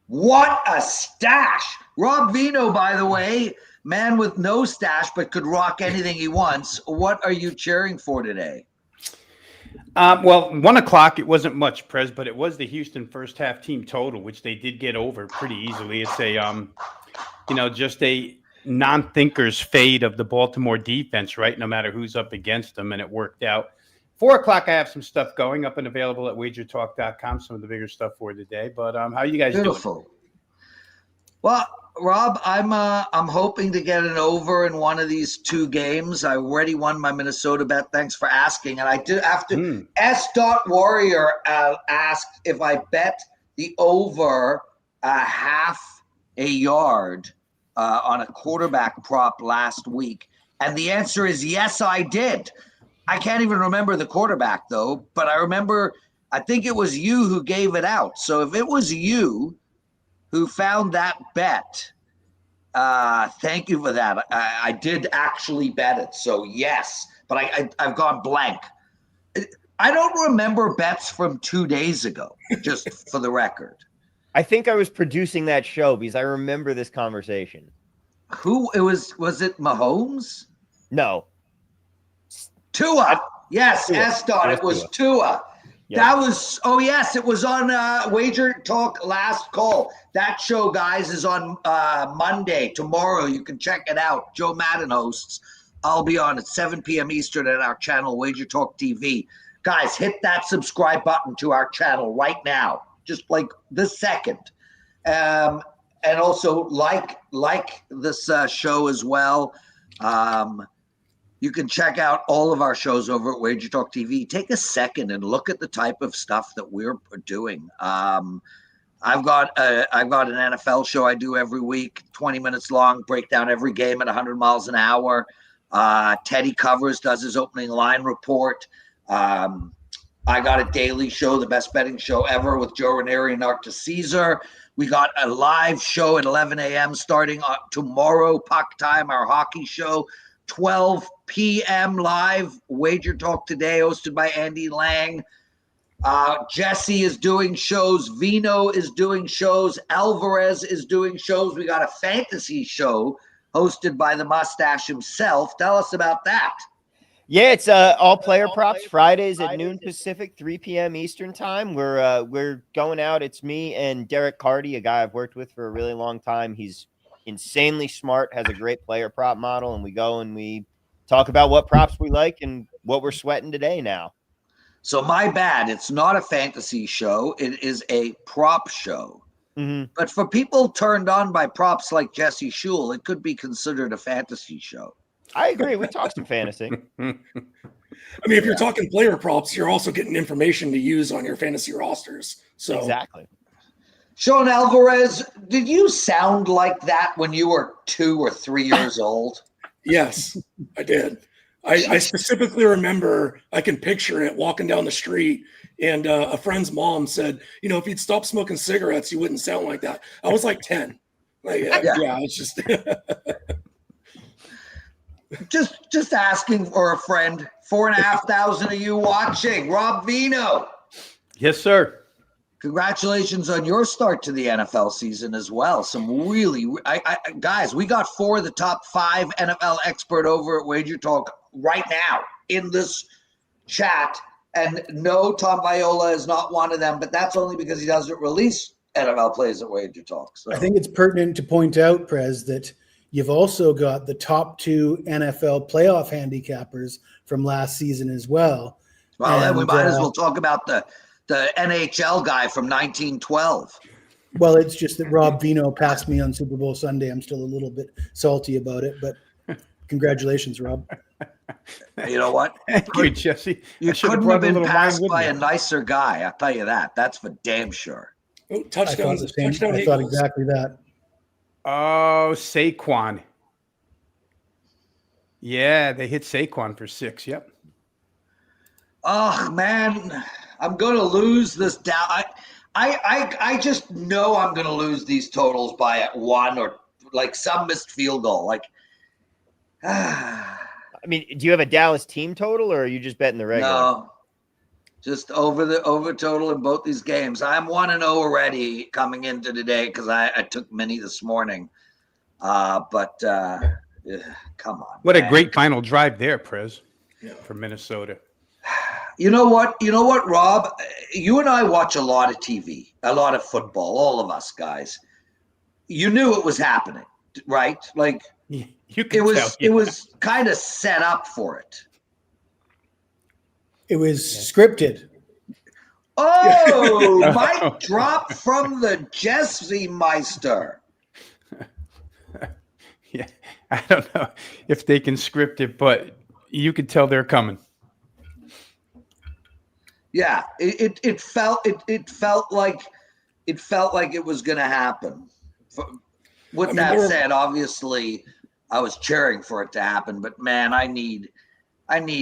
What a stash! Rob Vino, by the way, man with no stash but could rock anything he wants. What are you cheering for today? Well, 1 o'clock, it wasn't much, Prez, but it was the Houston first half team total, which they did get over pretty easily. It's a, just a non-thinker's fade of the Baltimore defense, right? No matter who's up against them, and it worked out. 4 o'clock, I have some stuff going up and available at WagerTalk.com, some of the bigger stuff for today. But how are you guys doing? Well, Rob, I'm hoping to get an over in one of these 2 games. I already won my Minnesota bet. Thanks for asking. And I did have to. S.Warrior asked if I bet the over half a yard on a quarterback prop last week. And the answer is yes, I did. I can't even remember the quarterback, though. But I think it was you who gave it out. So if it was you who found that bet, thank you for that. I did actually bet it, so yes, but I've gone blank. I don't remember bets from 2 days ago, just for the record. I think I was producing that show because I remember this conversation. Was it Mahomes? No. Tua. Yes, Tua. Eston. It was Tua. Yep. That was, oh, yes, it was on Wager Talk Last Call. That show, guys, is on Monday, tomorrow. You can check it out. Joe Madden hosts. I'll be on at 7 p.m. Eastern at our channel, Wager Talk TV. Guys, hit that subscribe button to our channel right now, just like this second. And also like this show as well. You can check out all of our shows over at Wager Talk TV. Take a second and look at the type of stuff that we're doing. I've got an NFL show I do every week, 20 minutes long, break down every game at 100 miles an hour. Teddy Covers does his opening line report. I got a daily show, the best betting show ever with Joe Ranieri and Art to Caesar. We got a live show at 11 a.m. starting tomorrow, puck time, our hockey show. 12 p.m. live, Wager Talk Today, hosted by Andy Lang. Jesse is doing shows. Vino is doing shows. Alvarez is doing shows. We got a fantasy show hosted by the mustache himself. Tell us about that. Yeah, it's all player props Fridays at noon Pacific, 3 p.m. Eastern time. We're going out. It's me and Derek Carty, a guy I've worked with for a really long time. He's insanely smart, has a great player prop model, and we go and we talk about what props we like and what we're sweating today now. So my bad. It's not a fantasy show. It is a prop show. Mm-hmm. But for people turned on by props like Jesse Shule, it could be considered a fantasy show. I agree. We talked some fantasy. I mean, if you're talking player props, you're also getting information to use on your fantasy rosters. So exactly. Sean Alvarez, did you sound like that when you were 2 or 3 years old? Yes, I did. I specifically remember, I can picture it walking down the street, and a friend's mom said, you know, if you'd stop smoking cigarettes, you wouldn't sound like that. I was like 10. Like, yeah, it's just just asking for a friend. 4,500 of you watching. Rob Vino. Yes, sir. Congratulations on your start to the NFL season as well. Some really, guys, we got 4 of the top 5 NFL expert over at Wager Talk right now in this chat. And no, Tom Viola is not one of them, but that's only because he doesn't release NFL plays at Wager Talk. So I think it's pertinent to point out, Prez, that you've also got the top 2 NFL playoff handicappers from last season as well. Well, then we might as well talk about the NHL guy from 1912. Well, it's just that Rob Vino passed me on Super Bowl Sunday. I'm still a little bit salty about it, but congratulations, Rob. You know what? Thank you, Jesse. You couldn't have been passed by a nicer guy. I'll tell you that. That's for damn sure. Oh, touchdown. I thought exactly that. Oh, Saquon. Yeah, they hit Saquon for 6. Yep. Oh, man. I'm going to lose this down. I just know I'm going to lose these totals by 1 or like some missed field goal. Like, I mean, do you have a Dallas team total, or are you just betting the regular? No, just over total in both these games. I'm 1-0 already coming into today because I took many this morning. But come on. What a great final drive there, Prez, for Minnesota. You know what, Rob? You and I watch a lot of TV, a lot of football, all of us guys. You knew it was happening, right? Like it was kind of set up for it. It was scripted. Oh, mic drop from the Jesse Meister. Yeah, I don't know if they can script it, but you could tell they're coming. Yeah, it felt like it was going to happen. With that said, obviously, I was cheering for it to happen, but man, I need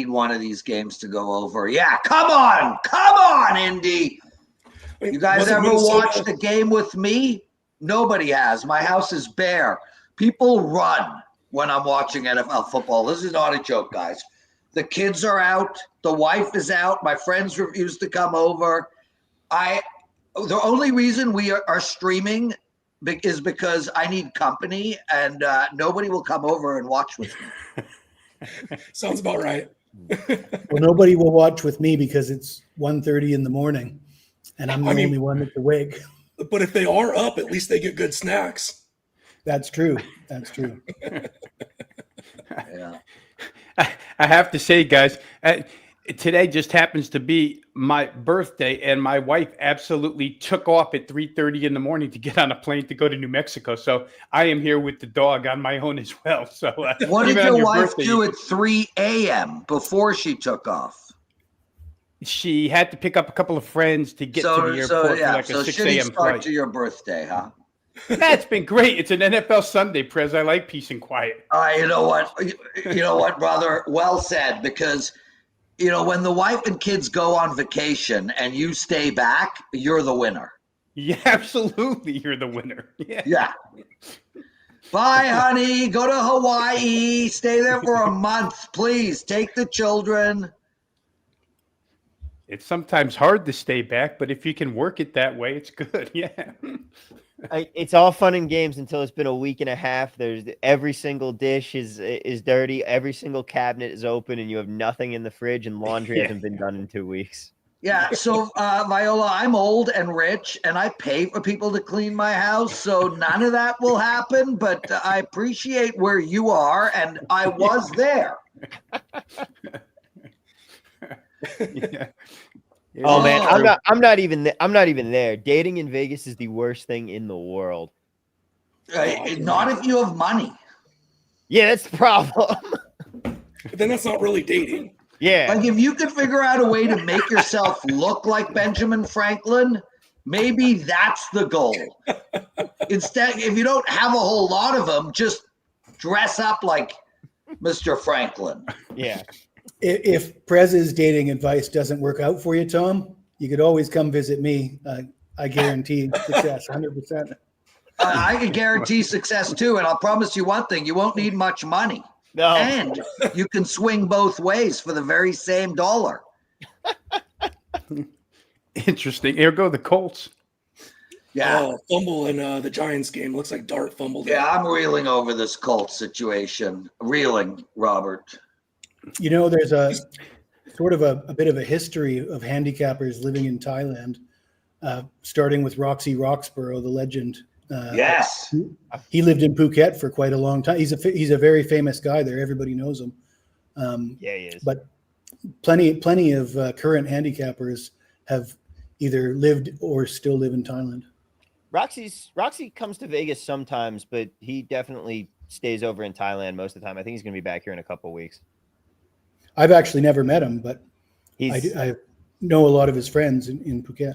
one of these games to go over. Yeah, come on, Indy. You guys ever watched a game with me? Nobody has. My house is bare. People run when I'm watching NFL football. This is not a joke, guys. The kids are out. The wife is out. My friends refuse to come over. The only reason we are streaming is because I need company, and nobody will come over and watch with me. Sounds about right. Well, nobody will watch with me because it's 1:30 in the morning, and I'm the only one that's awake. But if they are up, at least they get good snacks. That's true. That's true. Yeah. I have to say, guys, today just happens to be my birthday, and my wife absolutely took off at 3:30 in the morning to get on a plane to go to New Mexico. So I am here with the dog on my own as well. So what did your wife do at 3 a.m. before she took off? She had to pick up a couple of friends to get to the airport for like a 6 a.m. flight. To your birthday, huh? That's been great. It's an NFL Sunday, Prez. I like peace and quiet. You know what, brother? Well said. Because, when the wife and kids go on vacation and you stay back, you're the winner. Yeah, absolutely. You're the winner. Yeah. Bye, honey. Go to Hawaii. Stay there for a month, please. Take the children. It's sometimes hard to stay back, but if you can work it that way, it's good. Yeah. It's all fun and games until it's been a week and a half. There's every single dish is dirty. Every single cabinet is open, and you have nothing in the fridge, and laundry hasn't been done in 2 weeks. Yeah. So, Viola, I'm old and rich, and I pay for people to clean my house. So none of that will happen. But I appreciate where you are, and I was there. Yeah. Oh man, I'm not even there. Dating in Vegas is the worst thing in the world. Not if you have money. Yeah, that's the problem. But then that's not really dating. Yeah. Like if you could figure out a way to make yourself look like Benjamin Franklin, maybe that's the goal. Instead, if you don't have a whole lot of them, just dress up like Mr. Franklin. Yeah. If Prez's dating advice doesn't work out for you, Tom, you could always come visit me. I guarantee success, 100%. I can guarantee success too, and I'll promise you one thing: you won't need much money, and you can swing both ways for the very same dollar. Interesting. Here go the Colts. Yeah, fumble in the Giants game. Looks like Dart fumbled. Yeah, I'm reeling over this Colts situation. Reeling, Robert. There's a sort of a bit of a history of handicappers living in Thailand, starting with Roxy Roxborough, the legend. Yes. He lived in Phuket for quite a long time. He's a very famous guy there. Everybody knows him. Yeah, he is. But plenty of current handicappers have either lived or still live in Thailand. Roxy comes to Vegas sometimes, but he definitely stays over in Thailand most of the time. I think he's going to be back here in a couple of weeks. I've actually never met him, but I know a lot of his friends in Phuket.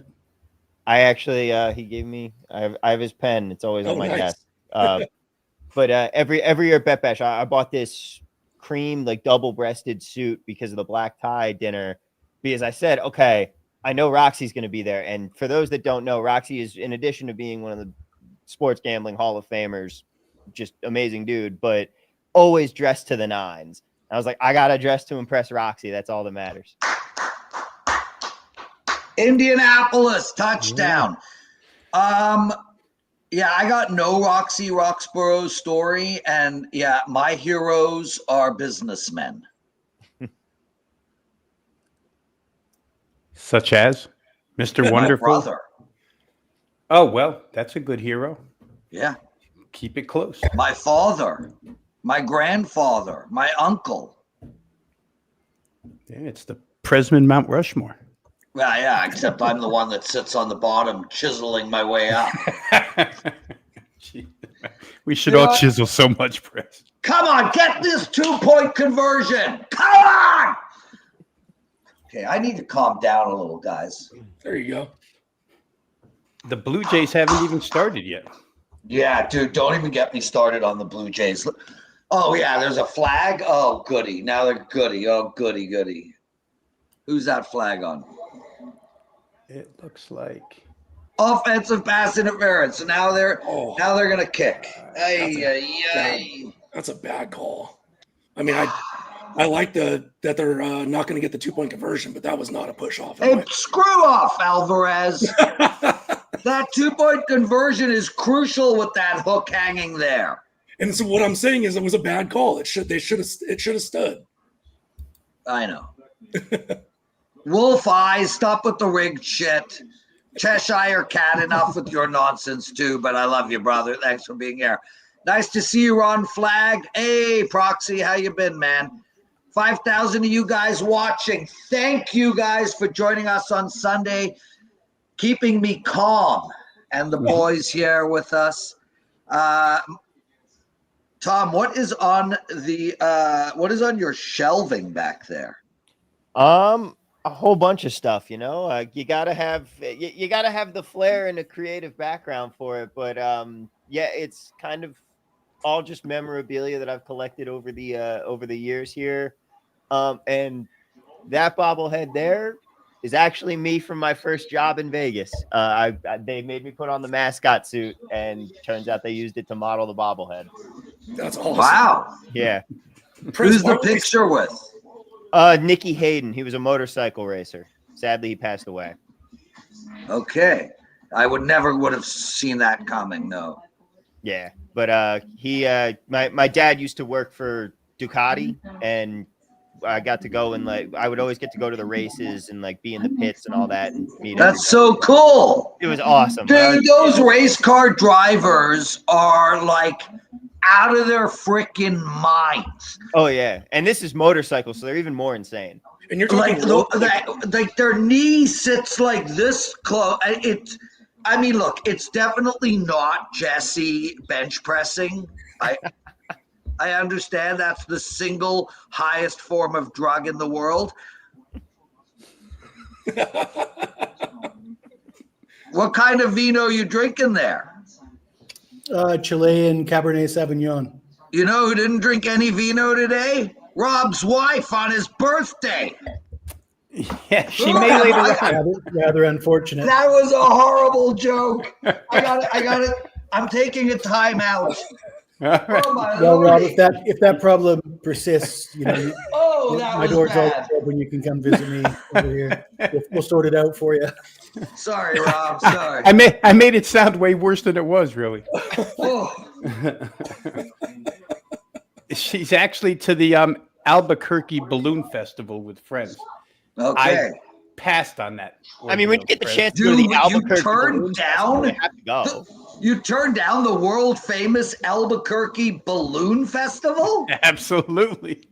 I actually, he gave me, I have his pen. It's always on my desk. But every year at Bet Bash, I bought this cream, like double-breasted suit because of the black tie dinner, because I said, okay, I know Roxy's going to be there. And for those that don't know, Roxy is, in addition to being one of the sports gambling Hall of Famers, just amazing dude, but always dressed to the nines. I was like, I got to dress to impress Roxy. That's all that matters. Indianapolis touchdown. Yeah, I got no Roxy Roxborough story. And yeah, my heroes are businessmen. Such as Mr. Wonderful. My brother. Oh, well, that's a good hero. Yeah. Keep it close. My father. My grandfather, my uncle. Yeah, it's the Presman Mount Rushmore. Well, yeah, except I'm the one that sits on the bottom, chiseling my way up. We should all chisel so much, Prez. Come on, get this 2-point conversion. Come on. Okay, I need to calm down a little, guys. There you go. The Blue Jays haven't even started yet. Yeah, dude, don't even get me started on the Blue Jays. Oh, yeah, there's a flag. Oh, goody. Now they're goody. Oh, goody, goody. Who's that flag on? It looks like offensive pass interference. So now they're going to kick. That's a bad call. I mean, I like that they're not going to get the 2-point conversion, but that was not a push off. Hey, screw off, Alvarez. That 2-point conversion is crucial with that hook hanging there. And so what I'm saying is it was a bad call. It should have stood. I know. Wolf eyes, stop with the rigged shit. Cheshire cat, enough with your nonsense too, but I love you, brother. Thanks for being here. Nice to see you, Ron Flag. Hey, Proxy, how you been, man? 5,000 of you guys watching. Thank you guys for joining us on Sunday, keeping me calm, and the boys here with us. Tom, what is on your shelving back there? A whole bunch of stuff, you know. You gotta have the flair and a creative background for it. But yeah, it's kind of all just memorabilia that I've collected over the years here. And that bobblehead there is actually me from my first job in Vegas. They made me put on the mascot suit, and turns out they used it to model the bobblehead. That's awesome. Wow. Yeah. Who's the picture with? Nicky Hayden. He was a motorcycle racer. Sadly, he passed away. Okay. I would have seen that coming. No. Yeah. But my dad used to work for Ducati, and I got to go and I would always get to go to the races and be in the pits and all that and meet. That's so cool. It was awesome. Dude, those race car drivers are out of their freaking minds. Oh yeah, and this is motorcycles, so they're even more insane. And you're talking their knee sits like this close. It's definitely not Jesse bench pressing. I understand that's the single highest form of drug in the world. What kind of vino are you drinking there? Chilean Cabernet Sauvignon. You know who didn't drink any vino today? Rob's wife on his birthday. Yeah, she may later on. Rather unfortunate. That was a horrible joke. I got it. I'm taking a time out. Right. Oh my Well, Lord. Rob, if that problem persists, that my was door's always bad. open. You can come visit me over here. We'll sort it out for you. Sorry, Rob. Sorry. I made it sound way worse than it was, really. Oh. She's actually to the Albuquerque Balloon Festival with friends. Okay. I passed on that. I mean, when you get the chance to go Dude, to the Albuquerque you turned Balloon down. Festival, you have to go. You turned down the world famous Albuquerque Balloon Festival? Absolutely.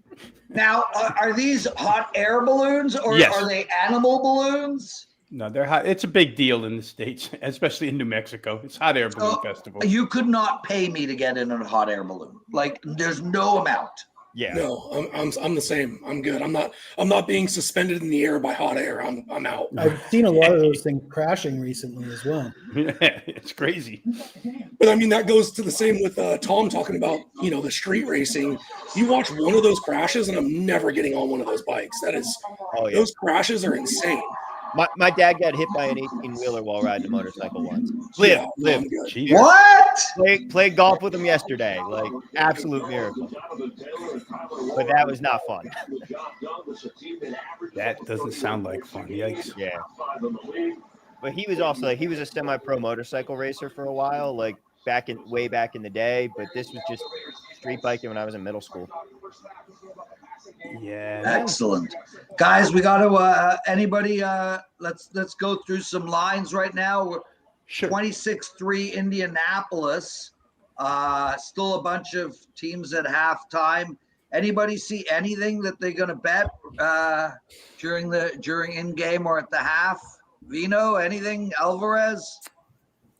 Now, are these hot air balloons or Yes. are they animal balloons? No, they're hot. It's a big deal in the States, especially in New Mexico. It's hot air balloon festival. You could not pay me to get in a hot air balloon. There's no amount. Yeah. No, I'm the same. I'm good. I'm not being suspended in the air by hot air. I'm out. I've seen a lot of those things crashing recently as well. It's crazy. But I mean, that goes to the same with Tom talking about, the street racing. You watch one of those crashes and I'm never getting on one of those bikes. Those crashes are insane. My dad got hit by an 18-wheeler while riding a motorcycle once. Yeah, Live. What? Played golf with him yesterday. Absolute miracle. But that was not fun. That doesn't sound like fun. Yikes. Yeah. But he was a semi-pro motorcycle racer for a while, way back in the day. But this was just street biking when I was in middle school. Yeah. Excellent. Guys, we got to anybody let's go through some lines right now. We're Sure. 26-3 Indianapolis. Still a bunch of teams at halftime. Anybody see anything that they're going to bet during in-game or at the half? Vino, anything? Alvarez?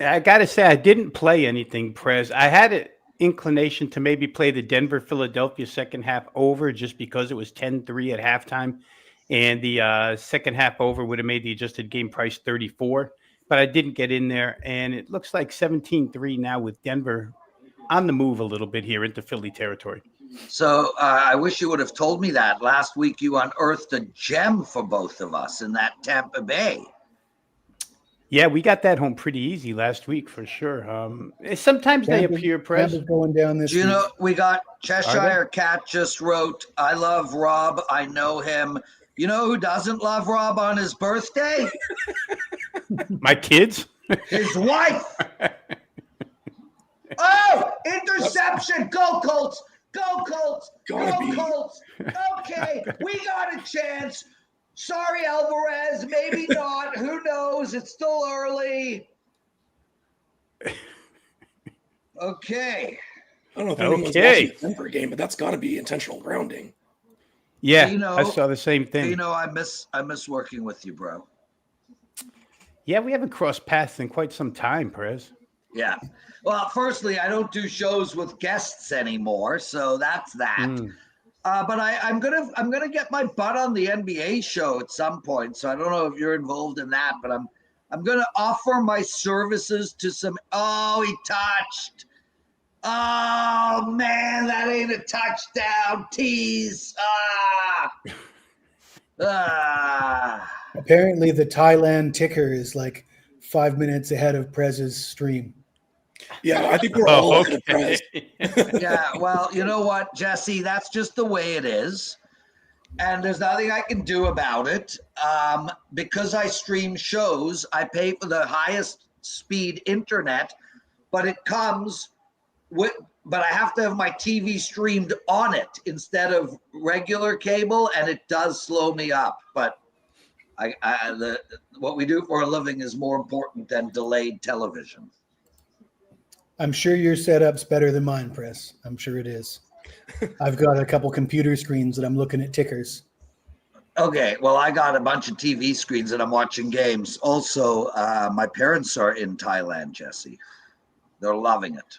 I got to say, I didn't play anything, Prez. I had an inclination to maybe play the Denver-Philadelphia second half over just because it was 10-3 at halftime. And the second half over would have made the adjusted game price 34. But I didn't get in there. And it looks like 17-3 now with Denver on the move a little bit here into Philly territory. So I wish you would have told me that. Last week you unearthed a gem for both of us in that Tampa Bay. Yeah, we got that home pretty easy last week for sure. Sometimes they appear, Press. Going down this. Do you know, we got Cheshire Cat just wrote, I love Rob. I know him. You know who doesn't love Rob on his birthday? My kids? His wife. Oh, interception. Go Colts. Go Colts! Gotta Go be. Colts! Okay, we got a chance. Sorry, Alvarez. Maybe not. Who knows? It's still early. Okay. I don't know if anyone's Okay. watching the Denver game, but that's got to be intentional grounding. Yeah, Vino, I saw the same thing. Vino, I miss working with you, bro. Yeah, we haven't crossed paths in quite some time, Perez. Yeah. Well, firstly, I don't do shows with guests anymore, so that's that. But I'm gonna get my butt on the NBA show at some point. So I don't know if you're involved in that, but I'm gonna offer my services to some. Oh, he touched. Oh man, that ain't a touchdown. Tease. Apparently, the Thailand ticker is like 5 minutes ahead of Prez's stream. Yeah, I think we're all ahead of Prez. Yeah, well, you know what, Jesse? That's just the way it is. And there's nothing I can do about it. Because I stream shows, I pay for the highest speed internet, but it comes with, but I have to have my TV streamed on it instead of regular cable, and it does slow me up. But what we do for a living is more important than delayed television. I'm sure your setup's better than mine, Press. I'm sure it is. I've got a couple computer screens that I'm looking at tickers. Okay, well, I got a bunch of TV screens and I'm watching games. Also, my parents are in Thailand, Jesse. They're loving it.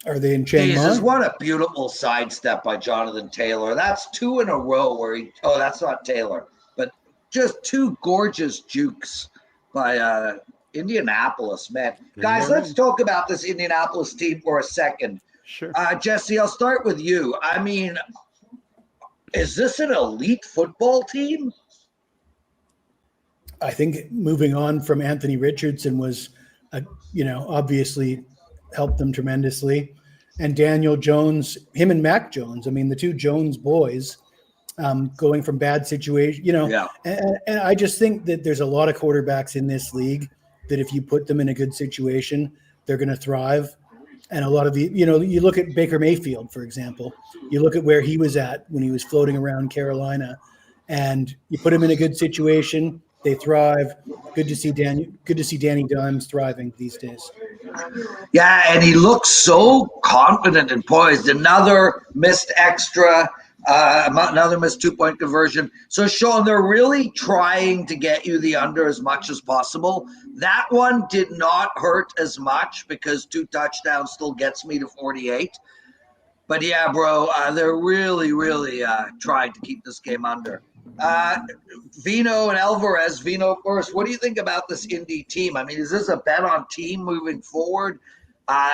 Are they in Chiang Mai? Jesus, what a beautiful sidestep by Jonathan Taylor. That's 2 in a row where that's not Taylor, but just 2 gorgeous jukes by Indianapolis, man. Guys, let's talk about this Indianapolis team for a second. Sure. Jesse, I'll start with you. I mean, is this an elite football team? I think moving on from Anthony Richardson was, obviously helped them tremendously. And Daniel Jones, him and Mac Jones, I mean, the 2 Jones boys going from bad situation, and I just think that there's a lot of quarterbacks in this league that if you put them in a good situation, they're going to thrive. And a lot of you look at Baker Mayfield, for example, you look at where he was at when he was floating around Carolina, and you put him in a good situation, they thrive. Good to see Danny Dimes thriving these days. Yeah, and he looks so confident and poised. Another missed extra, another missed 2-point conversion. So, Sean, they're really trying to get you the under as much as possible. That one did not hurt as much because 2 touchdowns still gets me to 48. But yeah, bro, they're really, really trying to keep this game under. Vino and Alvarez. Vino first. What do you think about this Indy team? I mean, is this a bet on team moving forward?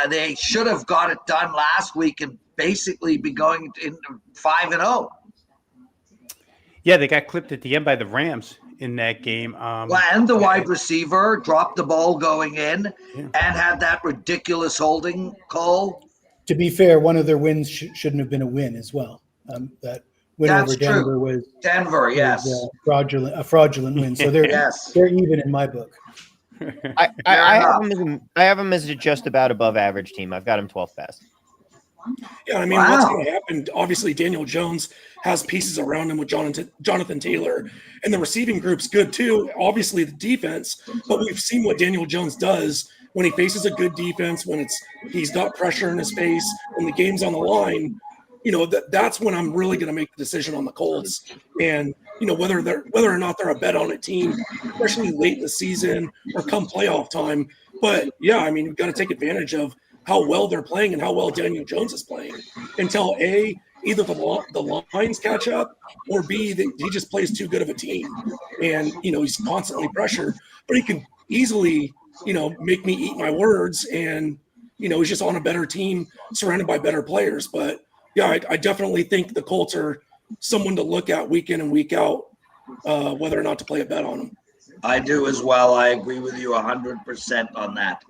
They should have got it done last week and basically be going into 5-0. Yeah, they got clipped at the end by the Rams in that game. And the wide receiver dropped the ball going in and had that ridiculous holding call. To be fair, one of their wins shouldn't have been a win as well. That win over Denver was Denver, yes, a fraudulent win. So they're they're even in my book. I have them as a just about above average team. I've got them 12th best. Yeah, I mean, what's going to happen? Obviously, Daniel Jones has pieces around him with Jonathan Taylor, and the receiving group's good too. Obviously, the defense, but we've seen what Daniel Jones does when he faces a good defense, when he's got pressure in his face, when the game's on the line. That's when I'm really going to make the decision on the Colts, and whether or not they're a bet on a team, especially late in the season or come playoff time. But yeah, I mean, we've got to take advantage of how well they're playing and how well Daniel Jones is playing until A, either the lines catch up, or B, that he just plays too good of a team. And, he's constantly pressured, but he can easily, make me eat my words. And, he's just on a better team surrounded by better players. But yeah, I definitely think the Colts are someone to look at week in and week out, whether or not to play a bet on them. I do as well. I agree with you 100% on that.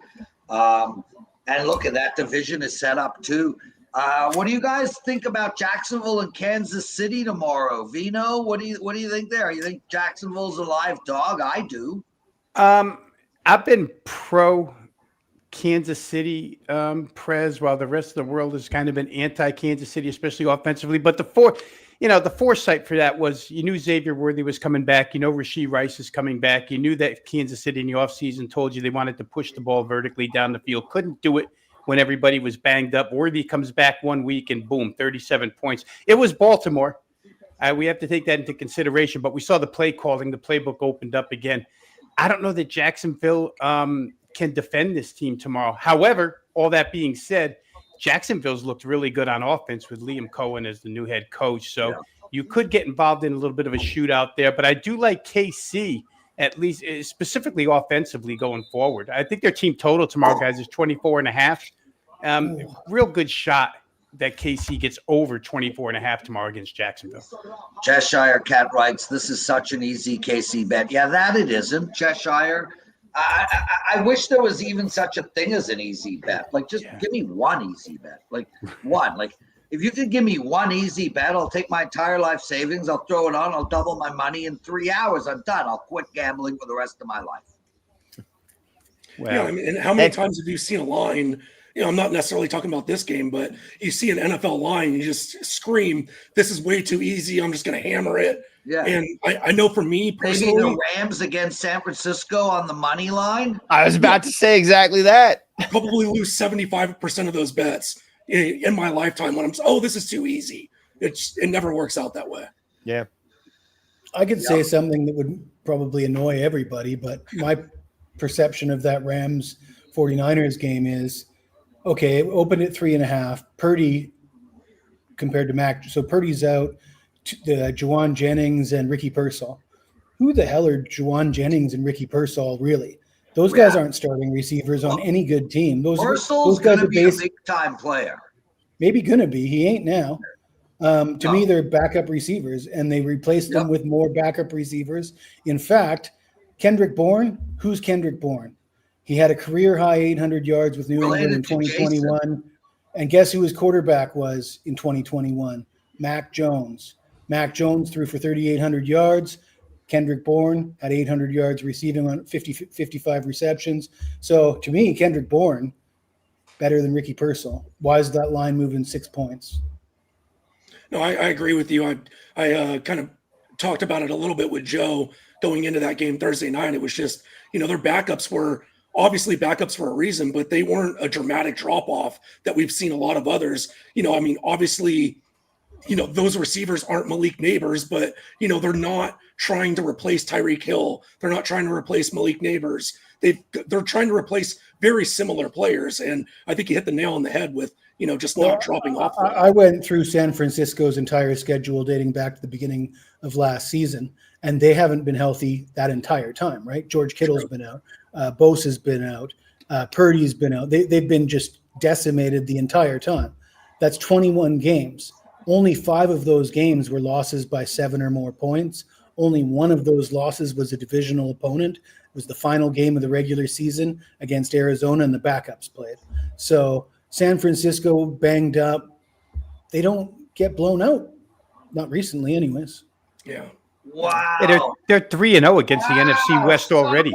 And look at that division is set up too. What do you guys think about Jacksonville and Kansas City tomorrow? Vino, what do you think there? You think Jacksonville's a live dog? I do. I've been pro Kansas City, Prez, while the rest of the world has kind of been anti-Kansas City, especially offensively. But the foresight for that was you knew Xavier Worthy was coming back. You know Rashee Rice is coming back. You knew that Kansas City in the offseason told you they wanted to push the ball vertically down the field. Couldn't do it when everybody was banged up. Worthy comes back 1 week and boom, 37 points. It was Baltimore. We have to take that into consideration. But we saw the play calling. The playbook opened up again. I don't know that Jacksonville can defend this team tomorrow. However, all that being said, Jacksonville's looked really good on offense with Liam Cohen as the new head coach. So you could get involved in a little bit of a shootout there. But I do like KC, at least specifically offensively going forward. I think their team total tomorrow, guys, is 24.5. Real good shot that KC gets over 24.5 tomorrow against Jacksonville. Cheshire Cat writes, this is such an easy KC bet. Yeah, that it isn't, Cheshire. I wish there was even such a thing as an easy bet. Like, just give me one easy bet. Like, one. Like, if you could give me one easy bet, I'll take my entire life savings. I'll throw it on. I'll double my money in 3 hours. I'm done. I'll quit gambling for the rest of my life. Well, yeah, I mean, and how many times have you seen a line? I'm not necessarily talking about this game, but you see an NFL line, you just scream, this is way too easy. I'm just going to hammer it. Yeah. And I know for me personally, maybe the Rams against San Francisco on the money line. I was about to say exactly that. Probably lose 75% of those bets in my lifetime when this is too easy. It never works out that way. Yeah. I could say something that would probably annoy everybody, but my perception of that Rams 49ers game is, okay, opened at 3.5. Purdy compared to Mac. So Purdy's out. Juwan Jennings and Ricky Pearsall. Who the hell are Juwan Jennings and Ricky Pearsall really? Those guys aren't starting receivers on any good team. Those guys are a big-time player. Maybe going to be. He ain't now. To me, they're backup receivers, and they replaced them with more backup receivers. In fact, Kendrick Bourne, who's Kendrick Bourne? He had a career-high 800 yards with New England in 2021. And guess who his quarterback was in 2021? Mac Jones. Mac Jones threw for 3,800 yards. Kendrick Bourne had 800 yards receiving on 55 receptions. So to me, Kendrick Bourne, better than Ricky Pearsall. Why is that line moving 6 points? No, I agree with you. I kind of talked about it a little bit with Joe going into that game Thursday night. It was just, their backups were obviously backups for a reason, but they weren't a dramatic drop-off that we've seen a lot of others. Obviously, those receivers aren't Malik Neighbors, but, they're not trying to replace Tyreek Hill. They're not trying to replace Malik Neighbors. They're trying to replace very similar players. And I think you hit the nail on the head with, just not dropping off. I went through San Francisco's entire schedule dating back to the beginning of last season, and they haven't been healthy that entire time, right? George Kittle's been out. Bosa's been out. Purdy's been out. They've been just decimated the entire time. That's 21 games. Only 5 of those games were losses by 7 or more points. Only one of those losses was a divisional opponent. It was the final game of the regular season against Arizona, and the backups played. So San Francisco banged up. They don't get blown out. Not recently, anyways. Yeah. Wow. Yeah, they're 3-0 against the NFC West already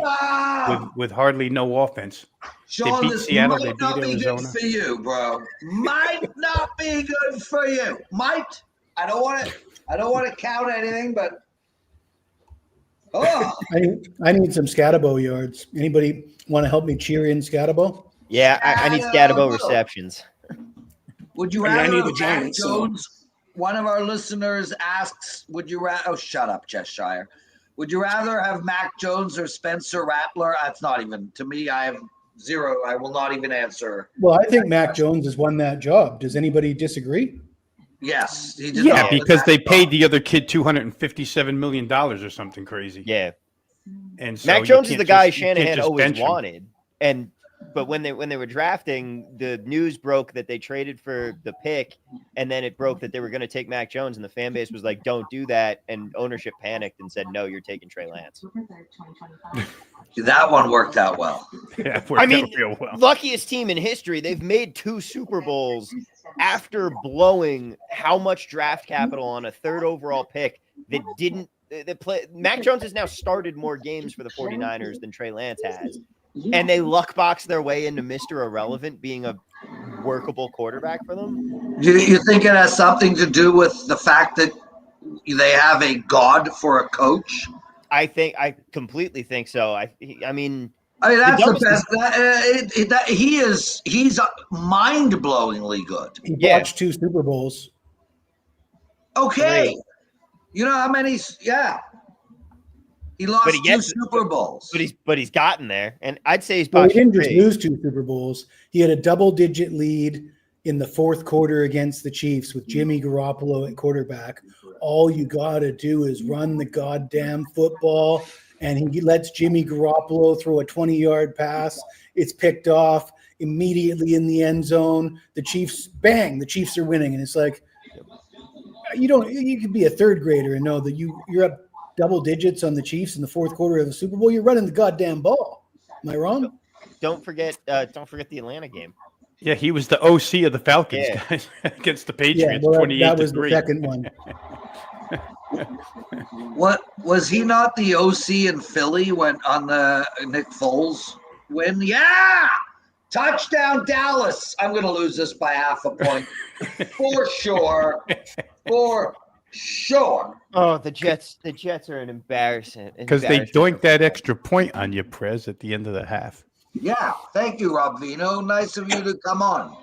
with hardly no offense. Sean, they beat Seattle, they beat Arizona. Arizona. For you, bro. Might not be good for you. Might. I don't want to count anything, but I need some Scatabo yards. Anybody want to help me cheer in Scatabo? Yeah, I need Scatabo receptions. Would you rather have Mac Jones? One of our listeners asks, would you rather? Oh, shut up, Cheshire. Would you rather have Mac Jones or Spencer Rattler? That's not even, to me, I have zero. I will not even answer. Well, I think Mac Jones has won that job. Does anybody disagree? Yes. He did. Yeah, because they paid the other kid $257 million or something crazy. Yeah. And so Mac Jones is the guy Shanahan always wanted. But when they were drafting, the news broke that they traded for the pick, and then it broke that they were going to take Mac Jones, and the fan base was like, "Don't do that," and ownership panicked and said, "No, you're taking Trey Lance." That one worked out well. Yeah, real well. Luckiest team in history. They've made 2 Super Bowls after blowing how much draft capital on a 3rd overall pick that didn't. Mac Jones has now started more games for the 49ers than Trey Lance has. and they luck box their way into Mr. Irrelevant being a workable quarterback for them. You think it has something to do with the fact that they have a god for a coach? I completely think so. I mean, that's the best. He's mind-blowingly good. He watched 2 Super Bowls. Okay. You know how many? Yeah. He lost 2 Super Bowls. But he's gotten there. And I'd say he's he didn't just lose 2 Super Bowls. He had a double-digit lead in the 4th quarter against the Chiefs with Jimmy Garoppolo at quarterback. All you got to do is run the goddamn football, and he lets Jimmy Garoppolo throw a 20-yard pass. It's picked off immediately in the end zone. The Chiefs, bang, the Chiefs are winning. And it's like, you could be a 3rd grader and know that you're up double digits on the Chiefs in the 4th quarter of the Super Bowl. You're running the goddamn ball. Am I wrong? Don't forget the Atlanta game. Yeah, he was the OC of the Falcons, guys, against the Patriots. Yeah, well, 28-3. that was the second one. What was he not the OC in Philly when on the Nick Foles win? Yeah, touchdown Dallas. I'm going to lose this by half a point for sure. For sure. Oh, the Jets are an embarrassment because they doinked that extra point on you, Prez, at the end of the half. Yeah, thank you, Rob Vino. Nice of you to come on.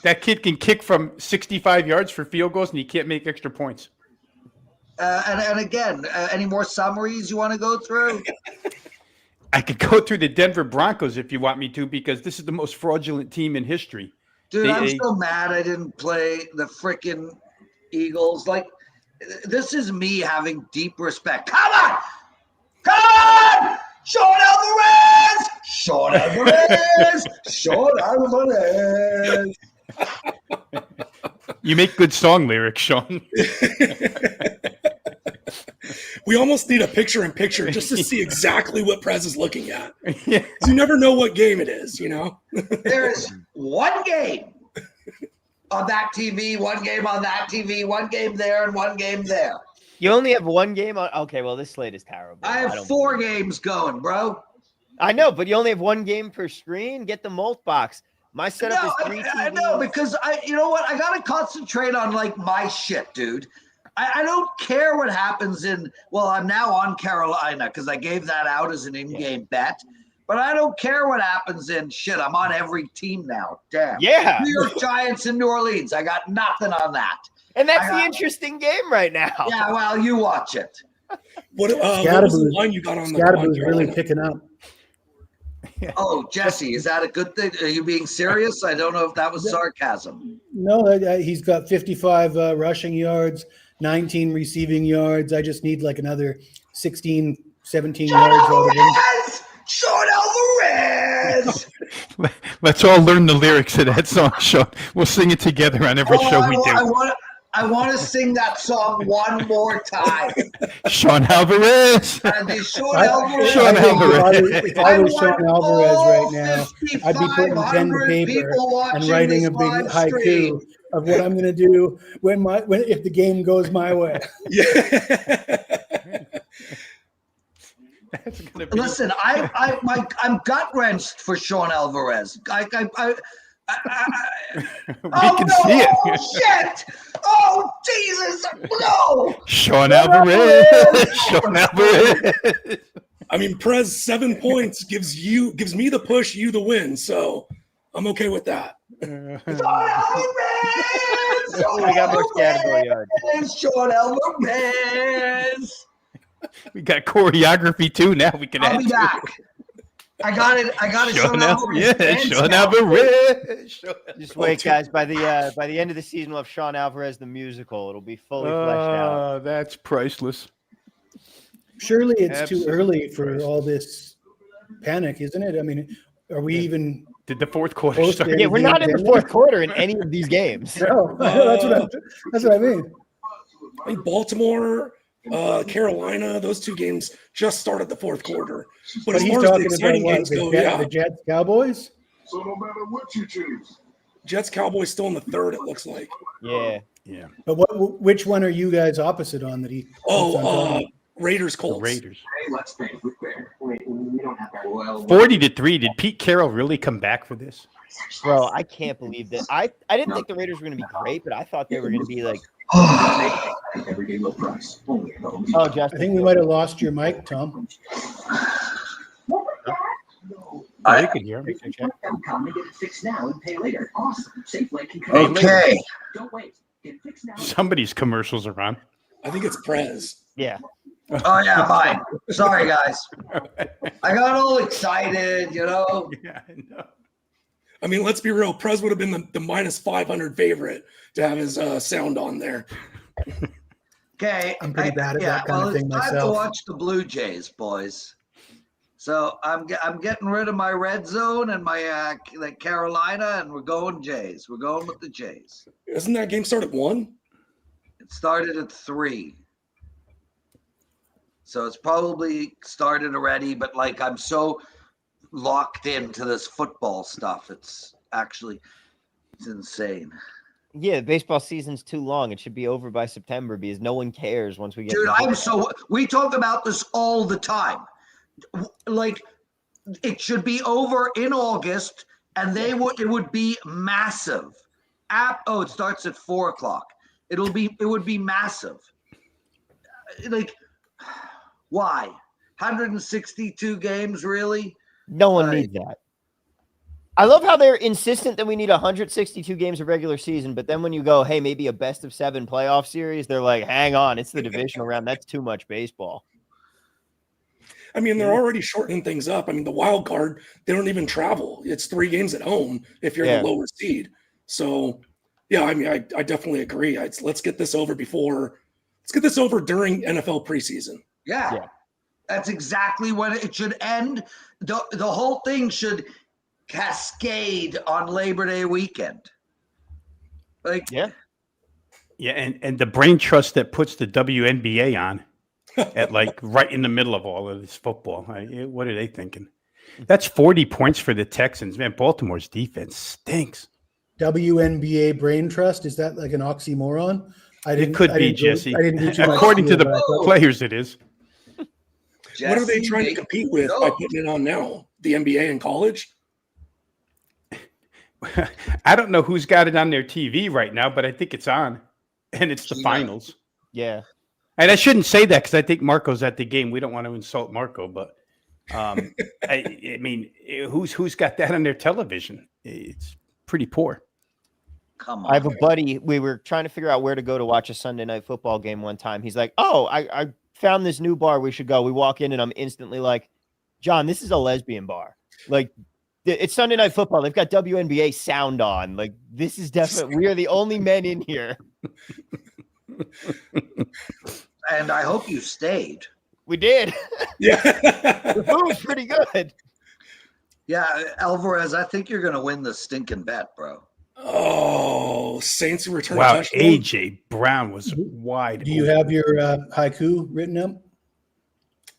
That kid can kick from 65 yards for field goals, and he can't make extra points. And again, any more summaries you want to go through? I could go through the Denver Broncos if you want me to, because this is the most fraudulent team in history. Dude, I'm so mad I didn't play the freaking Eagles. Like, this is me having deep respect. Come on! Come on! Sean Alvarez! Sean Alvarez! Sean Alvarez! You make good song lyrics, Sean. We almost need a picture-in-picture just to see exactly what Prez is looking at. Yeah. You never know what game it is, There is one game on that TV, one game on that TV, one game there, and one game there. You only have one game on. Okay, well, this slate is terrible. I have 4 games going, bro. I know, but you only have 1 game per screen. Get the mult box. My setup is 3 TVs. I know, because you know what? I got to concentrate on like my shit, dude. I don't care what happens I'm now on Carolina because I gave that out as an in-game bet. But I don't care what happens in shit. I'm on every team now. Damn. Yeah. New York Giants and New Orleans. I got nothing on that. And that's the interesting game right now. Yeah, well, you watch it. What was the line you got on the Scadaboo's really picking up. Oh, Jesse, is that a good thing? Are you being serious? I don't know if that was sarcasm. No, he's got 55 rushing yards, 19 receiving yards. I just need like another 16, 17 yards out of him. Sean Alvarez! Let's all learn the lyrics of that song, Sean. We'll sing it together on every show we do. I want to sing that song one more time. Sean Alvarez. Sean Alvarez. Sean Alvarez. If I was Sean Alvarez right now, I'd be putting pen to paper and writing a big haiku of what I'm going to do if the game goes my way. Listen, I'm gut wrenched for Sean Alvarez. We can see it. Oh shit! Oh Jesus! No! Sean Alvarez. Sean Alvarez. I mean, Prez 7 points gives me the push, you the win. So I'm okay with that. Sean Alvarez! We got more Scadaboo yards. Sean Alvarez! We got choreography too. Now we can. I'll be back. I got it. Sean Alvarez. Just wait, guys. By the end of the season, we'll have Sean Alvarez the musical. It'll be fully fleshed out. That's priceless. Surely it's too early for all this panic, isn't it? I mean, are we even? Did the fourth quarter start? Yeah, we're not in the fourth quarter in any of these games. No, that's what I mean. I mean, Baltimore, Carolina, those two games just started the fourth quarter. But as far as the exciting games go, the Jets, Cowboys. So no matter what you choose, Jets, Cowboys still in the third. It looks like. Yeah. But which one are you guys opposite on that he? Raiders The Colts. Raiders. Hey, let's think. Wait, we don't have that. Well, 40-3. Did Pete Carroll really come back for this? Bro, I can't believe that. I didn't think the Raiders were going to be great, but I thought they were going to be like. Every game low price. Only at home. Oh, I Justin. think we might have lost your mic, Tom. I could hear him. Come and get it fixed now and pay later. Awesome. Safe like can okay. Don't wait. Get it fixed now. Somebody's commercials are on. I think it's Prez. Yeah. Oh yeah, mine. Sorry, guys. I got all excited, you know. Yeah, I know. I mean, let's be real. Prez would have been the minus 500 favorite to have his sound on there. Okay. I'm pretty bad at that kind of thing it's time to myself. watch the Blue Jays, boys. So I'm getting rid of my red zone and my like Carolina, and we're going Jays. We're going with the Jays. Isn't that game start at 1? It started at 3. So it's probably started already, but like I'm so locked into this football stuff. It's insane. Yeah, baseball season's too long. It should be over by September because no one cares once we get. Dude, we talk about this all the time. Like it should be over in August, and it would be massive. It starts at 4:00. It would be massive. Like, why? 162 games, really? No one needs that. I love how they're insistent that we need 162 games of regular season, but then when you go, hey, maybe a best of 7 playoff series, they're like, hang on, it's the divisional round. That's too much baseball. I mean, they're already shortening things up. I mean, the wild card, they don't even travel. It's 3 games at home if you're the lower seed. So, yeah, I mean, I definitely agree. Let's get this over during NFL preseason. Yeah. That's exactly when it should end. The whole thing should cascade on Labor Day weekend. Like, yeah, and the brain trust that puts the WNBA on at like right in the middle of all of this football. What are they thinking? That's 40 points for the Texans. Man, Baltimore's defense stinks. WNBA brain trust, is that like an oxymoron? It could be, Jesse. According According to the players, it is. What are they trying to compete with by putting it on now? The NBA in college? I don't know who's got it on their TV right now, but I think it's on, and it's the finals. Yeah. And I shouldn't say that because I think Marco's at the game. We don't want to insult Marco, but I mean, who's got that on their television? It's pretty poor. Come on. I have a buddy. We were trying to figure out where to go to watch a Sunday night football game one time. He's like, "Oh, I found this new bar. We should go." We walk in, and I'm instantly like, "John, this is a lesbian bar. Like, it's Sunday night football. They've got WNBA sound on. Like, this is definitely. We are the only men in here." And I hope you stayed. We did. Yeah. The food was pretty good. Yeah, Alvarez, I think you're going to win the stinking bet, bro. Oh, Saints return. Wow, touchdown. AJ Brown was wide. Do you have your haiku written up?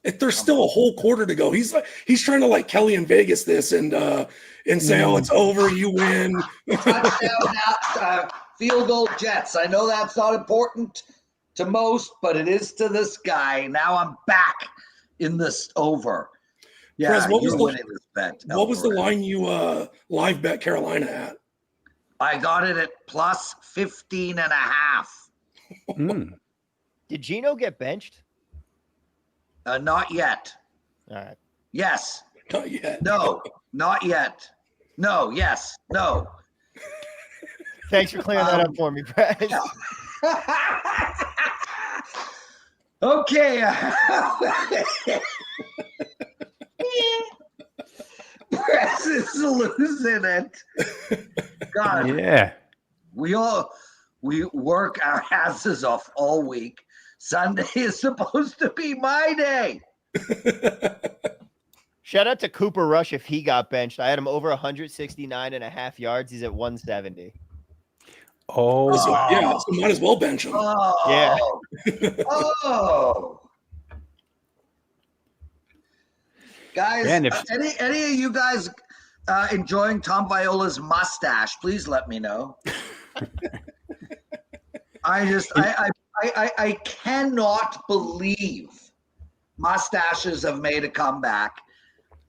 There's still a whole quarter to go. He's trying to like Kelly in Vegas this and say, "Oh, it's over. You win." Field goal Jets. I know that's not important to most, but it is to this guy. Now I'm back in this over. Yeah, Prez, what was winning this bet. What was the line you live bet Carolina at? I got it at plus 15.5. Did Gino get benched? Not yet. All right. Yes. Not yet. No. Not yet. No. Yes. No. Thanks for clearing that up for me, Prez. Okay. Press is losing it. God. Yeah. We work our asses off all week. Sunday is supposed to be my day. Shout out to Cooper Rush if he got benched. I had him over 169.5 yards. He's at 170. Oh, so, yeah, so might as well bench him. Oh. Yeah. Oh. Guys, Man, any of you guys enjoying Tom Viola's mustache, please let me know. I cannot believe mustaches have made a comeback.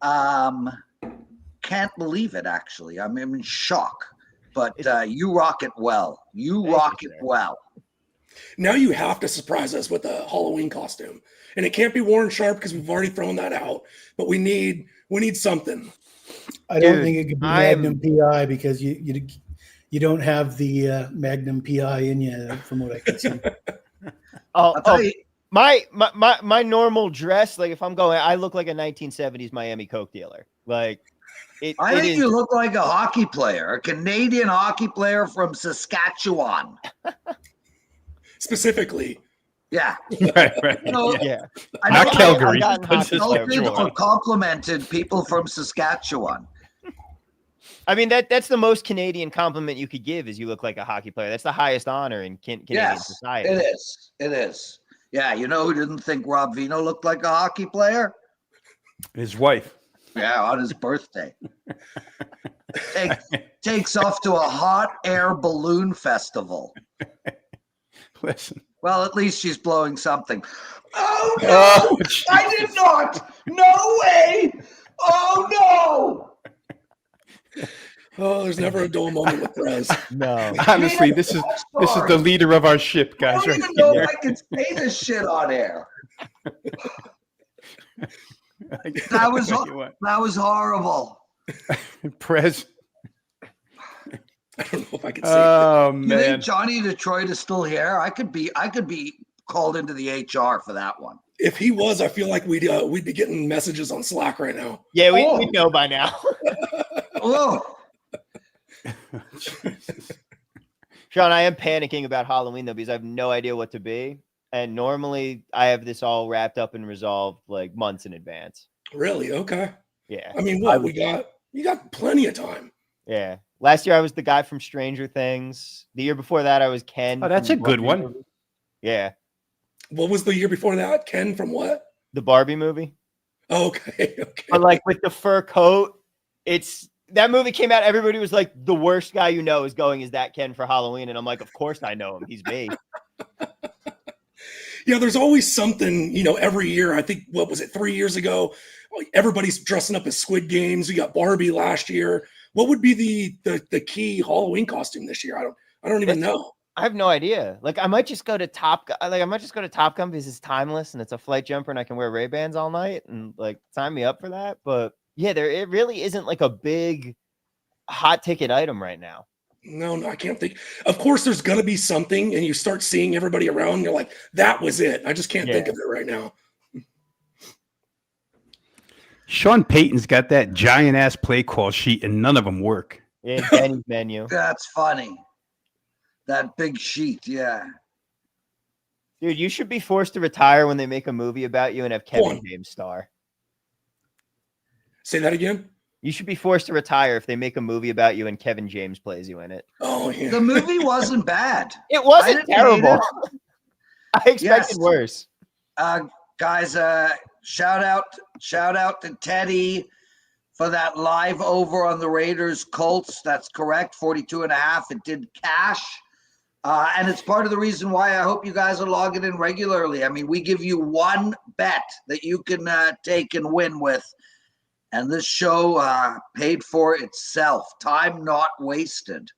Can't believe it, actually. I'm in shock. But you rock it well. You rock it well. Now you have to surprise us with a Halloween costume. And it can't be Warren Sharp because we've already thrown that out. But we need something. I don't think it could be Magnum PI because you don't have the Magnum PI in you, from what I can see. My normal dress, like if I'm going, I look like a 1970s Miami Coke dealer. Like, I think you look like a hockey player, a Canadian hockey player from Saskatchewan. Specifically. Yeah. Right. Not Calgary. People complimented people from Saskatchewan. I mean, that's the most Canadian compliment you could give is you look like a hockey player. That's the highest honor in Canadian society. It is. It is. Yeah, you know who didn't think Rob Vino looked like a hockey player? His wife. Yeah, on his birthday. Takes off to a hot air balloon festival. Listen. Well, at least she's blowing something. Oh, no! I did not! No way! Oh, no! Oh, there's never a dull moment with Prez. No. Honestly, this is the leader of our ship, guys. I don't even know if I can say this shit on air. That was horrible. Prez. I don't know if I can say Oh, man. You think Johnny Detroit is still here? I could be called into the HR for that one. If he was, I feel like we'd be getting messages on Slack right now. Yeah, we know by now. Oh. Sean, I am panicking about Halloween though because I have no idea what to be. And normally I have this all wrapped up and resolved like months in advance. Really? Okay. Yeah. I mean, you got plenty of time. Yeah. Last year I was the guy from Stranger Things. The year before that I was Ken. Oh, that's a good one. Movie. Yeah. What was the year before that? Ken from what? The Barbie movie. Oh, okay. But like with the fur coat, that movie came out. Everybody was like, the worst guy you know is going as that Ken for Halloween. And I'm like, of course I know him. He's me. Yeah, there's always something, every year. I think, what was it, 3 years ago? Everybody's dressing up as Squid Games. We got Barbie last year. What would be the key Halloween costume this year? I don't even know. I have no idea. Like I might just go to Top Gun. Like I might just go to Top Gun because it's timeless and it's a flight jumper and I can wear Ray-Bans all night and like sign me up for that. But yeah, it really isn't like a big hot ticket item right now. No, I can't think. Of course, there's going to be something, and you start seeing everybody around, and you're like, that was it. I just can't think of it right now. Sean Payton's got that giant-ass play call sheet, and none of them work. Yeah, Benny's menu. That's funny. That big sheet, yeah. Dude, you should be forced to retire when they make a movie about you and have Kevin James star. Say that again? You should be forced to retire if they make a movie about you and Kevin James plays you in it. Oh, yeah. The movie wasn't bad. It wasn't terrible. I expected worse. Guys, shout out to Teddy for that live over on the Raiders Colts. That's correct. 42.5. It did cash. And it's part of the reason why I hope you guys are logging in regularly. I mean, we give you one bet that you can take and win with. And this show paid for itself. Time not wasted.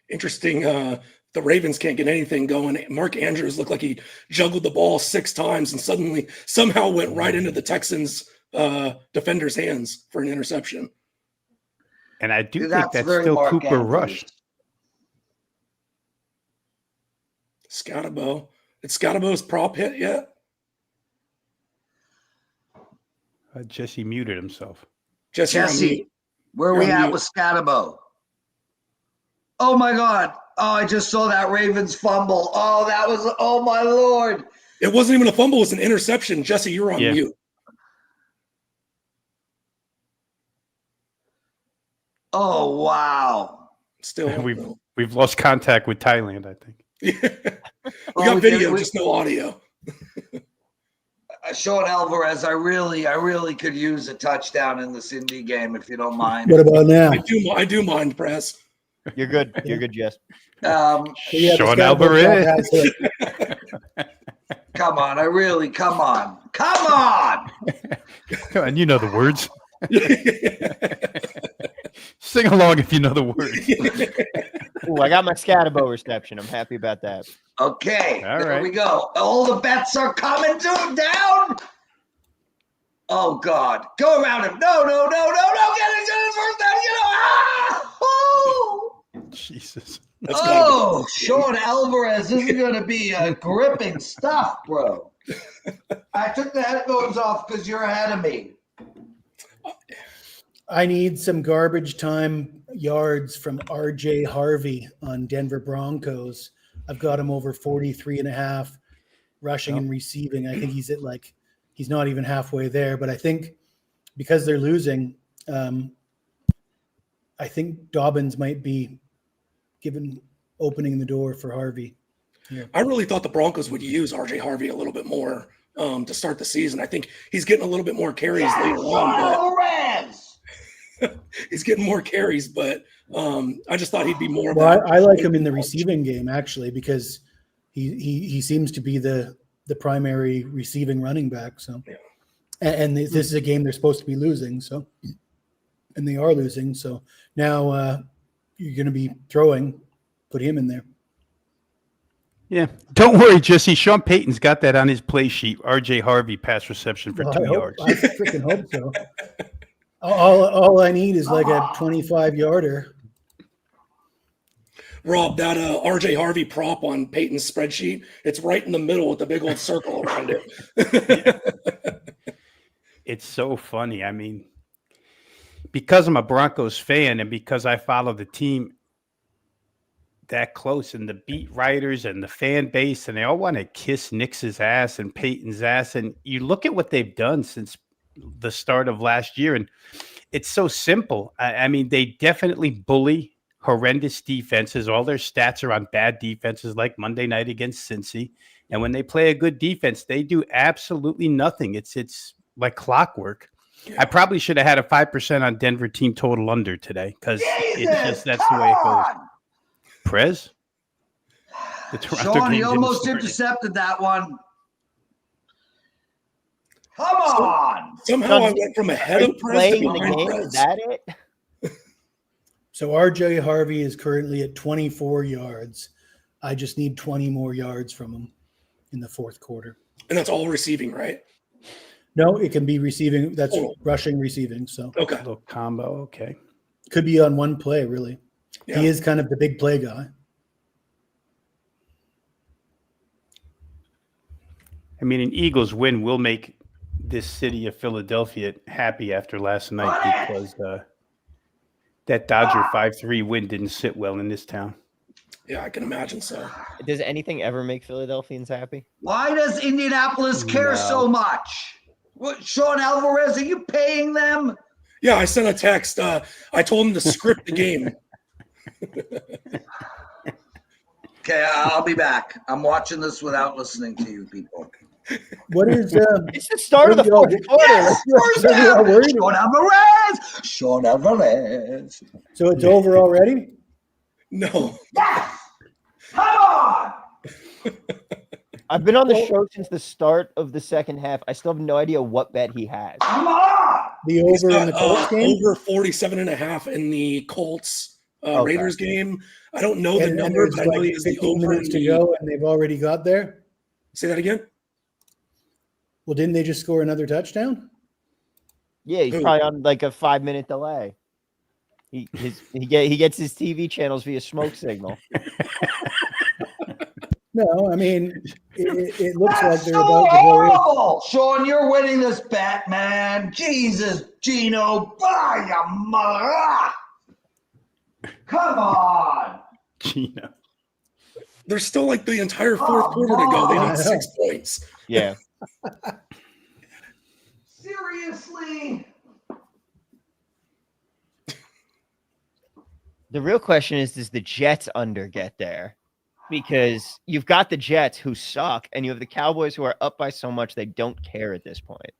Interesting. The Ravens can't get anything going. Mark Andrews looked like he juggled the ball 6 times and suddenly somehow went right into the Texans defender's hands for an interception. And I do think that's still Cooper Andrews. Rush. Scotabo. Did Scottabo's prop hit yet? Jesse muted himself. Jesse, where are we at with Scatabo? Oh my God. Oh, I just saw that Ravens fumble. Oh my Lord. It wasn't even a fumble, it was an interception. Jesse, you're on mute. Oh wow. Still we've lost contact with Thailand, I think. We got video, just no audio. Sean Alvarez, I really could use a touchdown in this Indy game if you don't mind. What about now? I do mind, Prez. You're good. You're good, Jess. Sean Alvarez. Come on, come on. Come on. Come on, you know the words. Sing along if you know the words. Ooh, I got my Scatterbo reception. I'm happy about that. Okay, All there right. we go. All the bets are coming down. Oh, God. Go around him. No. Get it first down. Oh! Jesus. Oh, Sean Alvarez. This is going to be gripping stuff, bro. I took the headphones off because you're ahead of me. I need some garbage time yards from RJ Harvey on Denver Broncos. I've got him over 43.5 rushing and receiving. I think he's at he's not even halfway there, but I think because they're losing, I think Dobbins might be opening the door for Harvey. Yeah. I really thought the Broncos would use RJ Harvey a little bit more to start the season. I think he's getting a little bit more carries later on. He's getting more carries, but I just thought he'd be more. Well, I like him in the receiving game actually because he seems to be the primary receiving running back. So, and this is a game they're supposed to be losing. So, and they are losing. So now you're going to be throwing. Put him in there. Yeah. Don't worry, Jesse. Sean Payton's got that on his play sheet. RJ Harvey pass reception for 2 yards. I freaking hope so. All I need is like a 25-yarder. Rob, that RJ Harvey prop on Peyton's spreadsheet, it's right in the middle with the big old circle around it. It's so funny. I mean, because I'm a Broncos fan and because I follow the team that close and the beat writers and the fan base, and they all want to kiss Nix's ass and Peyton's ass. And you look at what they've done since the start of last year, and it's so simple. I mean, they definitely bully horrendous defenses. All their stats are on bad defenses, like Monday night against Cincy. And when they play a good defense, they do absolutely nothing. It's like clockwork. I probably should have had a 5% on Denver team total under today because that's the way it goes. Prez? Sean, he almost intercepted that one. Come on. Somehow I went from ahead of Prez to behind Prez. Is that it? So RJ Harvey is currently at 24 yards. I just need 20 more yards from him in the fourth quarter. And that's all receiving, right? No, it can be receiving. That's rushing, receiving. So okay, a little combo. Okay, could be on one play. Really, yeah. He is kind of the big play guy. I mean, an Eagles win will make this city of Philadelphia happy after last night because that Dodger 5-3 win didn't sit well in this town. Yeah, I can imagine so. Does anything ever make Philadelphians happy? Why does Indianapolis care so much? What, Sean Alvarez, are you paying them? Yeah, I sent a text. I told him to script the game. Okay, I'll be back. I'm watching this without listening to you people. What is it's the start of the fourth quarter. Yes, Sean Alvarez. So it's over already? No. Yes! Come on! I've been on the show since the start of the second half. I still have no idea what bet he has. Come on! The over in the Colts game? Over 47.5 in the Colts Raiders game. I don't know the number, but I know he has the 15 over. minutes to go, and they've already got there. Say that again? Well, didn't they just score another touchdown? Yeah, he's probably on like a 5-minute delay. He gets his TV channels via smoke signal. No, I mean it looks like they're so about to go in. Sean, you're winning this bet, man. Jesus, Gino, by your mother. Come on, Gino. There's still like the entire fourth quarter to go. They need 6 points. Yeah. Seriously. The real question is, does the Jets under get there? Because you've got the Jets who suck, and you have the Cowboys who are up by so much they don't care at this point.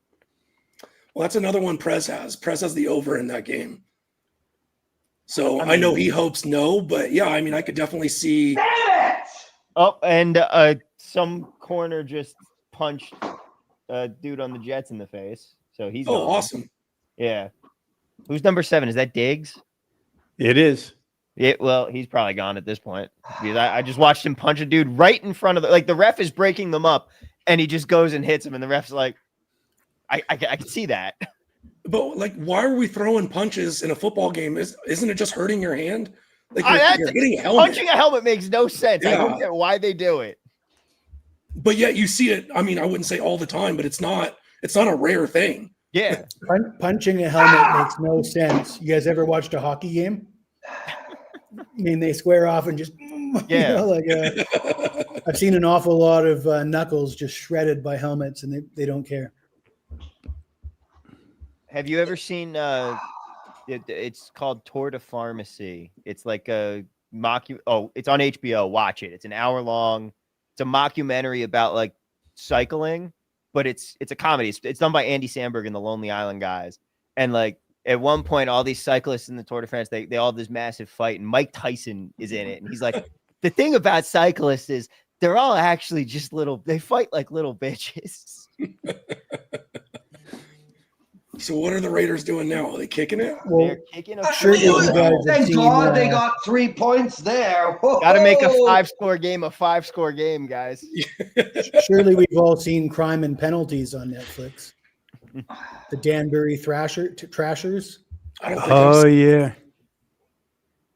Well, that's another one Prez has. Prez has the over in that game. So I know he hopes no, but yeah, I mean, I could definitely see. Damn it! Oh, and some corner just punched a dude on the Jets in the face. So he's awesome. Yeah. Who's number 7? Is that Diggs? It is. Yeah, well, he's probably gone at this point. Because I just watched him punch a dude right in front of the ref is breaking them up, and he just goes and hits him, and the ref's like, I can see that. But like, why are we throwing punches in a football game? Isn't it just hurting your hand? Like you're hitting a helmet. Punching a helmet makes no sense. Yeah. I don't get why they do it. But yet you see it. I mean, I wouldn't say all the time, but it's not a rare thing. Yeah. Punching a helmet makes no sense. You guys ever watched a hockey game? I mean, they square off and just, yeah. I've seen an awful lot of knuckles just shredded by helmets, and they don't care. Have you ever seen it's called Tour de Pharmacy? It's like a it's on HBO. Watch it. It's an hour long. It's a mockumentary about like cycling, but it's a comedy. It's done by Andy Samberg and the Lonely Island guys. And like at one point, all these cyclists in the Tour de France, they all have this massive fight, and Mike Tyson is in it. And he's like, the thing about cyclists is they're all actually just they fight like little bitches. So what are the Raiders doing now? Are they kicking it? Well, they're kicking a Thank God they got 3 points there. Got to make a 5-score game a 5-score game, guys. Surely we've all seen Crime and Penalties on Netflix. The Danbury Trashers. Oh yeah,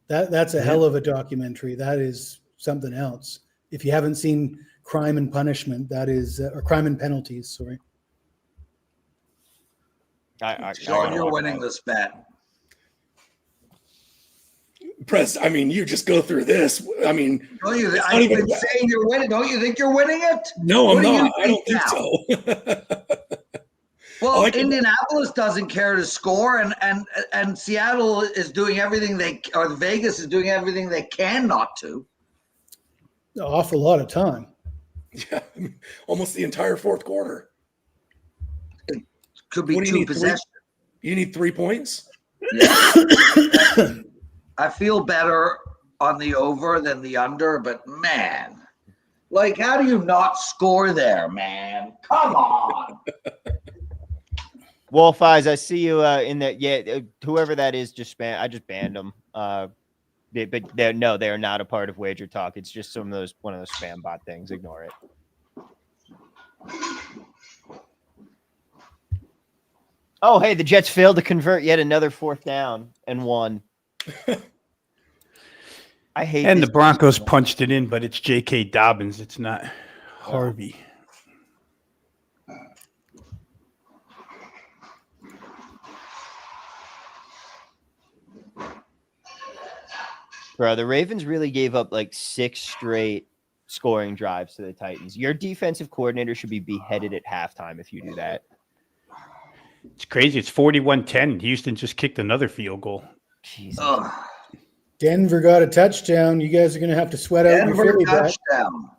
that's a hell of a documentary. That is something else. If you haven't seen Crime and Punishment, that is or Crime and Penalties. Sorry. Sean, you're winning this bet. Prez, I mean, you just go through this. I mean, I've been saying you're winning. Don't you think you're winning it? No, I'm not. I don't think so. Well, Indianapolis doesn't care to score, and Seattle is doing everything Vegas is doing everything they can not to. An awful lot of time. Yeah, almost the entire fourth quarter. Could be 2 possessions. You need 3 points? Yeah. I feel better on the over than the under, but man, like, how do you not score there, man? Come on. Wolf Eyes, I see you in that. Yeah, whoever that is, I just banned them. But they are not a part of WagerTalk. It's just one of those spam bot things. Ignore it. Oh, hey, the Jets failed to convert yet another 4th down and 1. I hate. And the Broncos punched it in, but it's J.K. Dobbins. It's not Harvey. Bro, the Ravens really gave up like 6 straight scoring drives to the Titans. Your defensive coordinator should be beheaded at halftime if you do that. It's crazy. It's 41-10. Houston just kicked another field goal. Jesus. Denver got a touchdown. You guys are going to have to sweat out your Philly touchdown.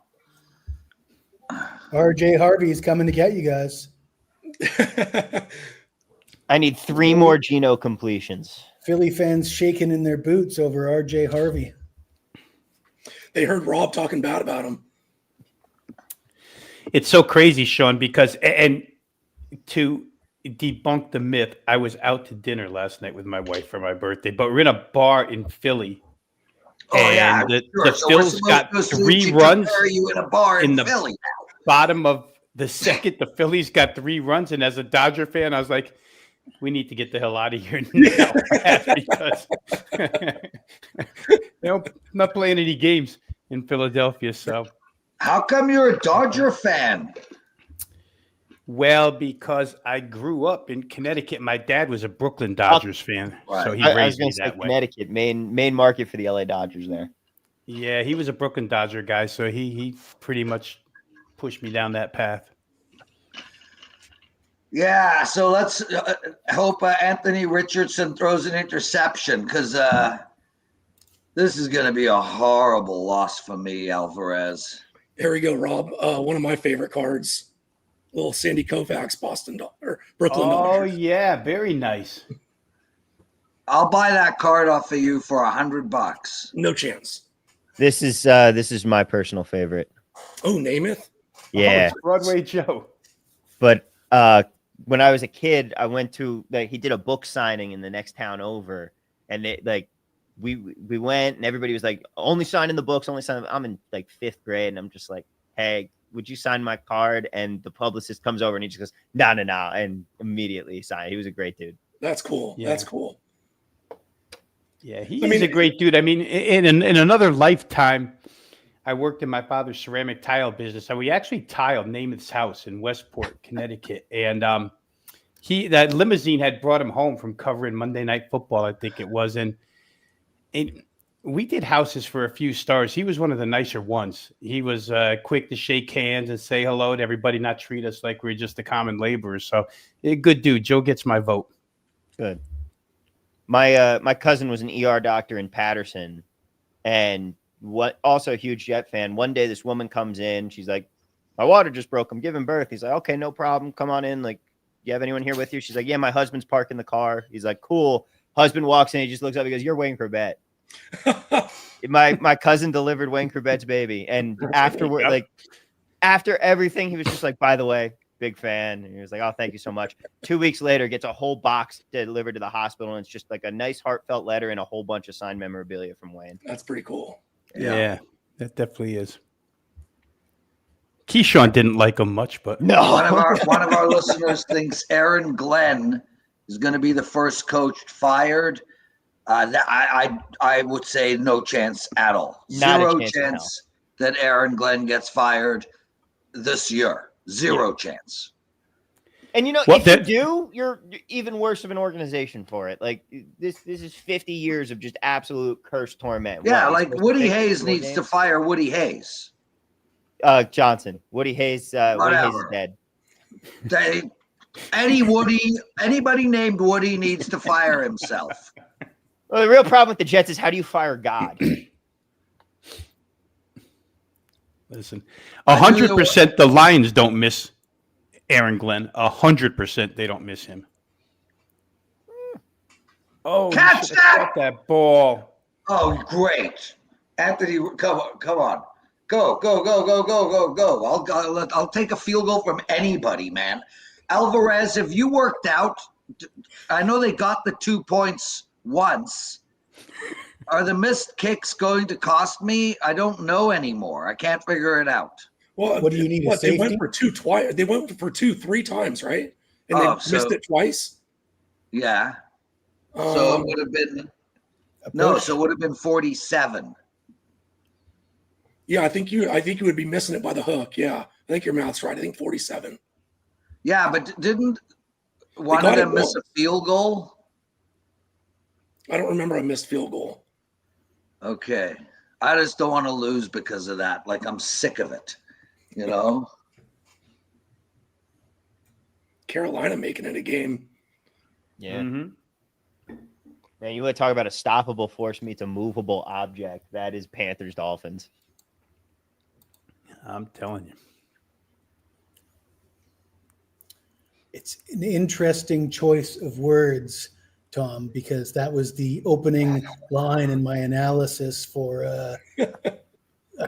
RJ Harvey's coming to get you guys. I need 3 more Geno completions. Philly fans shaking in their boots over RJ Harvey. They heard Rob talking bad about him. It's so crazy, Sean, because and to debunk the myth, I was out to dinner last night with my wife for my birthday, but we're in a bar in Philly. And the Phillies got 3 runs you in a bar in the Philly. Bottom of the second. The Phillies got 3 runs, and as a Dodger fan, I was like, we need to get the hell out of here now because I'm not playing any games in Philadelphia. So how come you're a Dodger fan? Well, because I grew up in Connecticut. My dad was a Brooklyn Dodgers fan, so he raised me that way. Connecticut, main market for the LA Dodgers there. Yeah, he was a Brooklyn Dodger guy, so he pretty much pushed me down that path. Yeah, so let's hope Anthony Richardson throws an interception because this is going to be a horrible loss for me, Alvarez. Here we go, Rob. One of my favorite cards. Little Sandy Koufax, Brooklyn. Oh, yeah. Very nice. I'll buy that card off of you for $100. No chance. This is my personal favorite. Oh, Namath? Yeah. it's Broadway Joe. But when I was a kid, I went to he did a book signing in the next town over, and we went and everybody was like, only signing the books, only signing. I'm in like 5th grade, and I'm just like, hey, would you sign my card? And the publicist comes over and he just goes, no, and immediately signed. He was a great dude. That's cool. Yeah. That's cool. Yeah, he's a great dude. I mean, in another lifetime, I worked in my father's ceramic tile business, and we actually tiled Namath's house in Westport, Connecticut. And that limousine had brought him home from covering Monday Night Football, I think it was. And we did houses for a few stars. He was one of the nicer ones. He was quick to shake hands and say hello to everybody, not treat us like we're just the common laborers. So, a good dude. Joe gets my vote. Good. My cousin was an ER doctor in Patterson, and also a huge Jet fan. One day, this woman comes in. She's like, "My water just broke. I'm giving birth." He's like, "Okay, no problem. Come on in. Like, you have anyone here with you?" She's like, "Yeah, my husband's parking the car." He's like, "Cool." Husband walks in. He just looks up. He goes, "You're Wayne Corbett." my cousin delivered Wayne Corbett's baby, and afterward, after everything, he was just like, "By the way, big fan." And he was like, "Oh, thank you so much." 2 weeks later, gets a whole box delivered to the hospital, and it's just like a nice heartfelt letter and a whole bunch of signed memorabilia from Wayne. That's pretty cool. Yeah, that definitely is. Keyshawn didn't like him much, but no. One of our listeners thinks Aaron Glenn is going to be the first coach fired. I would say no chance at all. Zero chance that Aaron Glenn gets fired this year. Zero chance. And if you do, you're even worse of an organization for it. Like this is 50 years of just absolute curse torment. Yeah, Woody Hayes needs to fire Woody Hayes. Johnson. Woody Hayes. Woody Hayes is dead. Anybody named Woody needs to fire himself. Well, the real problem with the Jets is how do you fire God? Listen, 100% the Lions don't miss Aaron Glenn. 100% they don't miss him. Oh, catch that ball! Oh, great, Anthony! Come on, go! I'll take a field goal from anybody, man. Alvarez, have you worked out? I know they got the 2 points once. Are the missed kicks going to cost me? I don't know anymore. I can't figure it out. Well, what do you need? They went for 2 twice. They went for 2 3 times, right? And they missed it twice. Yeah. So it would have been So it would have been 47. Yeah, I think you would be missing it by the hook. Yeah, I think your mouth's right. I think 47. Yeah, but didn't one of them miss a field goal? I don't remember a missed field goal. Okay. I just don't want to lose because of that. Like, I'm sick of it, Carolina making it a game. Yeah. Mm-hmm. Man, you want to talk about a stoppable force meets a movable object. That is Panthers Dolphins. I'm telling you. It's an interesting choice of words, Tom, because that was the opening line in my analysis for a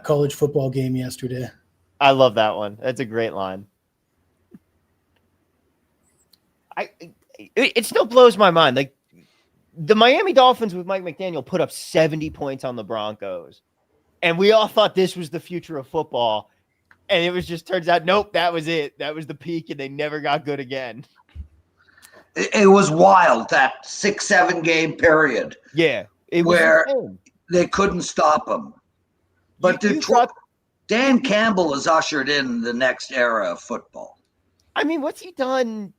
college football game yesterday. I love that one. That's a great line. It still blows my mind. Like the Miami Dolphins with Mike McDaniel put up 70 points on the Broncos, and we all thought this was the future of football. And it was just turns out, nope, that was it. That was the peak, and they never got good again. It was wild, that 6-7 game period. Yeah. Where they couldn't stop them. But Dan Campbell has ushered in the next era of football. I mean, what's he done?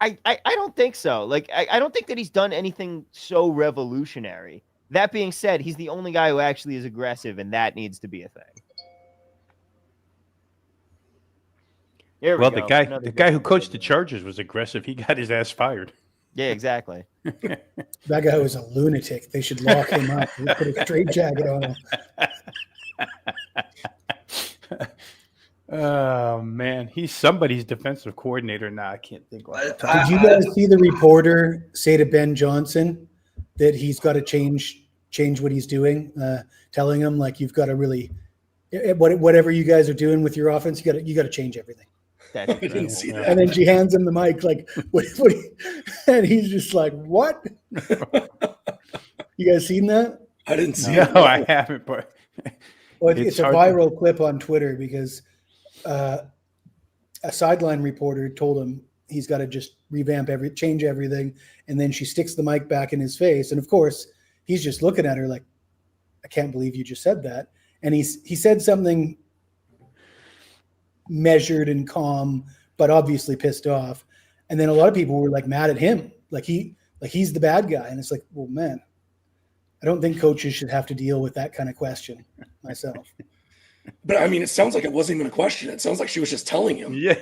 I don't think so. Like, I don't think that he's done anything so revolutionary. That being said, he's the only guy who actually is aggressive, and that needs to be a thing. Well, the guy who coached the Chargers was aggressive. He got his ass fired. Yeah, exactly. That guy was a lunatic. They should lock him up. They put a straitjacket on him. Oh man, he's somebody's defensive coordinator now. I can't think. Did you guys see the reporter say to Ben Johnson that he's got to change what he's doing? Telling him like you've got to really Whatever you guys are doing with your offense, you got to change everything. That's I didn't see that. And then she hands him the mic, like, and he's just like, what? You guys seen that? I didn't see No, it. I haven't. But Well, it's a hard viral clip on Twitter because a sideline reporter told him he's got to just change everything. And then she sticks the mic back in his face. And of course, he's just looking at her like, I can't believe you just said that. And he said something measured and calm, but obviously pissed off. And then a lot of people were like mad at him. Like he's the bad guy. And it's like, well, man, I don't think coaches should have to deal with that kind of question myself. But I mean, it sounds like it wasn't even a question. It sounds like she was just telling him. Yeah.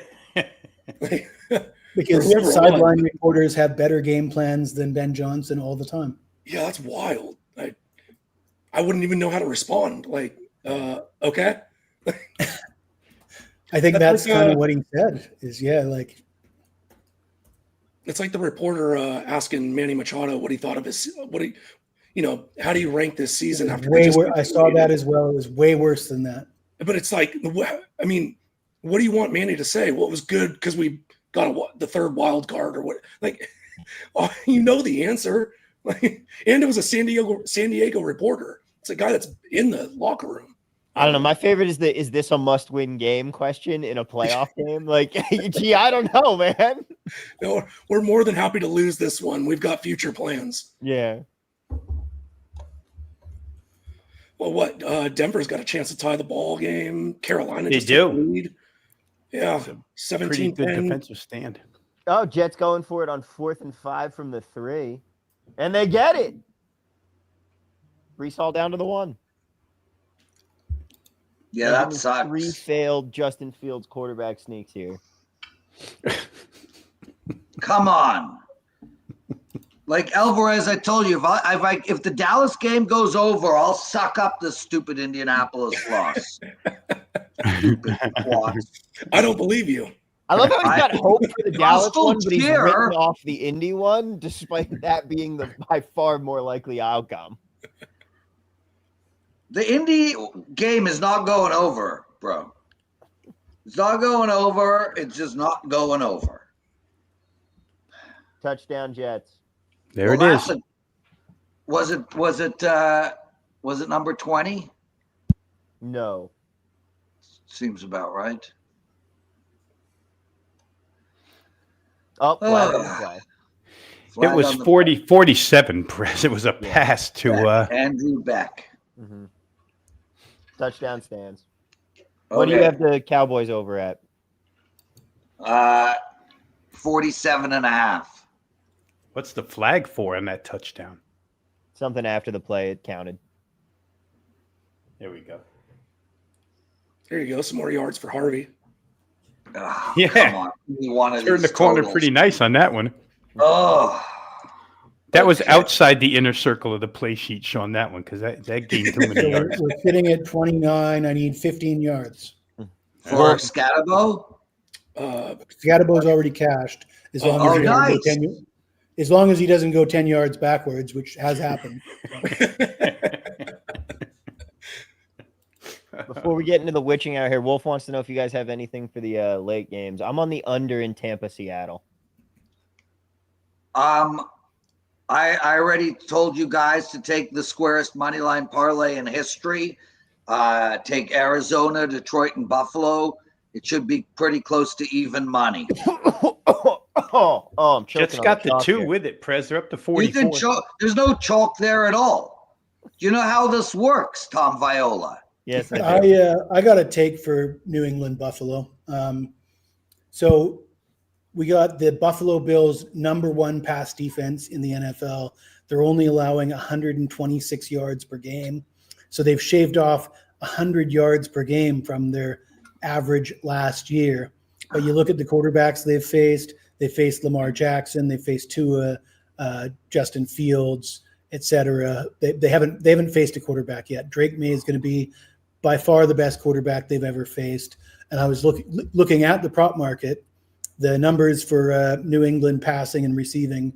Because Whoever sideline won. reporters have better game plans than Ben Johnson all the time. Yeah, that's wild. I wouldn't even know how to respond. Like, okay. I think that's like, kind of what he said is, like. It's like the reporter asking Manny Machado what he thought of how do you rank this season after I saw that as well. It was way worse than that. But it's like, I mean, what do you want Manny to say? Well, it was good because we got the third wild card or what? Like, the answer. Like, and it was a San Diego reporter. It's a guy that's in the locker room. I don't know. My favorite is this a must-win game question in a playoff game? Like, gee, I don't know, man. No, we're more than happy to lose this one. We've got future plans. Yeah. Well, what? Denver's got a chance to tie the ball game. Carolina They just took do. the lead. Yeah, Pretty 17-10. good defensive stand. Oh, Jets going for it on 4th and 5 from the 3. And they get it. Brees Hall down to the 1. Yeah, that sucks. 3 failed Justin Fields quarterback sneaks here. Come on. Like Alvarez, I told you, if the Dallas game goes over, I'll suck up the stupid Indianapolis loss. Stupid twat. I don't believe you. I love how he's got hope for the Dallas still one, but he's cheer. written off the Indy one, despite that being the by far more likely outcome. The Indy game is not going over, bro. It's not going over. It's just not going over. Touchdown Jets. There it is. Was it number 20? No. Seems about right. Oh, flag on the play. It was 47, Prez. It was a pass to Andrew Beck. Mm-hmm. Touchdown stands. What do you have the Cowboys over at? 47.5. What's the flag for on that touchdown? Something after the play, it counted. There we go. There you go. Some more yards for Harvey. Yeah. Come on. You wanted Turned the these corner totals. pretty nice on that one. Oh. That was outside the inner circle of the play sheet, Sean, that one, because that gained too many yards. We're sitting at 29. I need 15 yards. For Scatabo? Scatabo's already cashed. As long as he doesn't go 10 yards backwards, which has happened. Before we get into the witching hour here, Wolf wants to know if you guys have anything for the late games. I'm on the under in Tampa, Seattle. I already told you guys to take the squarest money line parlay in history. Take Arizona, Detroit, and Buffalo. It should be pretty close to even money. I'm choking. Jets got the 2 with it, Prez. They're up to 44. There's no chalk there at all. Do you know how this works, Tom Viola? Yes, I got a take for New England Buffalo. So we got the Buffalo Bills #1 pass defense in the NFL. They're only allowing 126 yards per game. So they've shaved off 100 yards per game from their average last year. But you look at the quarterbacks they've faced. They faced Lamar Jackson. They faced Tua, Justin Fields, etc. They haven't faced a quarterback yet. Drake May is going to be by far the best quarterback they've ever faced. And I was looking at the prop market. The numbers for New England passing and receiving,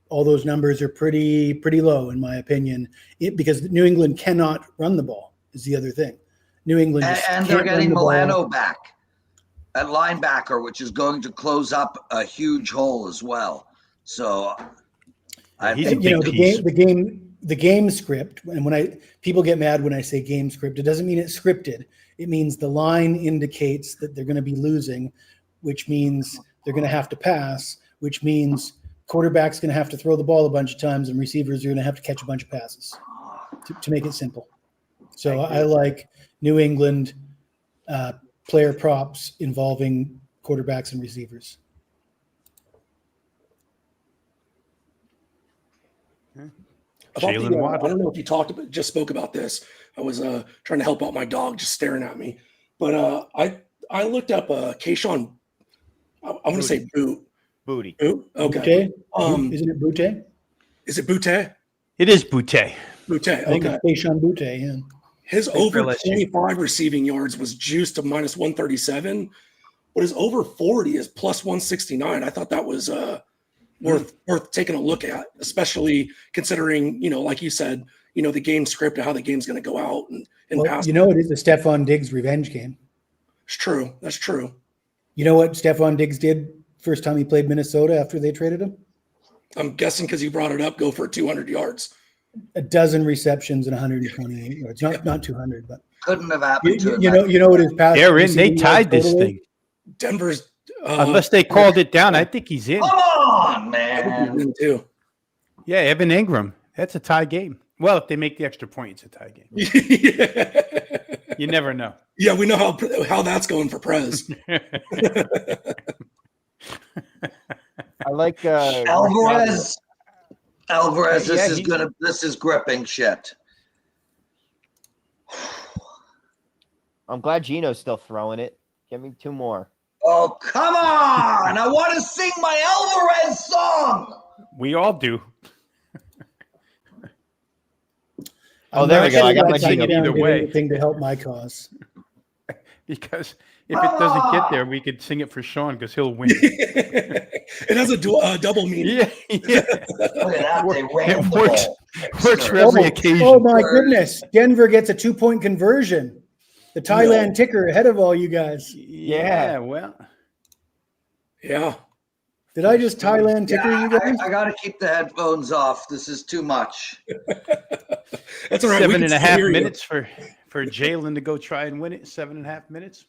all those numbers are pretty low in my opinion. Because New England cannot run the ball is the other thing. New England just And they're can't run getting the ball. Milano back at linebacker, which is going to close up a huge hole as well. So he's a you big know, piece. the game script, and when people get mad when I say game script, it doesn't mean it's scripted. It means the line indicates that they're going to be losing, which means they're going to have to pass, which means quarterback's going to have to throw the ball a bunch of times and receivers are going to have to catch a bunch of passes to make it simple. So I like New England player props involving quarterbacks and receivers. About Jalen the, Waddle. I don't know if you just spoke about this. I was trying to help out my dog just staring at me. But I looked up Kayshawn. I'm going to say boot. Booty. Boot? Okay. Isn't it Butte? Is it Boutte? It is Boutte. Boutte. I think Okay. it's Keyshawn Butte, yeah. His Thanks over for LSU. 25 receiving yards was juiced to minus 137, but his over 40 is plus 169. I thought that was worth taking a look at, especially considering, like you said, the game script and how the game's going to go out and pass. It is a Stephon Diggs revenge game. It's true. That's true. You know what Stephon Diggs did first time he played Minnesota after they traded him? I'm guessing because you brought it up, go for 200 yards. A dozen receptions and 128 yards. Not 200, but couldn't have happened to him. You know what his pass. They're in. They tied this total is? thing. Denver's Unless they called it down, I think he's in. Come on, that would man. be in too. Yeah, Evan Ingram. That's a tie game. Well, if they make the extra point, it's a tie game. Yeah. You never know. Yeah, we know how that's going for Prez. I like Alvarez. Alvarez, Yeah, this is gripping shit. I'm glad Gino's still throwing it. Give me two more. Oh, come on. I want to sing my Alvarez song. We all do. Oh, there we go. I got my sing Gino. it either way. Anything to help my cause. Because if it doesn't get there, we could sing it for Sean because he'll win. It has a double meaning. Yeah. Look at that. They ran It the works. ball. Works for every occasion. Oh my goodness! Denver gets a 2-point conversion. The Thailand ticker ahead of all you guys. Yeah, well. Yeah. Did I just Thailand ticker you guys? I got to keep the headphones off. This is too much. That's all right. We can still 7.5 hear you. minutes for Jalen to go try and win it. 7.5 minutes.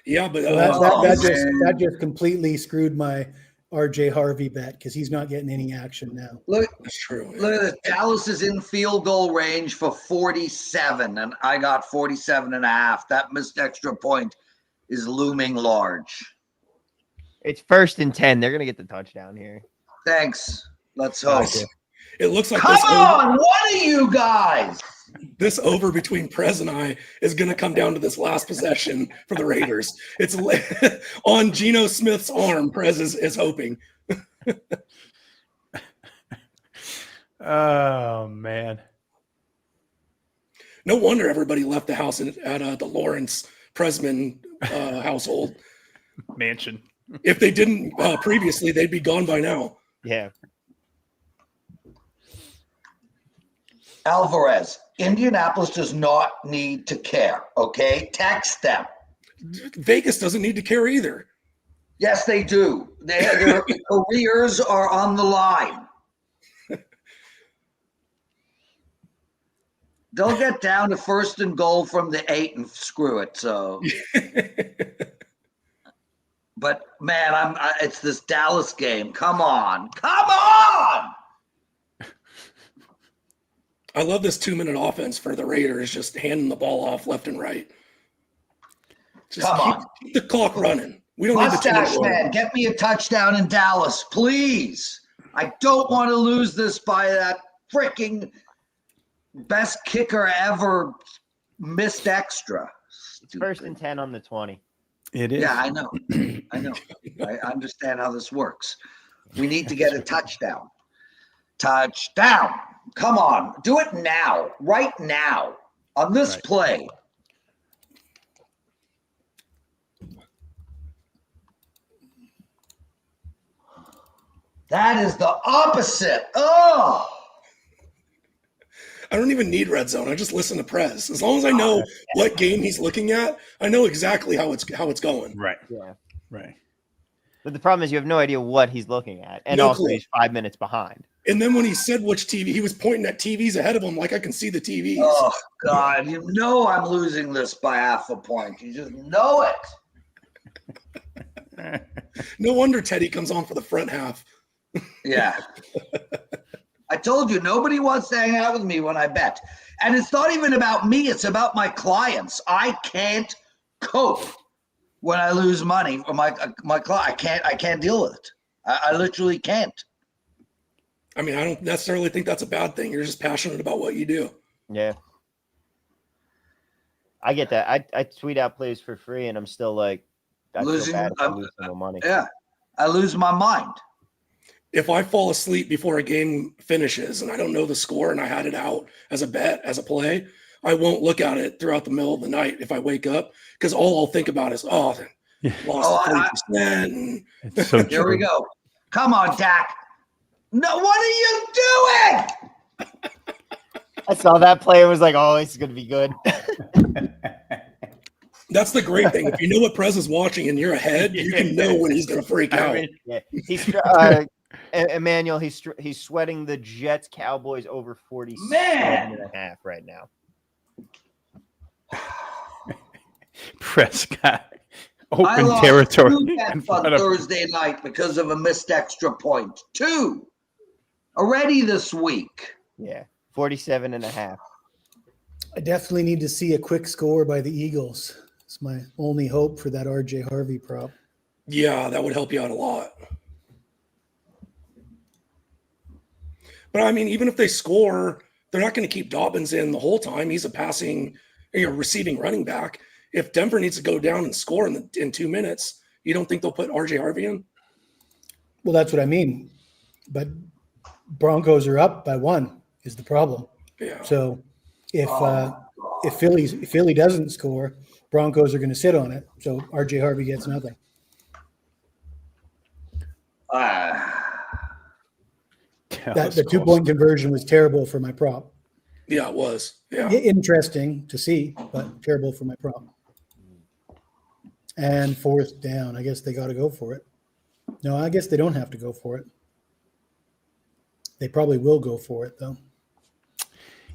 Yeah, but That just completely screwed my RJ Harvey bet because he's not getting any action now. Look, that's true. look at this. Dallas is in field goal range for 47, and I got 47.5. That missed extra point is looming large. It's 1st and 10. They're gonna get the touchdown here. Thanks. Let's hope. It looks like Come on, what are you guys? This over between Prez and I is going to come down to this last possession for the Raiders. It's on Geno Smith's arm. Prez is hoping. Oh, man. No wonder everybody left the house at the Lawrence Presman household. Mansion. If they didn't previously, they'd be gone by now. Yeah. Alvarez, Indianapolis does not need to care, okay? Text them. Vegas doesn't need to care either. Yes, they do. Their careers are on the line. They'll get down to 1st and goal from the 8 and screw it. So, but man, it's this Dallas game. Come on. I love this 2-minute offense for the Raiders, just handing the ball off left and right. Just keep the clock running. We don't need the Mustache man, get me a touchdown in Dallas, please. I don't want to lose this by that freaking best kicker ever missed extra. It's 1st and 10 on the 20. It is. Yeah, I know. I understand how this works. We need to get a touchdown. Touchdown. Come on. Do it now. Right now. On this play. That is the opposite. Oh. I don't even need red zone. I just listen to Prez. As long as I know what game he's looking at, I know exactly how it's going. Right. Yeah. Right. But the problem is you have no idea what he's looking at. And No also clue. he's 5 minutes behind. And then when he said which TV, he was pointing at TVs ahead of him like I can see the TVs. Oh, God. You know I'm losing this by half a point. You just know it. No wonder Teddy comes on for the front half. Yeah. I told you, nobody wants to hang out with me when I bet. And it's not even about me. It's about my clients. I can't cope when I lose money for my client. I can't deal with it. I literally can't. I mean, I don't necessarily think that's a bad thing. You're just passionate about what you do. Yeah. I get that. I tweet out plays for free, and I'm still like, I feel bad if I lose no money. Yeah. I lose my mind. If I fall asleep before a game finishes and I don't know the score and I had it out as a bet, as a play, I won't look at it throughout the middle of the night if I wake up, because all I'll think about is, lost 40%. It's so Here we true. go. Come on, Dak. No, what are you doing? I saw that play and was like, oh, it's going to be good. That's the great thing. If you know what Prez is watching and you're ahead, you can know when he's going to freak out. Yeah. He's Emmanuel, he's sweating the Jets Cowboys over 47.5 right now. Prescott, I open lost territory. 2 bets on Thursday night because of a missed extra point. 2 already this week. Yeah, 47.5. I definitely need to see a quick score by the Eagles. It's my only hope for that RJ Harvey prop. Yeah, that would help you out a lot. But I mean, even if they score, they're not going to keep Dobbins in the whole time. He's a receiving running back. If Denver needs to go down and score in 2 minutes, you don't think they'll put RJ Harvey in? Well, that's what I mean. But Broncos are up by 1 is the problem. Yeah. So if Philly doesn't score, Broncos are going to sit on it. So RJ Harvey gets nothing. The 2-point conversion was terrible for my prop. Yeah, it was. Yeah. Interesting to see, but terrible for my prop. And 4th down. I guess they got to go for it. No, I guess they don't have to go for it. They probably will go for it, though.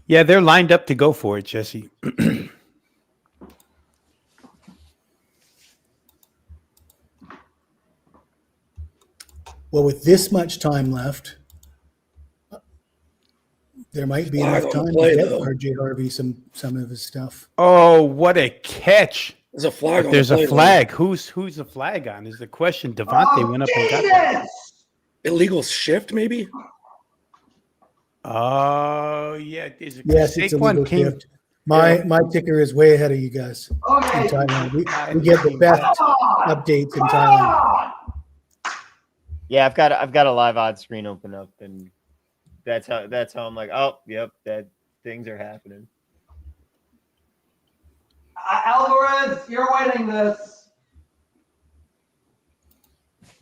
Yeah, they're lined up to go for it, Jesse. Well, with this much time left, there might be enough time to get RJ Harvey some of his stuff. Oh, what a catch! There's a flag. There's a flag. Who's the flag on? Is the question. Devontae went up and got that. Illegal shift, maybe. Oh yeah, yes, it's a legal shift. My ticker is way ahead of you guys in Thailand. We get the best updates in Thailand. Yeah, I've got a live odds screen open up, and that's how I'm like, oh, yep, that things are happening. Alvarez, you're winning this.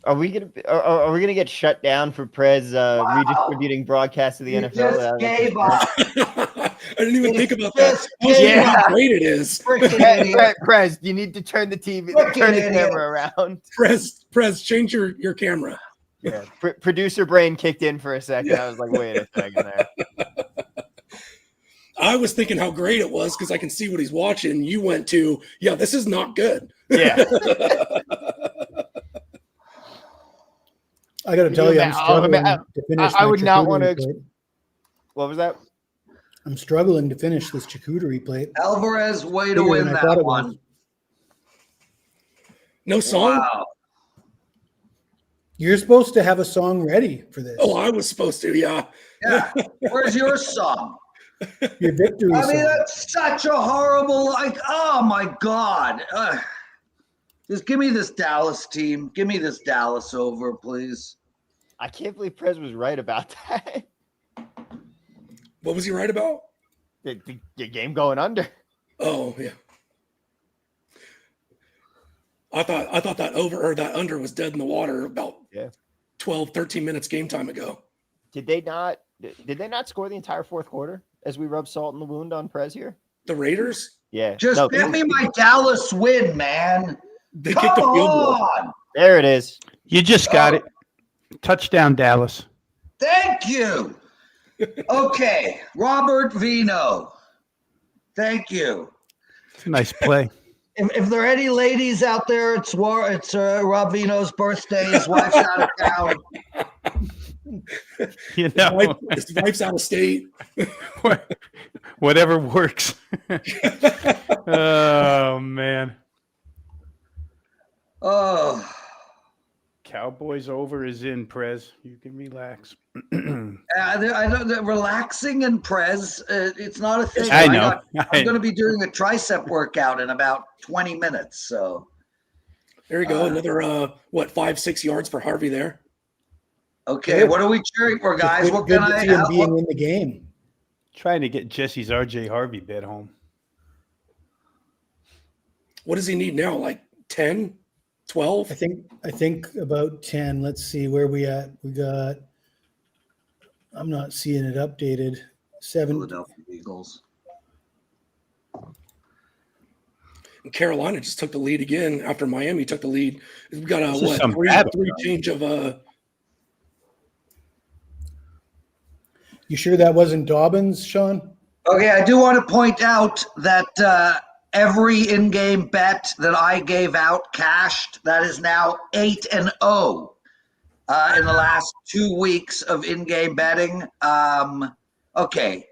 Are we gonna get shut down for Prez redistributing broadcasts of the NFL? Just gave up. I didn't even think about that. How great it is. Prez, you need to turn the camera around. Prez, change your camera. Yeah, producer brain kicked in for a second. Yeah. I was like, wait a second there. I was thinking how great it was because I can see what he's watching. You went to, yeah, this is not good. Yeah. I got to tell you, I'm struggling to finish. I would not want to. What was that? I'm struggling to finish this charcuterie plate. Alvarez, way to win that one. No song? Wow. You're supposed to have a song ready for this. Oh, I was supposed to, yeah. Yeah. Where's your song? Your victory song. I mean, that's such a horrible, oh my God. Just give me this Dallas team. Give me this Dallas over, please. I can't believe Prez was right about that. What was he right about? The game going under. Oh, yeah. I thought that over or that under was dead in the water about 12, 13 minutes game time ago. Did they not score the entire fourth quarter? as we rub salt in the wound on Prez here? The Raiders? Yeah. Just get me my Dallas win, man. They Come kicked the field goal. on. There it is. You just got it. Touchdown, Dallas. Thank you. Okay, Robert Vino. Thank you. It's a nice play. If there are any ladies out there, it's Rob Vino's birthday. His wife's out of town. You know, His wife's out of state. Whatever works. Oh man. Oh. Cowboys over is in, Prez. You can relax. I know relaxing and Prez, it's not a thing. I know. I'm going to be doing a tricep workout in about 20 minutes. So there you go. Another 5-6 yards for Harvey there. Okay, what are we cheering for, guys? What Good can to I see him being in the game. Trying to get Jesse's RJ Harvey bet home. What does he need now? Like 10, 12? I think about 10. Let's see where we at. We got. I'm not seeing it updated. 7. Philadelphia Eagles. And Carolina just took the lead again after Miami took the lead. We've got three change of You sure that wasn't Dobbins, Sean? Okay, I do want to point out that every in-game bet that I gave out cashed. That is now 8-0 in the last 2 weeks of in-game betting. Okay,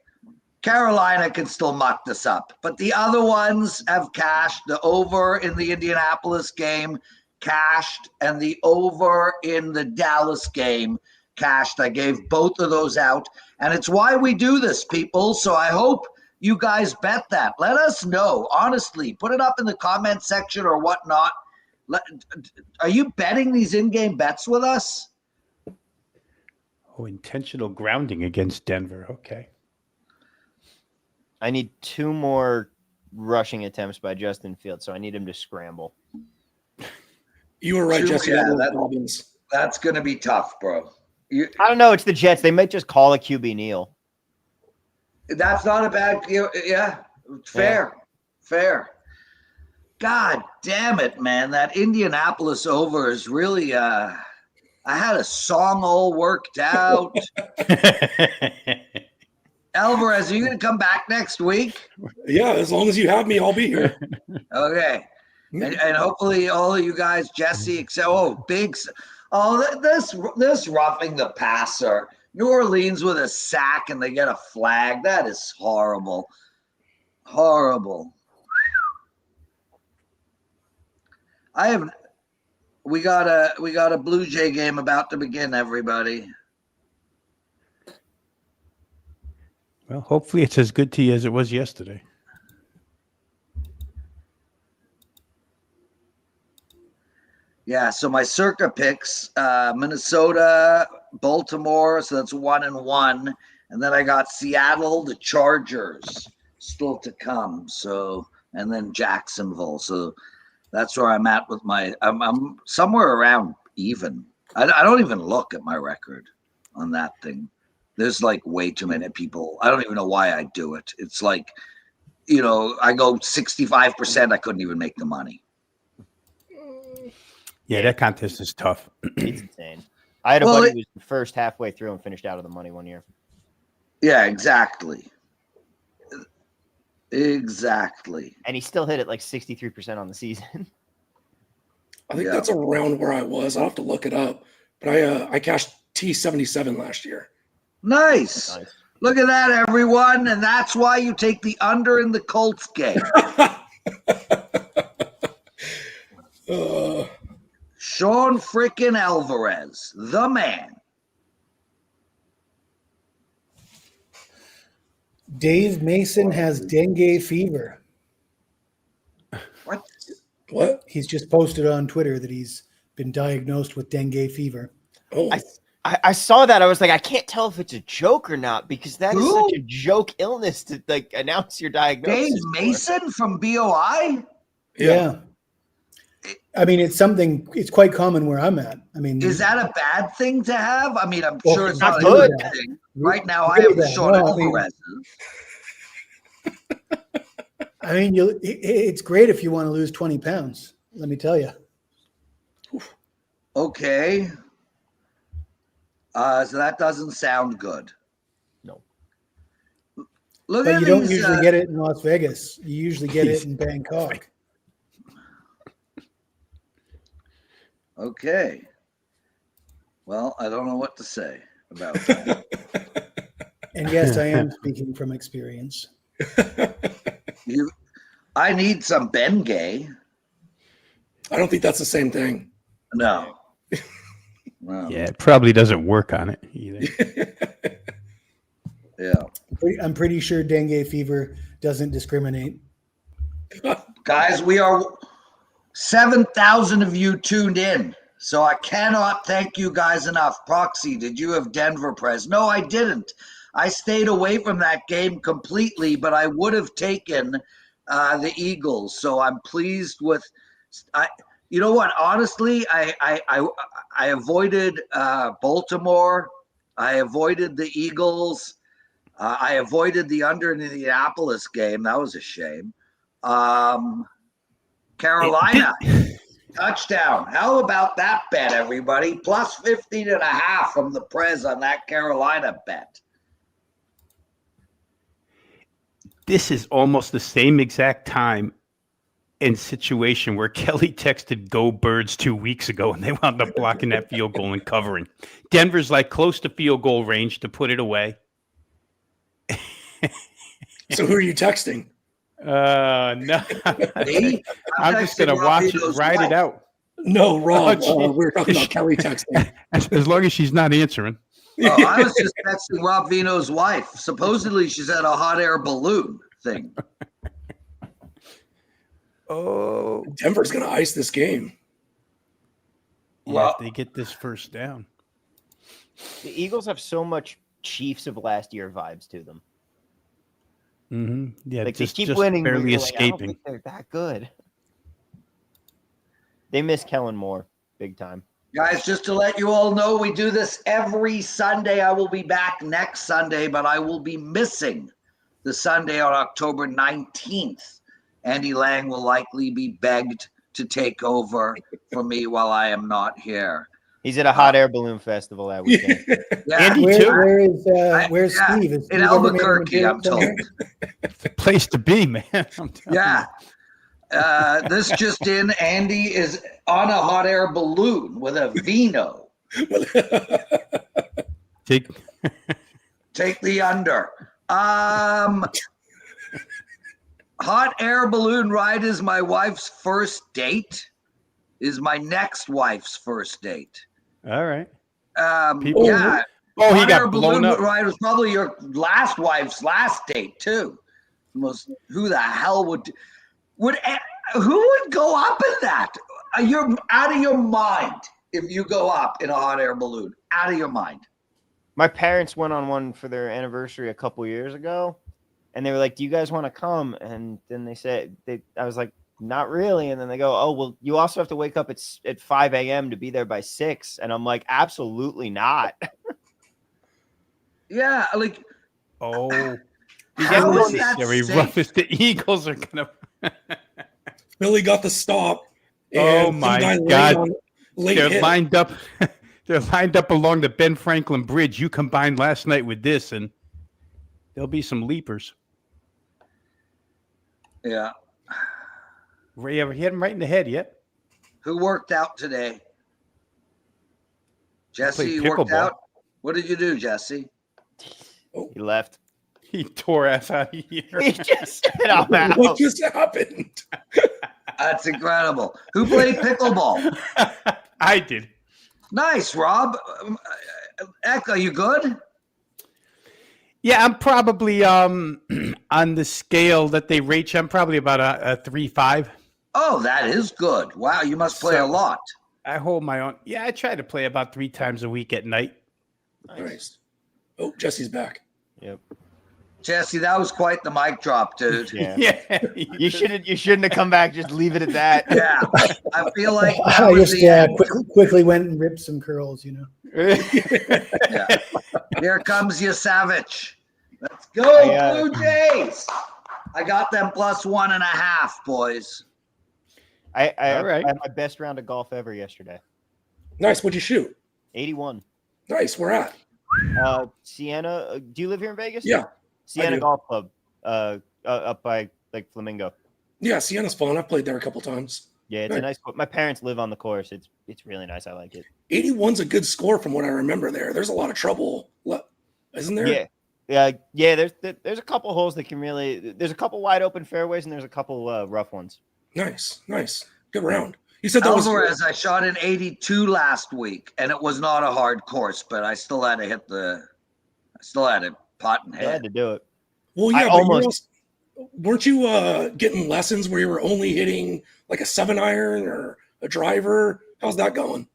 Carolina can still muck this up, but the other ones have cashed. The over in the Indianapolis game cashed, and the over in the Dallas game cashed. I gave both of those out, and it's why we do this, people. So I hope you guys bet that. Let us know, honestly. Put it up in the comment section or whatnot. Are you betting these in-game bets with us? Oh, intentional grounding against Denver. Okay. I need 2 more rushing attempts by Justin Fields, so I need him to scramble. You were right, Jesse. That's going to be tough, bro. I don't know. It's the Jets. They might just call a QB kneel. That's not a bad – yeah, fair. God damn it, man. That Indianapolis over is really I had a song all worked out. Alvarez, are you going to come back next week? Yeah, as long as you have me, I'll be here. Okay. And hopefully all of you guys, Jesse, except this roughing the passer. New Orleans with a sack and they get a flag. That is horrible. Horrible. We got a Blue Jay game about to begin, everybody. Well, hopefully it's as good to you as it was yesterday. Yeah, so my circa picks, Minnesota, Baltimore, so that's 1-1. And then I got Seattle, the Chargers still to come. So, and then Jacksonville. So that's where I'm at with I'm somewhere around even. I don't even look at my record on that thing. There's like way too many people. I don't even know why I do it. It's like, I go 65%. I couldn't even make the money. Yeah, that contest is tough. It's insane. I had a buddy who was first halfway through and finished out of the money one year. Yeah, exactly. Exactly. And he still hit it like 63% on the season. I think that's around where I was. I'll have to look it up. But I cashed T77 last year. Nice. Look at that, everyone. And that's why you take the under in the Colts game. Sean frickin' Alvarez, the man. Dave Mason has dengue fever. What? He's just posted on Twitter that he's been diagnosed with dengue fever. Oh, I saw that. I was like, I can't tell if it's a joke or not because that is such a joke illness to like announce your diagnosis. Dave Mason from BOI? Yeah. I mean, it's quite common where I'm at. I mean, is that a bad thing to have? I mean, I'm sure it's not a good thing. Right now, I have the Sean Alvarez. I mean, it's great if you want to lose 20 pounds. Let me tell you. Okay. So that doesn't sound good. No. Look But at you don't these, usually get it in Las Vegas. You usually get it in Bangkok. Okay. Well, I don't know what to say about that. And yes, I am speaking from experience. I need some Bengay. I don't think that's the same thing. No. No. Yeah, it probably doesn't work on it either. Yeah. I'm pretty sure dengue fever doesn't discriminate. Guys, we are 7,000 of you tuned in. So I cannot thank you guys enough. Proxy, did you have Denver, Prez? No, I didn't. I stayed away from that game completely, but I would have taken the Eagles. So I'm pleased with. You know what? Honestly, I avoided Baltimore. I avoided the Eagles. I avoided the under in the Indianapolis game. That was a shame. Carolina. Touchdown. How about that bet, everybody? Plus 15.5 from the Prez on that Carolina bet. This is almost the same exact time and situation where Kelly texted "Go Birds" 2 weeks ago, and they wound up blocking that field goal and covering. Denver's like close to field goal range to put it away. So who are you texting? No, Me? I'm just gonna watch it, ride it out. No, Rob. We're talking about Kelly texting. As long as she's not answering. Oh, I was just texting Rob Vino's wife. Supposedly she's at a hot air balloon thing. Oh, Denver's going to ice this game. Yeah, if they get this first down. The Eagles have so much Chiefs of last year vibes to them. Mm-hmm. Yeah, like just, they keep just winning, barely but I don't escaping. think they're that good. They miss Kellen Moore big time. Guys, just to let you all know, we do this every Sunday. I will be back next Sunday, but I will be missing the Sunday on October 19th. Andy Lang will likely be begged to take over for me while I am not here. He's at a hot air balloon festival that weekend. Yeah. Andy Where's Yeah, Steve? Is in Steve ever made a Albuquerque, I'm mistake told. The place to be, man. I'm telling Yeah. This just in, Andy is on a hot air balloon with a Vino. you. Take the under. Hot air balloon ride is my wife's first date. Is my next wife's first date. All right. Yeah. Oh, he Hot got air blown balloon up. ride was probably your last wife's last date too. Who the hell would who would go up in that? You're out of your mind if you go up in a hot air balloon. Out of your mind. My parents went on one for their anniversary a couple years ago, and they were like, "Do you guys want to come?" And then they said, I was like, "Not really." And then they go, "Oh, well, you also have to wake up at 5 a.m. to be there by 6." And I'm like, "Absolutely not." Yeah, like Oh, how is that very safe? rough as the Eagles are gonna. Billy got the stop. Oh and my some guy God! on late They're hit. lined up. They're lined up along the Ben Franklin Bridge. You combined last night with this, and there'll be some leapers. Yeah. Ray, ever hit him right in the head yet? Who worked out today? Jesse, played you worked pickleball. out? What did you do, Jesse? He left. He tore ass out of here. He just said, "I'm out." What just happened? That's incredible. Who played pickleball? I did. Nice, Rob. Eck, are you good? Yeah, I'm probably on the scale that they rate you. I'm probably about a 3.5. Oh, that is good. Wow, you must play a lot. I hold my own. Yeah, I try to play about 3 times a week at night. Nice. Oh, Jesse's back. Yep. Jesse, that was quite the mic drop, dude. Yeah. Yeah. You shouldn't have come back. Just leave it at that. Yeah, I feel like that I was just the end. quickly went and ripped some curls, you know. Yeah. Here comes your savage. Let's go, I, Blue Jays. I got them plus 1.5, boys. I All right. had my best round of golf ever yesterday. Nice. What'd you shoot? 81. Nice. Where at? Sienna. Do you live here in Vegas? Yeah. Sienna do. Golf Club. Up by like Flamingo. Yeah, Sienna's fun. I've played there a couple times. Yeah, it's a nice. My parents live on the course. It's really nice. I like it. 81's a good score from what I remember there. There's a lot of trouble, isn't there? Yeah. There's a couple holes that can really. There's a couple wide open fairways and there's a couple rough ones. Nice. Good round. You said that was Alvarez, I shot an 82 last week, and it was not a hard course, but I still had to pot and I had hit. to do it. Well, yeah, I weren't you getting lessons where you were only hitting like a 7-iron or a driver? How's that going?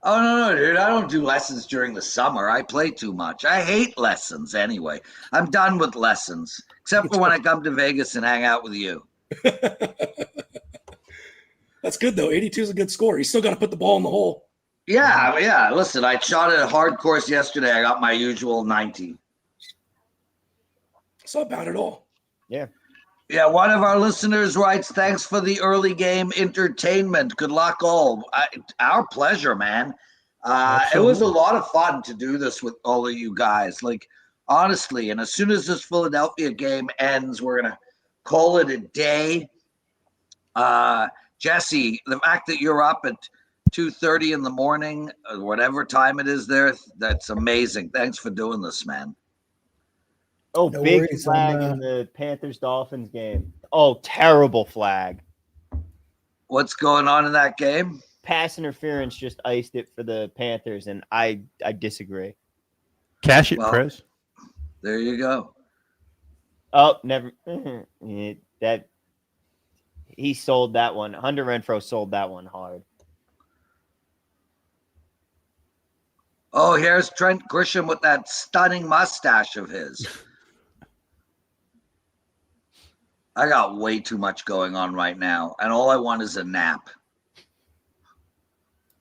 Oh, no, dude. I don't do lessons during the summer. I play too much. I hate lessons anyway. I'm done with lessons, except for when I come to Vegas and hang out with you. That's good, though. 82 is a good score. You still got to put the ball in the hole. Yeah. Listen, I shot at a hard course yesterday. I got my usual 90. It's not bad at all. Yeah. Yeah, one of our listeners writes, thanks for the early game entertainment. Good luck all. Our pleasure, man. It was a lot of fun to do this with all of you guys. Like, honestly, and as soon as this Philadelphia game ends, we're going to call it a day. Jesse, the fact that you're up at 2:30 in the morning, or whatever time it is there, that's amazing. Thanks for doing this, man. Oh, No big worries, flag in the Panthers-Dolphins game. Oh, terrible flag. What's going on in that game? Pass interference just iced it for the Panthers, and I disagree. Cash it, Prez. There you go. Oh, never. He sold that one. Hunter Renfrow sold that one hard. Oh, here's Trent Grisham with that stunning mustache of his. I got way too much going on right now, and all I want is a nap.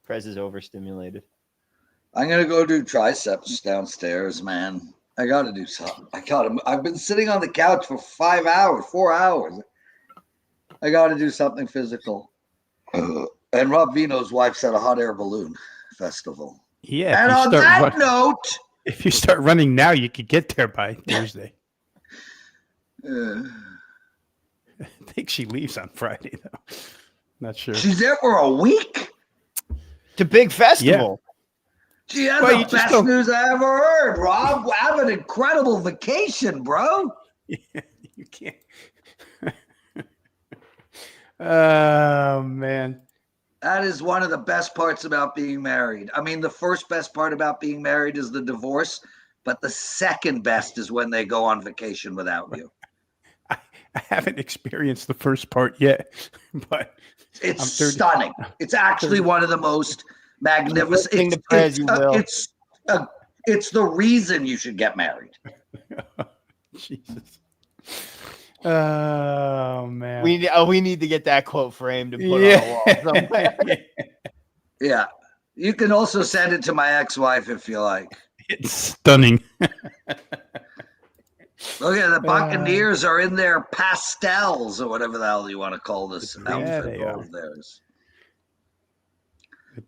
Prez is overstimulated. I'm gonna go do triceps downstairs, man. I gotta do something. I've been sitting on the couch for 4 hours. I gotta do something physical. And Rob Vino's wife's at a hot air balloon festival. Yeah. And on that note, if you start running now, you could get there by Thursday. I think she leaves on Friday, though. Not sure. She's there for a week? It's a big festival. Gee, that's the best news I ever heard, Rob. Have an incredible vacation, bro. Yeah, you can't. Oh, man. That is one of the best parts about being married. I mean, the first best part about being married is the divorce, but the second best is when they go on vacation without you. I haven't experienced the first part yet, but it's stunning. It's actually one of the most magnificent. It's the reason you should get married. Jesus. Oh man. We need to get that quote framed and put on the wall somewhere. Yeah. You can also send it to my ex-wife if you like. It's stunning. Look at the Buccaneers are in their pastels or whatever the hell you want to call this outfit of theirs.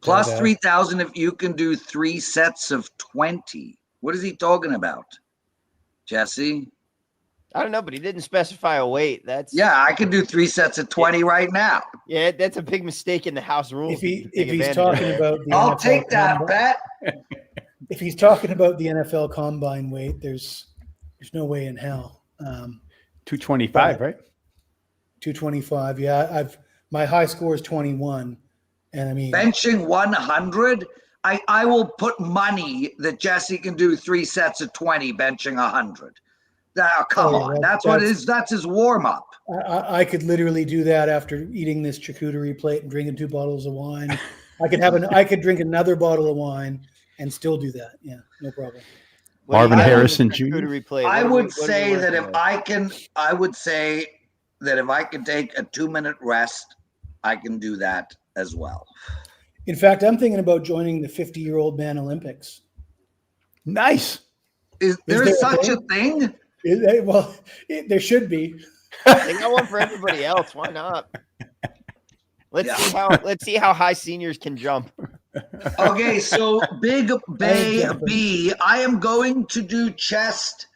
Plus 3,000 if you can do 3 sets of 20. What is he talking about, Jesse? I don't know, but he didn't specify a weight. I can do 3 sets of 20 right now. Yeah, that's a big mistake in the house rules. If he's talking about the I'll NFL take that bet. If he's talking about the NFL combine weight, there's no way in hell. 225, right? 225. Yeah, my high score is 21, and I mean benching 100. I will put money that Jesse can do 3 sets of 20 benching 100. Come on, that's what it is. That's his warm up. I could literally do that after eating this charcuterie plate and drinking 2 bottles of wine. I could drink another bottle of wine and still do that. Yeah, no problem. Marvin Harrison Jr. I would say that if I can take a 2-minute rest, I can do that as well. In fact, I'm thinking about joining the 50-year-old man Olympics. Nice. Is there such a thing? Well, there should be. They got one for everybody else. Why not? Let's see how high seniors can jump. Okay, so Big Bay B, I am going to do chest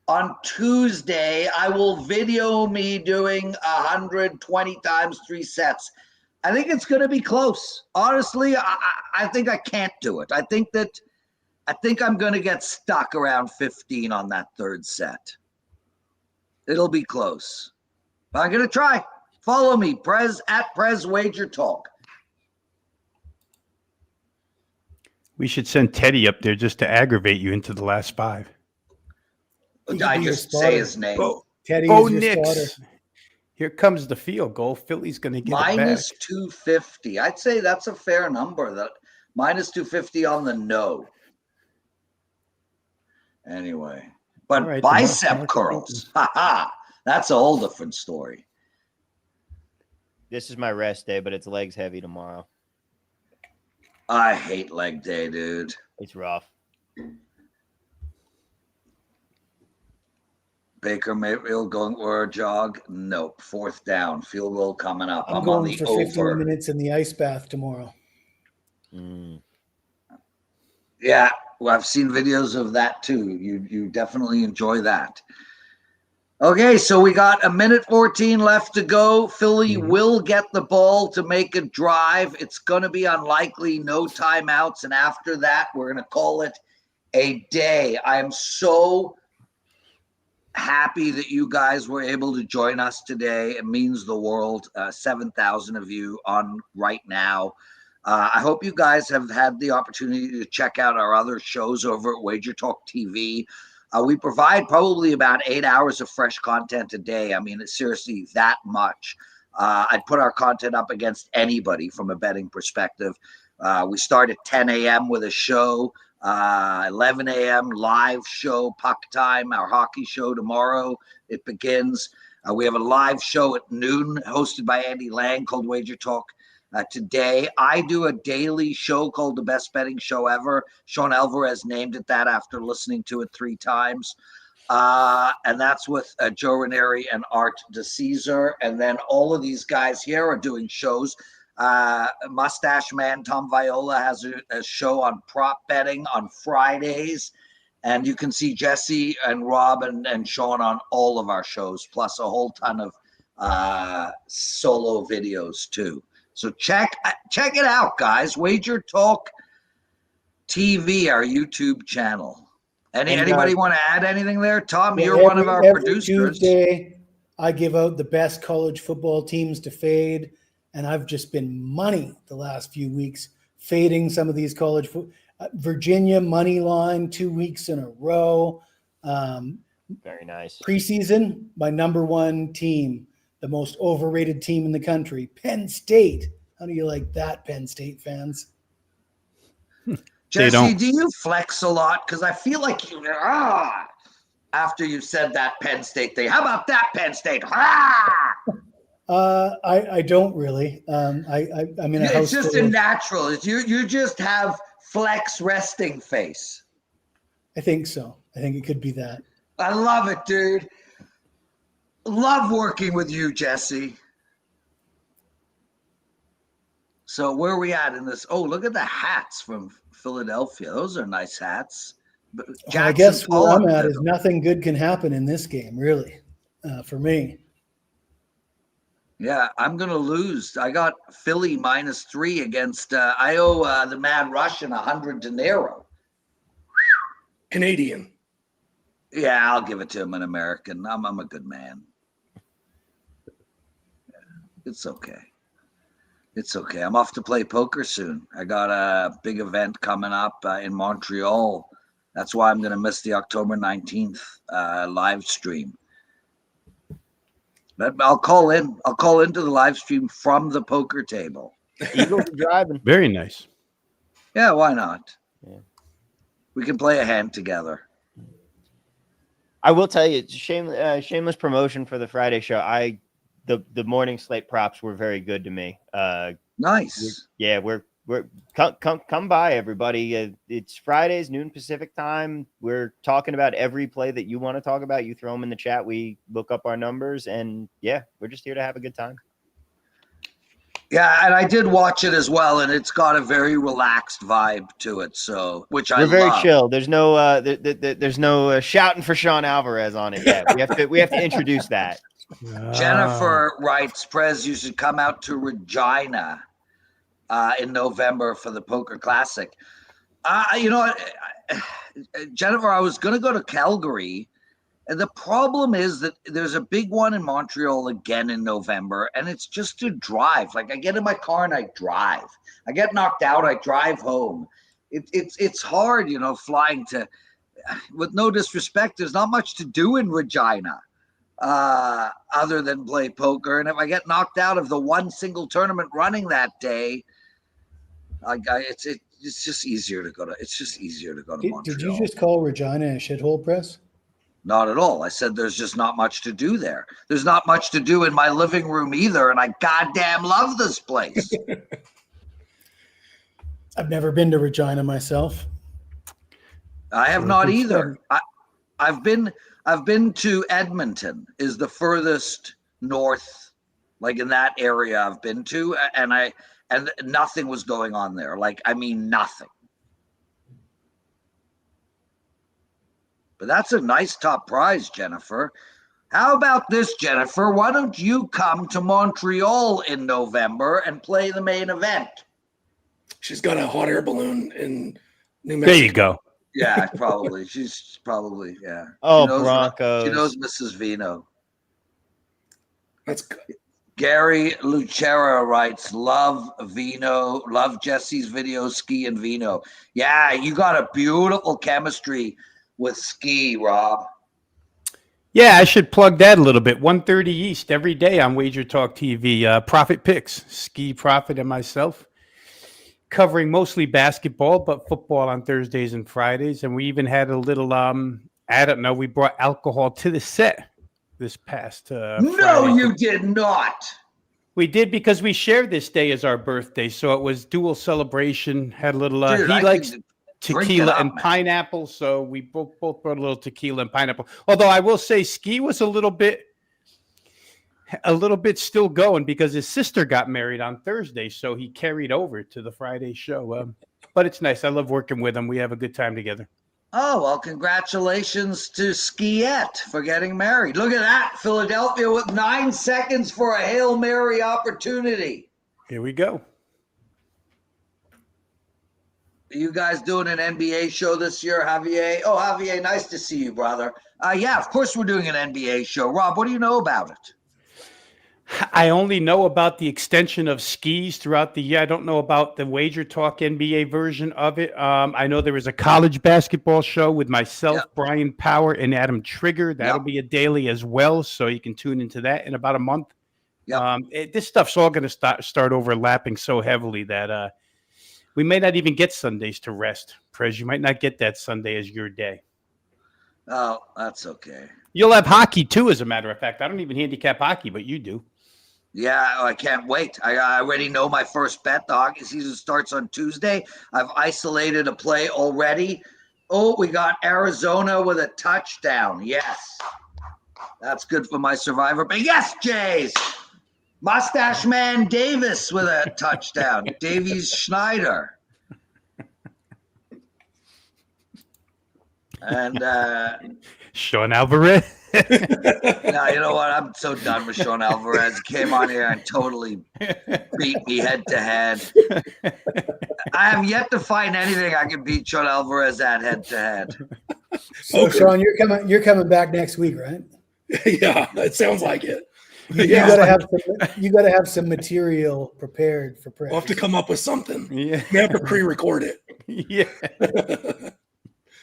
on Tuesday. I will video me doing 120 times 3 sets. I think it's going to be close. Honestly, I think I can't do it. I think I'm going to get stuck around 15 on that 3rd set. It'll be close. But I'm going to try. Follow me, Prez at Prez WagerTalk. We should send Teddy up there just to aggravate you into the last 5. I just say his name. Teddy Bo is your Nix. spotter. Here comes the field goal. Philly's going to get it back. Minus 250. I'd say that's a fair number. That minus 250 on the no. Anyway, but right, bicep curls. Ha. That's a whole different story. This is my rest day, but it's legs heavy tomorrow. I hate leg day, dude. It's rough. Baker Mayfield going for a jog? Nope. 4th down. Field goal coming up. I'm on going the for over. 15 minutes in the ice bath tomorrow. Yeah, well, I've seen videos of that too. You definitely enjoy that. Okay, so we got 1:14 left to go. Philly will get the ball to make a drive. It's going to be unlikely, no timeouts. And after that, we're going to call it a day. I am so happy that you guys were able to join us today. It means the world. 7,000 of you on right now. I hope you guys have had the opportunity to check out our other shows over at WagerTalk TV. We provide probably about 8 hours of fresh content a day. I mean, it's seriously that much. I'd put our content up against anybody from a betting perspective. We start at 10 a.m. with a show, 11 a.m. live show, puck time, our hockey show tomorrow. It begins. We have a live show at noon hosted by Andy Lang called Wager Talk. Today, I do a daily show called The Best Betting Show Ever. Sean Alvarez named it that after listening to it 3 times. And that's with Joe Ranieri and Art DeCesar. And then all of these guys here are doing shows. Mustache Man Tom Viola has a show on prop betting on Fridays. And you can see Jesse and Rob and Sean on all of our shows, plus a whole ton of solo videos too. So check it out, guys. Wager Talk TV, our YouTube channel. Anybody want to add anything there? Tom, you're one of our producers. Tuesday, I give out the best college football teams to fade, and I've just been money the last few weeks, fading some of these college Virginia money line 2 weeks in a row. Very nice. Preseason, my number 1 team. The most overrated team in the country, Penn State. How do you like that, Penn State fans? Jesse, do you flex a lot? Because I feel like after you said that Penn State thing. How about that, Penn State? I don't really. I'm in a house. It's just a natural. You just have flex resting face. I think so. I think it could be that. I love it, dude. Love working with you, Jesse. So where are we at in this? Oh, look at the hats from Philadelphia. Those are nice hats. I guess where I'm at is nothing good can happen in this game, really, for me. Yeah, I'm going to lose. I got Philly -3 against, I owe the Mad Russian 100 dinero. Canadian. Yeah, I'll give it to him, an American. I'm a good man. It's okay. It's okay. I'm off to play poker soon. I got a big event coming up in Montreal. That's why I'm going to miss the October 19th live stream. But I'll call in. I'll call into the live stream from the poker table. Eagles are driving. Very nice. Yeah, why not? Yeah. We can play a hand together. I will tell you, it's shameless promotion for the Friday show. The morning slate props were very good to me. Nice. Yeah, we're come by, everybody. It's Fridays, noon Pacific time. We're talking about every play that you want to talk about. You throw them in the chat. We look up our numbers, and yeah, we're just here to have a good time. Yeah, and I did watch it as well, and it's got a very relaxed vibe to it. So, we're very chill. There's no there's no shouting for Sean Alvarez on it yet. We have to introduce that. Jennifer writes, Prez, you should come out to Regina in November for the Poker Classic. Jennifer, I was going to go to Calgary, and the problem is that there's a big one in Montreal again in November, and it's just to drive. Like, I get in my car and I drive. I get knocked out, I drive home. It's hard, flying to. With no disrespect, there's not much to do in Regina. Other than play poker, and if I get knocked out of the one single tournament running that day, it's just easier to go to. It's just easier to go to Montreal. Did you just call Regina a shithole, Press? Not at all. I said there's just not much to do there. There's not much to do in my living room either, and I goddamn love this place. I've never been to Regina myself. I have not either. I've been to Edmonton, is the furthest north, like in that area I've been to, and nothing was going on there. Like, I mean, nothing. But that's a nice top prize, Jennifer. How about this, Jennifer? Why don't you come to Montreal in November and play the main event? She's got a hot air balloon in New Mexico. There you go. Yeah, probably. She's probably, yeah. Oh, Broncos. She knows Mrs. Vino. That's good. Gary Lucera writes, love Vino, love Jesse's video, Ski and Vino. Yeah, you got a beautiful chemistry with Ski, Rob. Yeah, I should plug that a little bit. 1:30 East every day on WagerTalk TV. Profit Picks, Ski, Profit, and myself. Covering mostly basketball, but football on Thursdays and Fridays. And we even had a little, we brought alcohol to the set this past No, Friday. you did not. We did because we shared this day as our birthday. So it was dual celebration. Had a little, Dude, he likes drink tequila it up, and man. pineapple. So we both brought a little tequila and pineapple. Although I will say Ski was a little bit still going because his sister got married on Thursday, so he carried over to the Friday show. But it's nice. I love working with him. We have a good time together. Oh, well, congratulations to Skiette for getting married. Look at that. Philadelphia with 9 seconds for a Hail Mary opportunity. Here we go. Are you guys doing an NBA show this year, Javier? Oh, Javier, nice to see you, brother. Yeah, of course we're doing an NBA show. Rob, what do you know about it? I only know about the extension of Skis throughout the year. I don't know about the WagerTalk NBA version of it. I know there is a college basketball show with myself, Brian Power, and Adam Trigger. That'll be a daily as well, so you can tune into that in about a month. This stuff's all going to start overlapping so heavily that we may not even get Sundays to rest. Prez, you might not get that Sunday as your day. Oh, that's okay. You'll have hockey, too, as a matter of fact. I don't even handicap hockey, but you do. Yeah, I can't wait. I already know my first bet. The hockey season starts on Tuesday. I've isolated a play already. Oh, we got Arizona with a touchdown. Yes. That's good for my survivor. But yes, Jays. Mustache Man Davis with a touchdown. Davies Schneider. And Sean Alvarez. No, you know what? I'm so done with Sean Alvarez. He came on here and totally beat me head to head. I have yet to find anything I can beat Sean Alvarez at head to head. So, Sean, you're coming back next week, right? Yeah, it sounds like it. You gotta have some material prepared for press. We'll have to come up with something. Yeah. We have to pre-record it. Yeah.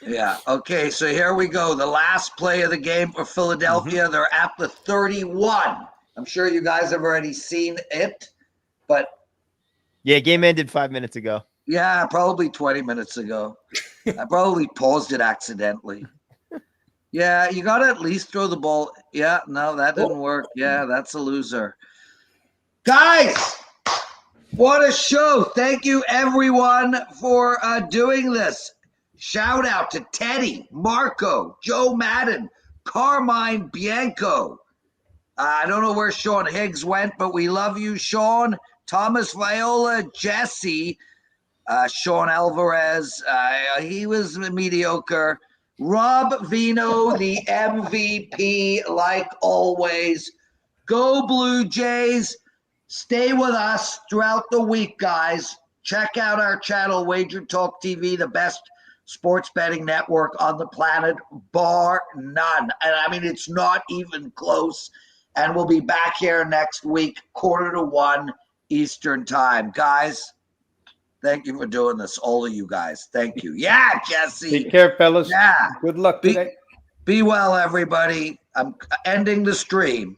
Yeah. Okay. So here we go. The last play of the game for Philadelphia. Mm-hmm. They're at the 31. I'm sure you guys have already seen it, but yeah, game ended 5 minutes ago. Yeah, probably 20 minutes ago. I probably paused it accidentally. Yeah, you got to at least throw the ball. Yeah, no, that didn't work. Yeah, that's a loser. Guys, What a show. Thank you, everyone, for doing this. Shout out to Teddy, Marco, Joe Madden, Carmine Bianco. I don't know where Sean Higgs went, but we love you, Sean. Thomas Viola, Jesse, Sean Alvarez. He was mediocre. Rob Vino, the MVP, like always. Go Blue Jays. Stay with us throughout the week, guys. Check out our channel, WagerTalk TV, the best sports betting network on the planet, bar none. And I mean, it's not even close. And we'll be back here next week, 1:45 Eastern time. Guys, thank you for doing this, all of you guys. Thank you. Yeah, Jesse. Take care, fellas. Yeah. Good luck today. Be well, everybody. I'm ending the stream.